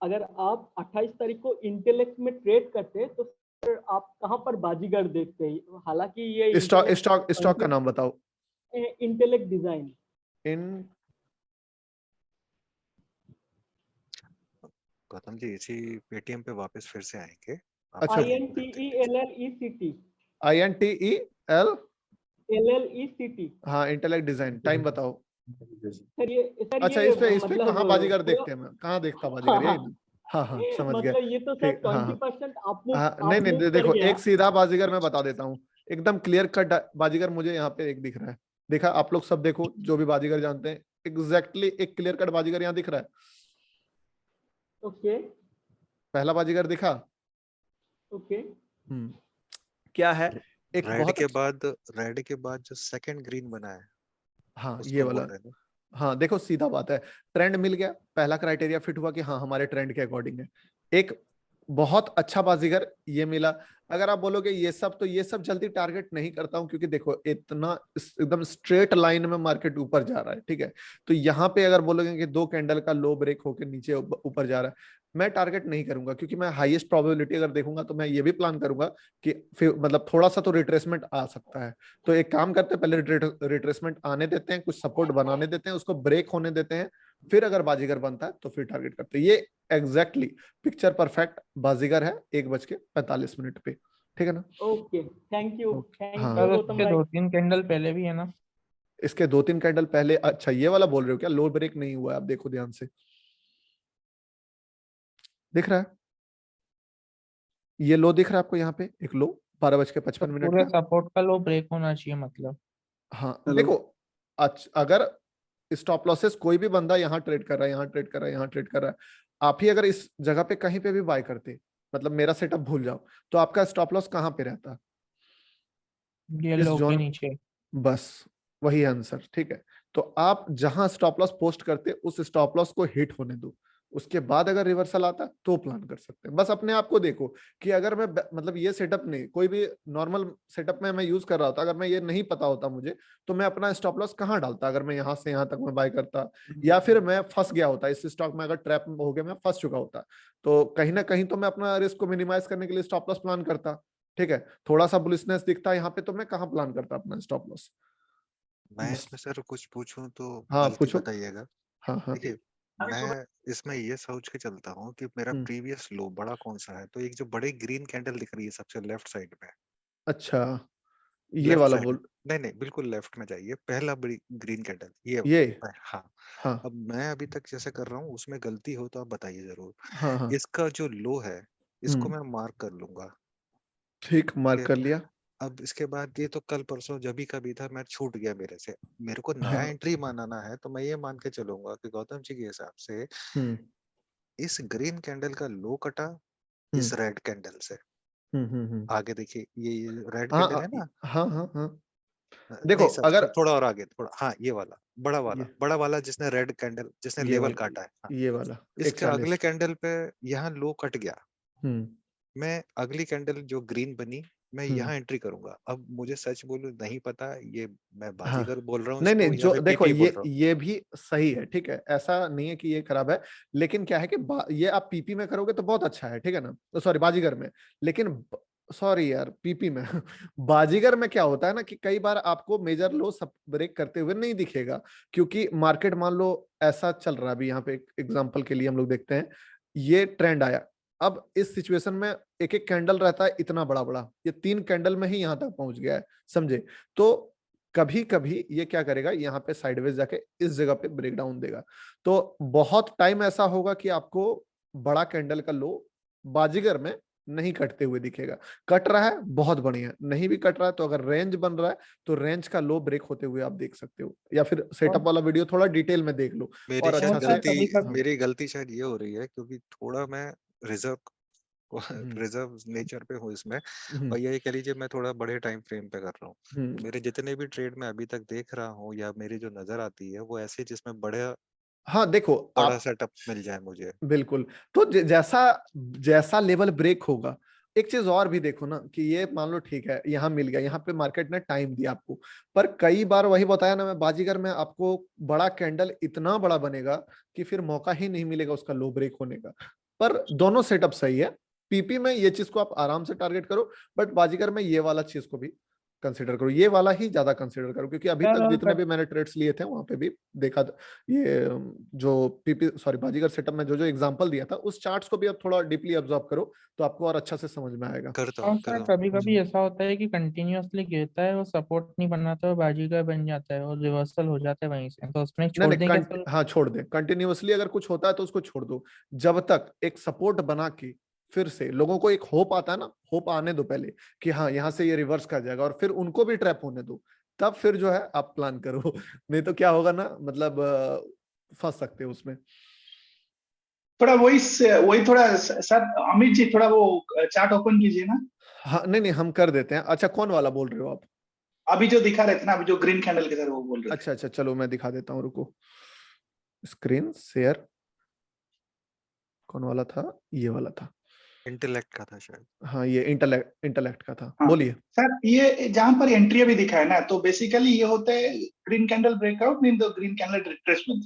अगर आप 28 तारीख को इंटेलेक्ट में ट्रेड करते तो सर आप कहाँ पर बाजीगर देखते हैं? हालांकि ये स्टॉक का नाम बताओ। Intellect design. गौतम जी इसी पेटीएम पे वापस फिर से आएंगे। अच्छा, INTELLECT, हाँ इंटेलेक्ट डिजाइन, टाइम बताओ। सर अच्छा, इस पे कहाँ बाजीगर देखते हैं, मैं कहाँ देखता बाजीगर, यही ना? हाँ समझ गया, मतलब ये तो सर 20% आपने नहीं देखो, एक सीधा बाजीगर मैं बता देता हूँ, एकदम क्लियर कट बाजीगर मुझे यहाँ पे एक दिख रहा है, देखा आप लोग सब देखो जो भी बाजीगर जानते हैं, एग्जैक्टली एक क्लियर कट बाजीगर यहाँ दिख रहा है। ओके, पहला बाजीगर दिखा? ओके। क्या है, एक रेड बहुत के बाद जो सेकंड ग्रीन बना है, हाँ उसको ये बोल वाला, रहे हैं ना? हाँ देखो सीधा बात है, ट्रेंड मिल गया, पहला क्राइटेरिया फिट हुआ कि हाँ हमारे ट्रेंड के अकॉर्डिंग है, एक बहुत अच्छा बाजीगर ये मिला। अगर आप बोलोगे ये सब, तो ये सब जल्दी टारगेट नहीं करता हूं, क्योंकि देखो इतना एकदम स्ट्रेट लाइन में मार्केट ऊपर जा रहा है, ठीक है। तो यहाँ पे अगर बोलोगे कि 2 कैंडल का लो ब्रेक होकर नीचे ऊपर जा रहा है, मैं टारगेट नहीं करूंगा, क्योंकि मैं हाईएस्ट प्रोबेबिलिटी अगर देखूंगा तो मैं ये भी प्लान करूंगा कि फिर मतलब थोड़ा सा तो रिट्रेसमेंट आ सकता है। तो एक काम करते हैं, पहले रिट्रेसमेंट आने देते हैं, कुछ सपोर्ट बनाने देते हैं, उसको ब्रेक होने देते हैं, फिर अगर बाजीगर बनता है तो फिर टारगेट करते हैं। ये एग्जैक्टली पिक्चर परफेक्ट बाजीगर है 1:45 पे, ठीक है ना? ओके, थैंक यू हाँ। गौतम भाई। 2-3 कैंडल पहले भी है ना? इसके 2-3 कैंडल पहले, अच्छा ये वाला बोल रहे हो क्या? लो ब्रेक नहीं हुआ है, आप देखो ध्यान से, दिख रहा है ये लो दिख रहा है आपको यहाँ पे, एक लो 12:55 पूरे का। सपोर्ट का लो ब्रेक होना चाहिए मतलब। हाँ देखो, अगर स्टॉप लॉसेस कोई भी बंदा यहाँ ट्रेड कर रहा है, यहाँ ट्रेड कर रहा है, यहाँ ट्रेड कर रहा है, आप ही अगर इस जगह पे कहीं पे भी बाय करते, मतलब मेरा सेटअप भूल जाओ, तो आपका स्टॉप लॉस कहाँ पे रहता? ये इस लो के जोन, नीचे। बस वही आंसर, ठीक है। तो आप जहां स्टॉप लॉस पोस्ट करते उस स्टॉप लॉस को हिट होने दो, उसके बाद अगर रिवर्सल आता तो प्लान कर सकते हैं। बस अपने आप को देखो कि अगर मैं मतलब ये सेटअप नहीं, कोई भी नॉर्मल सेटअप में मैं यूज कर रहा होता, अगर मैं ये नहीं पता होता मुझे, तो मैं अपना स्टॉप लॉस कहाँ डालता? अगर मैं यहाँ से यहाँ तक मैं बाय करता, या फिर मैं फंस गया होता इस स्टॉक में, अगर ट्रैप हो गया, मैं फंस चुका होता, तो कहीं ना कहीं तो मैं अपना रिस्क को मिनिमाइज करने के लिए स्टॉप लॉस प्लान करता, ठीक है। थोड़ा सा बुलिशनेस दिखता यहाँ पे, तो मैं कहाँ प्लान करता अपना स्टॉप लॉस? मैं इसमें सर कुछ पूछूं तो हाँ गलती पूछो। बताइएगा। हाँ हाँ। देखिए, मैं इसमें ये सोच के चलता हूँ कि मेरा प्रीवियस लो बड़ा कौन सा है, तो एक जो बड़ी ग्रीन कैंडल दिख रही है सबसे लेफ्ट साइड में, अच्छा ये लेफ्ट वाला साइड बोल, नहीं नहीं बिल्कुल लेफ्ट में जाइए, पहला बड़ी ग्रीन कैंडल ये ये हाँ। हाँ अब मैं अभी तक जैसे कर रहा हूँ उसमें गलती हो तो आप बताइए जरूर। हाँ हाँ। इसका जो लो है इसको मैं मार्क कर लूंगा, ठीक, मार्क कर लिया। अब इसके बाद ये तो कल परसों जब भी कभी था मैं छूट गया मेरे से, मेरे को नया हाँ। एंट्री मानना है, तो मैं ये मान के चलूंगा कि गौतम जी के हिसाब से इस ग्रीन कैंडल का लो कटा इस रेड कैंडल से। आगे देखिए ये रेड हाँ कैंडल है ना? हाँ हाँ हाँ। देखो नहीं सर, अगर थोड़ा और आगे, थोड़ा हाँ ये वाला ये, बड़ा वाला जिसने रेड कैंडल जिसने ये लेवल वाला, काटा है, हाँ। ये वाला इसके 140। अगले कैंडल पे यहाँ लो कट गया, मैं अगली कैंडल जो ग्रीन बनी मैं यहाँ एंट्री करूंगा। अब मुझे सच बोलूं नहीं पता ये मैं बाजीगर बोल रहा हूँ नहीं नहीं, इसको या जो फिर देखो पीपी बोल रहा हूँ। ये भी सही है, ठीक है, ऐसा नहीं है कि ये खराब है, लेकिन क्या है कि ये आप पीपी में करोगे तो बहुत अच्छा है, ठीक है ना, सॉरी बाजीगर में, लेकिन सॉरी यार पीपी में बाजीगर में क्या होता है ना कि कई बार आपको मेजर लो सब ब्रेक करते हुए नहीं दिखेगा, क्योंकि मार्केट मान लो ऐसा चल रहा है अभी, यहाँ पे एग्जांपल के लिए हम लोग देखते हैं, ये ट्रेंड आया, अब इस सिचुएशन में एक एक कैंडल रहता है इतना बड़ा बड़ा, ये 3 कैंडल में ही यहाँ तक पहुंच गया है, समझे? तो कभी कभी ये क्या करेगा, यहाँ पे साइडवेज जाके इस जगह पे ब्रेक डाउन देगा, तो बहुत टाइम ऐसा होगा कि आपको बड़ा कैंडल का लो बाजीगर में नहीं कटते हुए दिखेगा। कट रहा है बहुत बढ़िया, नहीं भी कट रहा है तो अगर रेंज बन रहा है तो रेंज का लो ब्रेक होते हुए आप देख सकते हो, या फिर सेटअप वाला वीडियो थोड़ा डिटेल में देख लो और अच्छा से। मेरी गलती शायद ये हो रही है क्योंकि थोड़ा मैं रिजर्व नेचर पे हूँ इसमें, और यही कह लीजिए मैं थोड़ा बड़े टाइम फ्रेम पे कर रहा हूँ, तो मेरे जितने भी ट्रेड में अभी तक देख रहा हूँ या मेरी जो नजर आती है वो ऐसे जिसमें हाँ देखो बड़ा सेटअप मिल जाए मुझे। बिल्कुल, तो जैसा जैसा लेवल ब्रेक होगा, एक चीज और भी देखो ना कि ये मान लो ठीक है यहाँ मिल गया, यहाँ पे मार्केट ने टाइम दिया आपको, पर कई बार वही बताया ना मैं, बाजीगर में आपको बड़ा कैंडल इतना बड़ा बनेगा कि फिर मौका ही नहीं मिलेगा उसका लो ब्रेक होने का। पर दोनों सेटअप सही है, पीपी में ये चीज को आप आराम से टारगेट करो, बट बाजीगर में ये वाला चीज को भी कंसिडर करो, ये वाला ही ज्यादा कंसिडर करो, क्योंकि अभी तक जितने भी मैंने ट्रेड्स लिए थे वहां पे भी देखा ये जो पीपी सॉरी बाजीगर सेटअप में जो जो एग्जांपल दिया था उस चार्ट्स को भी आप थोड़ा डीपली ऑब्जर्व करो तो आपको और अच्छा से समझ में आएगा। और सर कभी कभी ऐसा होता है कि कंटिन्यूअसली गिरता है, वो सपोर्ट नहीं बनाता है, बाजीगर बन जाता है और रिवर्सल हो जाता है वहीं से, तो उसमें छोड़ दें क्या सर? हाँ छोड़ दें, कंटिन्यूअसली अगर कुछ होता है तो उसको छोड़ दो, जब तक एक सपोर्ट बना के फिर से लोगों को एक होप आता है ना, होप आने दो पहले कि हाँ यहाँ से ये रिवर्स कर जाएगा और फिर उनको भी ट्रैप होने दो, तब फिर जो है आप प्लान करो नहीं तो क्या होगा ना, मतलब फंस सकते हो उसमें। थोड़ा वही थोड़ा सर अमित जी थोड़ा वो चार्ट ओपन कीजिए ना। हाँ नहीं हम कर देते हैं। अच्छा कौन वाला बोल रहे हो आप? अभी जो दिखा रहे थे ना, अभी जो ग्रीन कैंडल के सर वो बोल रहे थे। अच्छा चलो मैं दिखा देता हूँ, रुको। स्क्रीन शेयर कौन वाला था? ये वाला था, इंटेलेक्ट का था शायद। हाँ ये इंटेलेक्ट का था। हाँ, बोलिए सर ये जहां पर एंट्री अभी दिखा है ना, तो बेसिकली ये होता है green candle breakout mean the green candle retracement.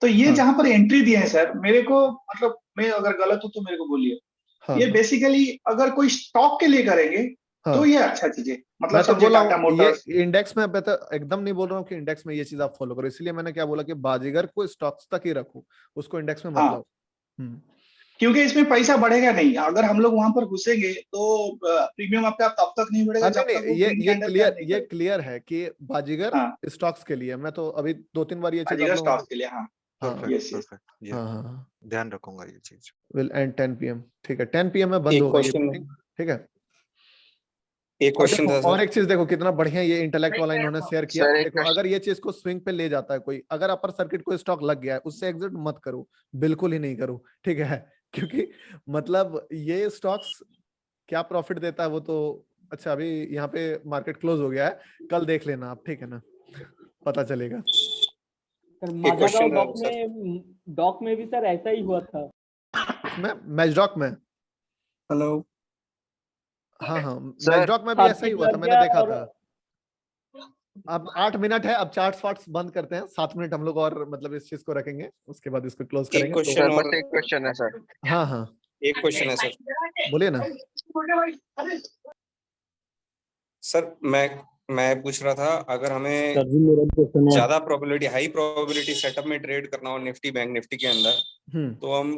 तो ये हाँ। जहां पर एंट्री दिए हैं सर, मेरे को मतलब मैं अगर गलत हूं तो मेरे को बोलिए। हाँ, ये बेसिकली अगर कोई स्टॉक के लिए करेंगे हाँ। तो ये अच्छा चीज है। मतलब मैं तो समझे बोला टाटा हूँ मोटर्स। ये इंडेक्स में, मैं तो एकदम नहीं बोल रहा हूँ कि इंडेक्स में ये चीज आप फॉलो करो, इसलिए मैंने क्या बोला कि बाजीगर को स्टॉक्स तक ही रखो, उसको इंडेक्स में मत हाँ, लाओ। क्योंकि इसमें पैसा बढ़ेगा नहीं। अगर हम लोग वहां पर घुसेंगे तो प्रीमियम आपका तब तक नहीं बढ़ेगा जब तक वो ग्रीन कैंडल क्या नहीं ये क्लियर है कि बाजीगर हाँ, स्टॉक्स के लिए। मैं तो अभी 2-3 बार ये चीज आप बाजीगर लोगों स्टॉक्स के लिए। हाँ, यस यस। हाँ ध्यान रखूंगा ये चीज। Will and 10 PM। ठीक है 10 PM में बंद होगा ये मीटिंग। ठीक है, एक क्वेश्चन था और सर। एक चीज देखो कितना बढ़िया ये इंटेलेक्ट वाला इन्होंने शेयर किया। सर, एक देखो अगर ये चीज को स्विंग पे ले जाता है कोई, अगर अपर सर्किट को स्टॉक लग गया है, उससे एग्जिट मत करो, बिल्कुल ही नहीं करो। ठीक है, क्योंकि मतलब ये स्टॉक्स क्या प्रॉफिट देता है वो तो, अच्छा अभी यहाँ पे मार्केट क्लोज हो गया है, कल देख लेना आप, ठीक है ना, पता चलेगा। डॉक में भी सर ऐसा ही हुआ था। इसमें मैजडॉक में, हेलो हाँ मैजडॉक में भी ऐसा ही हुआ था, मैंने देखा था। अब 8 मिनट है, अब चार्ट्स फार्ट्स बंद करते हैं, 7 मिनट हम लोग और मतलब इस चीज को रखेंगे, उसके बाद इसको क्लोज करेंगे। एक क्वेश्चन और एक क्वेश्चन है सर। हाँ एक क्वेश्चन है सर। बोलिए ना सर। मैं पूछ रहा था, अगर हमें ज्यादा प्रोबेबिलिटी, हाई प्रोबेबिलिटी सेटअप में ट्रेड करना हो निफ्टी बैंक निफ्टी के अंदर, तो हम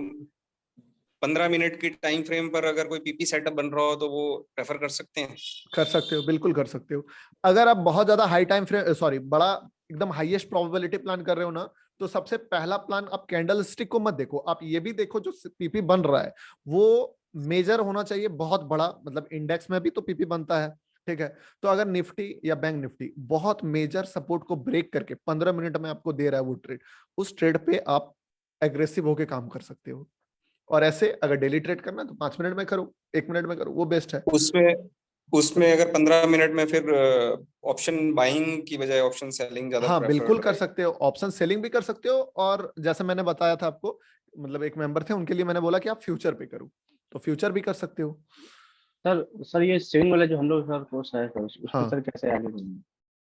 15 मिनट की टाइम फ्रेम पर अगर कोई पीपी सेटअप बन रहा हो तो वो प्रेफर कर सकते हैं? कर सकते हो, बिल्कुल कर सकते हो। अगर आप बहुत ज्यादा हाई टाइम फ्रेम, सॉरी बड़ा एकदम हाईएस्ट प्रोबेबिलिटी प्लान कर रहे हो ना, तो सबसे पहला प्लान आप कैंडल स्टिक को मत देखो, आप ये भी देखो जो पीपी बन रहा है वो मेजर होना चाहिए, बहुत बड़ा, मतलब इंडेक्स में भी तो पीपी बनता है। ठीक है, तो अगर निफ्टी या बैंक निफ्टी बहुत मेजर सपोर्ट को ब्रेक करके 15 मिनट में आपको दे रहा है वो ट्रेड, उस ट्रेड पे आप एग्रेसिव होके काम कर सकते हो। और ऐसे अगर डेली ट्रेड करना है तो 5 मिनट में करो, 1 मिनट में करो, वो बेस्ट है। उसमें अगर 15 मिनट में फिर ऑप्शन बाइंग की बजाय ऑप्शन सेलिंग ज्यादा हाँ बिल्कुल कर सकते हो, ऑप्शन सेलिंग भी कर सकते हो। और जैसे मैंने बताया था आपको, मतलब एक मेंबर थे उनके लिए मैंने बोला कि आप फ्यूचर पे करो, तो फ्यूचर भी कर सकते हो। सर ये स्विंग वाला जो हम लोग सर कोर्स है सर, उसको सर कैसे आगे बढ़ेंगे?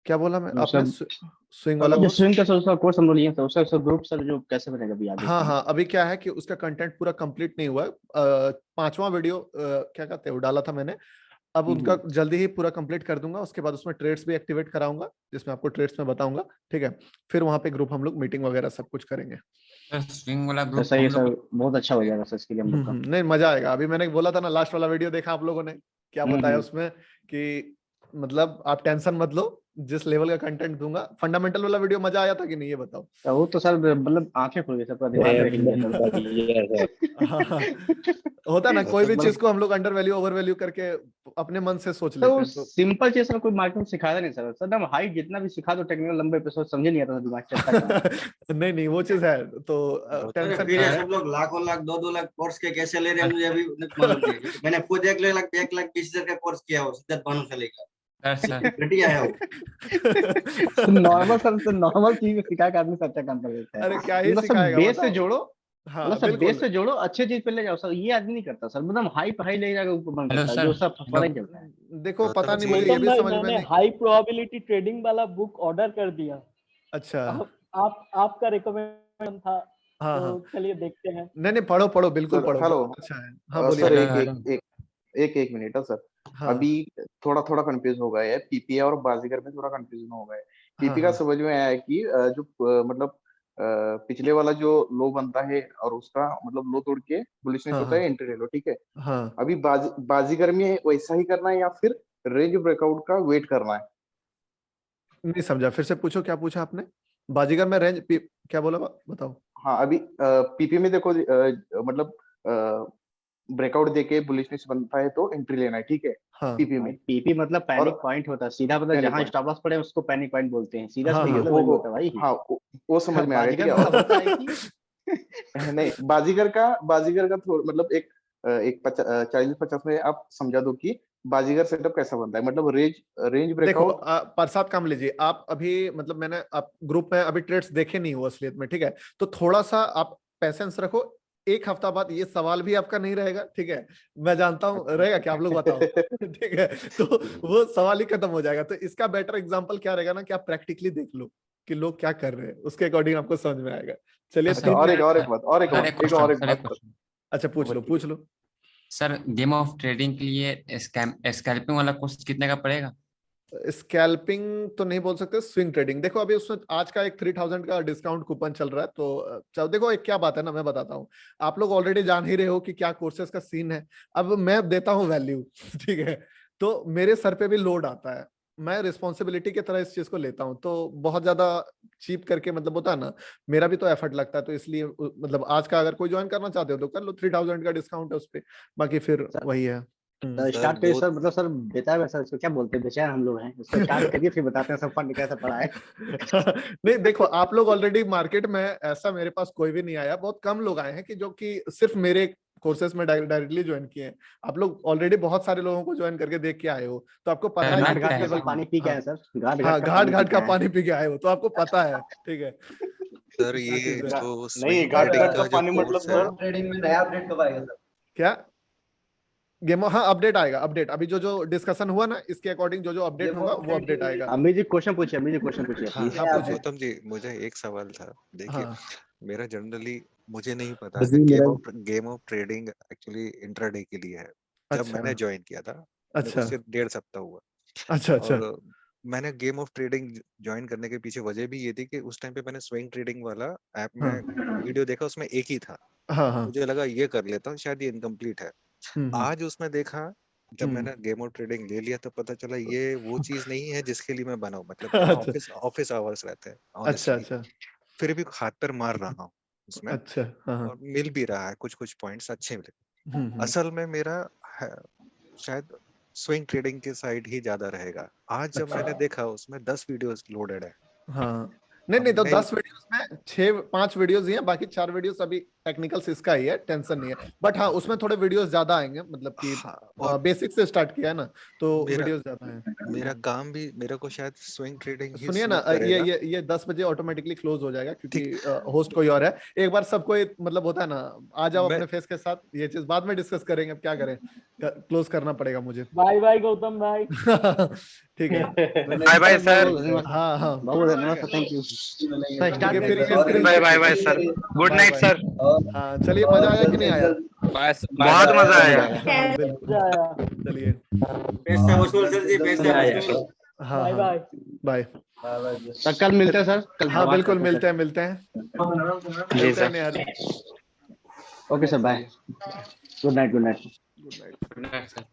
क्या बोला मैं आपने? स्विंग वाला जो स्विंग का सर कोर्स हम लोग लिए सर, उसका ग्रुप सर जो कैसे बनेगा अभी आगे? हाँ अभी क्या है कि उसका कंटेंट पूरा कंप्लीट नहीं हुआ है। 5वां वीडियो क्या कहते हैं वो डाला था मैंने, अब उनका जल्दी ही पूरा कंप्लीट कर दूंगा। उसके बाद उसमें ट्रेड्स भी एक्टिवेट कराऊंगा, जिसमें आपको ट्रेड्स में बताऊंगा। ठीक है, फिर वहां पे ग्रुप हम लोग मीटिंग वगैरह सब कुछ करेंगे। स्विंग वाला ग्रुप सही है सर, बहुत अच्छा हो जाएगा सर इसके लिए हम लोग का। नहीं मजा आएगा। अभी मैंने बोला था ना, लास्ट वाला वीडियो देखा आप लोगों ने, क्या बताया उसमें कि मतलब आप टेंशन मत लो, जिस लेवल का कंटेंट दूंगा। फंडामेंटल वाला वीडियो मजा आया था कि नहीं ये बताओ? वो तो सर मतलब आंखें खुल गई सर, पूरा दिमाग होता ना, कोई भी चीज को हम लोग अंडर वैल्यू ओवर वैल्यू करके अपने मन से सोच लेते हैं। तो सिंपल चीज सर कोई मार्केट में सिखाया नहीं सर, सर हम हाइट जितना भी सिखा दो टेक्निकल लंबे पे सोच समझे नहीं आता दिमाग चलता नहीं वो चीज है तो टेंशन फिर ये सब लोग लाखों लाख 2-2 लाख कोर्स के कैसे ले रहे हैं मुझे अभी मालूम नहीं। मैंने खुद 1,20,000 का कोर्स किया हो सिद्धार्थ भानुशाली का, घटिया है वो। नॉर्मल सर, नॉर्मल चीज सिखा के आदमी अच्छा काम कर देता है। अरे क्या ही सिखाएगा, बेस से जोड़ो। हाँ सर बेस से जोड़ो, अच्छे चीज पे ले जाओ सर, ये आदमी नहीं करता सर, मतलब हाई ले जाकर ऊपर बंद करता है, जो सब फर्क चलता है। देखो पता नहीं मुझे ये भी समझ में नहीं। हाई प्रोबेबिलिटी ट्रेडिंग वाला बुक ऑर्डर कर दिया। अच्छा आपका रिकमेंडेशन था। तो चलिए देखते हैं। नहीं पढ़ो बिल्कुल पढ़ो। हेलो अच्छा है, हाँ बोलिए सर। एक मिनट सर। अभी थोड़ा कंफ्यूज हो गया है, पीपी और बाजीगर में थोड़ा कंफ्यूजन हो गया है। पीपी का समझ में आया है कि जो मतलब पिछले वाला जो लो बनता है और उसका मतलब लो तोड़ के बुलिशनेस होता है, एंट्री ले लो। ठीक है, अभी बाजीगर में वैसा ही करना है या फिर रेंज ब्रेकआउट का वेट करना है? नहीं समझा, फिर से पूछो, क्या पूछा आपने? बाजीगर में रेंज क्या बोला बताओ? हाँ अभी पीपी में देखो मतलब ब्रेकआउट देके बुलिशनेस बनता है तो एंट्री लेना है। ठीक है, पीपी में पीपी मतलब पैनिक पॉइंट होता है, सीधा मतलब जहां स्टॉप लॉस पड़े उसको पैनिक पॉइंट बोलते हैं, सीधा मतलब वही होता है भाई। हाँ वो समझ में आ गया। नहीं, बाजीगर का थोड़ा मतलब एक 40-50 में आप समझा दो कि बाजीगर सेटअप कैसा बनता है, मतलब रेंज ब्रेकआउट। देखो प्रसाद काम लीजिए आप, अभी मतलब मैंने आप ग्रुप में अभी ट्रेड्स देखे नहीं हुआ असलियत में, ठीक है, तो थोड़ा सा आप पैसेंस रखो, एक हफ्ता बाद ये सवाल भी आपका नहीं रहेगा, ठीक है, मैं जानता हूँ रहेगा क्या, आप लोग बताओ ठीक है, तो वो सवाल ही खत्म हो जाएगा। तो इसका बेटर एग्जांपल क्या रहेगा ना कि आप प्रैक्टिकली देख लो कि लोग क्या कर रहे हैं, उसके अकॉर्डिंग आपको समझ में आएगा। चलिए और एक बात। अच्छा पूछ लो सर। गेम ऑफ ट्रेडिंग के लिए स्कैल्पिंग वाला कोर्स कितने का पड़ेगा? स्कैल्पिंग तो नहीं बोल सकते, स्विंग ट्रेडिंग। देखो अभी उसमें आज का एक 3000 का डिस्काउंट कूपन चल रहा है, तो चलो देखो एक क्या बात है ना, मैं बताता हूँ, आप लोग ऑलरेडी जान ही रहे हो कि क्या कोर्सेज का सीन है। अब मैं देता हूँ वैल्यू ठीक है, तो मेरे सर पे भी लोड आता है, मैं रिस्पॉन्सिबिलिटी की तरह इस चीज को लेता हूँ, तो बहुत ज्यादा चीप करके मतलब होता है ना, मेरा भी तो एफर्ट लगता है, तो इसलिए मतलब आज का अगर कोई ज्वाइन करना चाहते हो तो कर लो, 3000 का डिस्काउंट है उस पर, बाकी फिर वही है। स्टार्ट पे सर, मतलब सर बेताब है सर, इसको क्या बोलते हैं, बेचैन हम लोग हैं, इसको स्टार्ट करिए फिर बताते हैं सब फंड कैसा पड़ा है नहीं देखो आप लोग ऑलरेडी मार्केट में, ऐसा मेरे पास कोई भी नहीं आया, बहुत कम लोग आए हैं कि जो कि सिर्फ मेरे कोर्सेज में डायरेक्टली ज्वाइन किए हैं। आप लोग ऑलरेडी बहुत सारे लोगों को ज्वाइन करके देख के आए हो, तो आपको पता है घाट घाट का पानी पी के आए सर, घाट का पानी पी के आए हो, तो आपको पता है, ठीक है सर। ये जो नहीं, घाट का पानी मतलब सर ट्रेडिंग में नया अपडेट कब आएगा सर? क्या गेम? हाँ अपडेट आएगा, अपडेट अभी जो डिस्कशन हुआ ना, इसके अकॉर्डिंग जो अपडेट होगा वो अपडेट आएगा। अम्मी जी क्वेश्चन पूछिए गौतम जी, मुझे एक सवाल था। देखिए मेरा जनरली मुझे नहीं पता कि game of trading actually intraday के लिए है। जब मैंने ज्वाइन किया था, अच्छा, सिर्फ 1.5 सप्ताह हुआ। अच्छा और मैंने गेम ऑफ ट्रेडिंग ज्वाइन करने के पीछे वजह भी ये थी कि उस टाइम पे मैंने स्विंग ट्रेडिंग वाला ऐप में वीडियो देखा, उसमें एक ही था। मुझे लगा ये कर लेता हूँ, शायद ये इनकम्प्लीट है। आज उसमें देखा, जब मैंने गेम ऑफ ट्रेडिंग ले लिया तो पता चला ये वो चीज नहीं है जिसके लिए मैं बना हूँ। मतलब ऑफिस आवर्स रहते हैं ऑनेस्टली, फिर भी हाथ पर मार रहा हूँ उसमें। और मिल भी रहा है, कुछ पॉइंट्स अच्छे मिले। असल में मेरा शायद स्विंग ट्रेडिंग के साइड ही ज्यादा रहेगा। आज जब मैंने देखा उसमें 10 वीडियोस लोडेड है। नहीं तो 10 वीडियोस में 5 वीडियोस ही हैं, बाकी 4 वीडियोस अभी टेक्निकल इसका ही है, टेंशन नहीं है। बट हाँ उसमें थोड़े वीडियोस ज्यादा आएंगे, मतलब कि बेसिक से स्टार्ट किया है ना, तो वीडियोस ज्यादा हैं। मेरा काम भी, मेरे को शायद स्विंग ट्रेडिंग ही सुनिए ना, ये 10 बजे ऑटोमेटिकली क्लोज हो जाएगा, क्योंकि होस्ट कोई और है। एक बार सबको मतलब होता है ना, आ जाओ अपने फेस के साथ, ये चीज बाद में डिस्कस करेंगे। अब क्या करें, क्लोज करना पड़ेगा मुझे। बाय बाय गौतम भाई ठीक है, बाय बाय सर। हाँ बहुत धन्यवाद sir, thank you. Bye bye bye sir, good night sir. हाँ चलिए, मजा आया कि नहीं आया? बहुत मजा आया। चलिए पैसा वसूल सर जी, पैसा वसूल। हाँ बाय। कल मिलते हैं सर। हाँ बिल्कुल मिलते हैं जी sir. Okay sir, bye. Good night. Good night sir.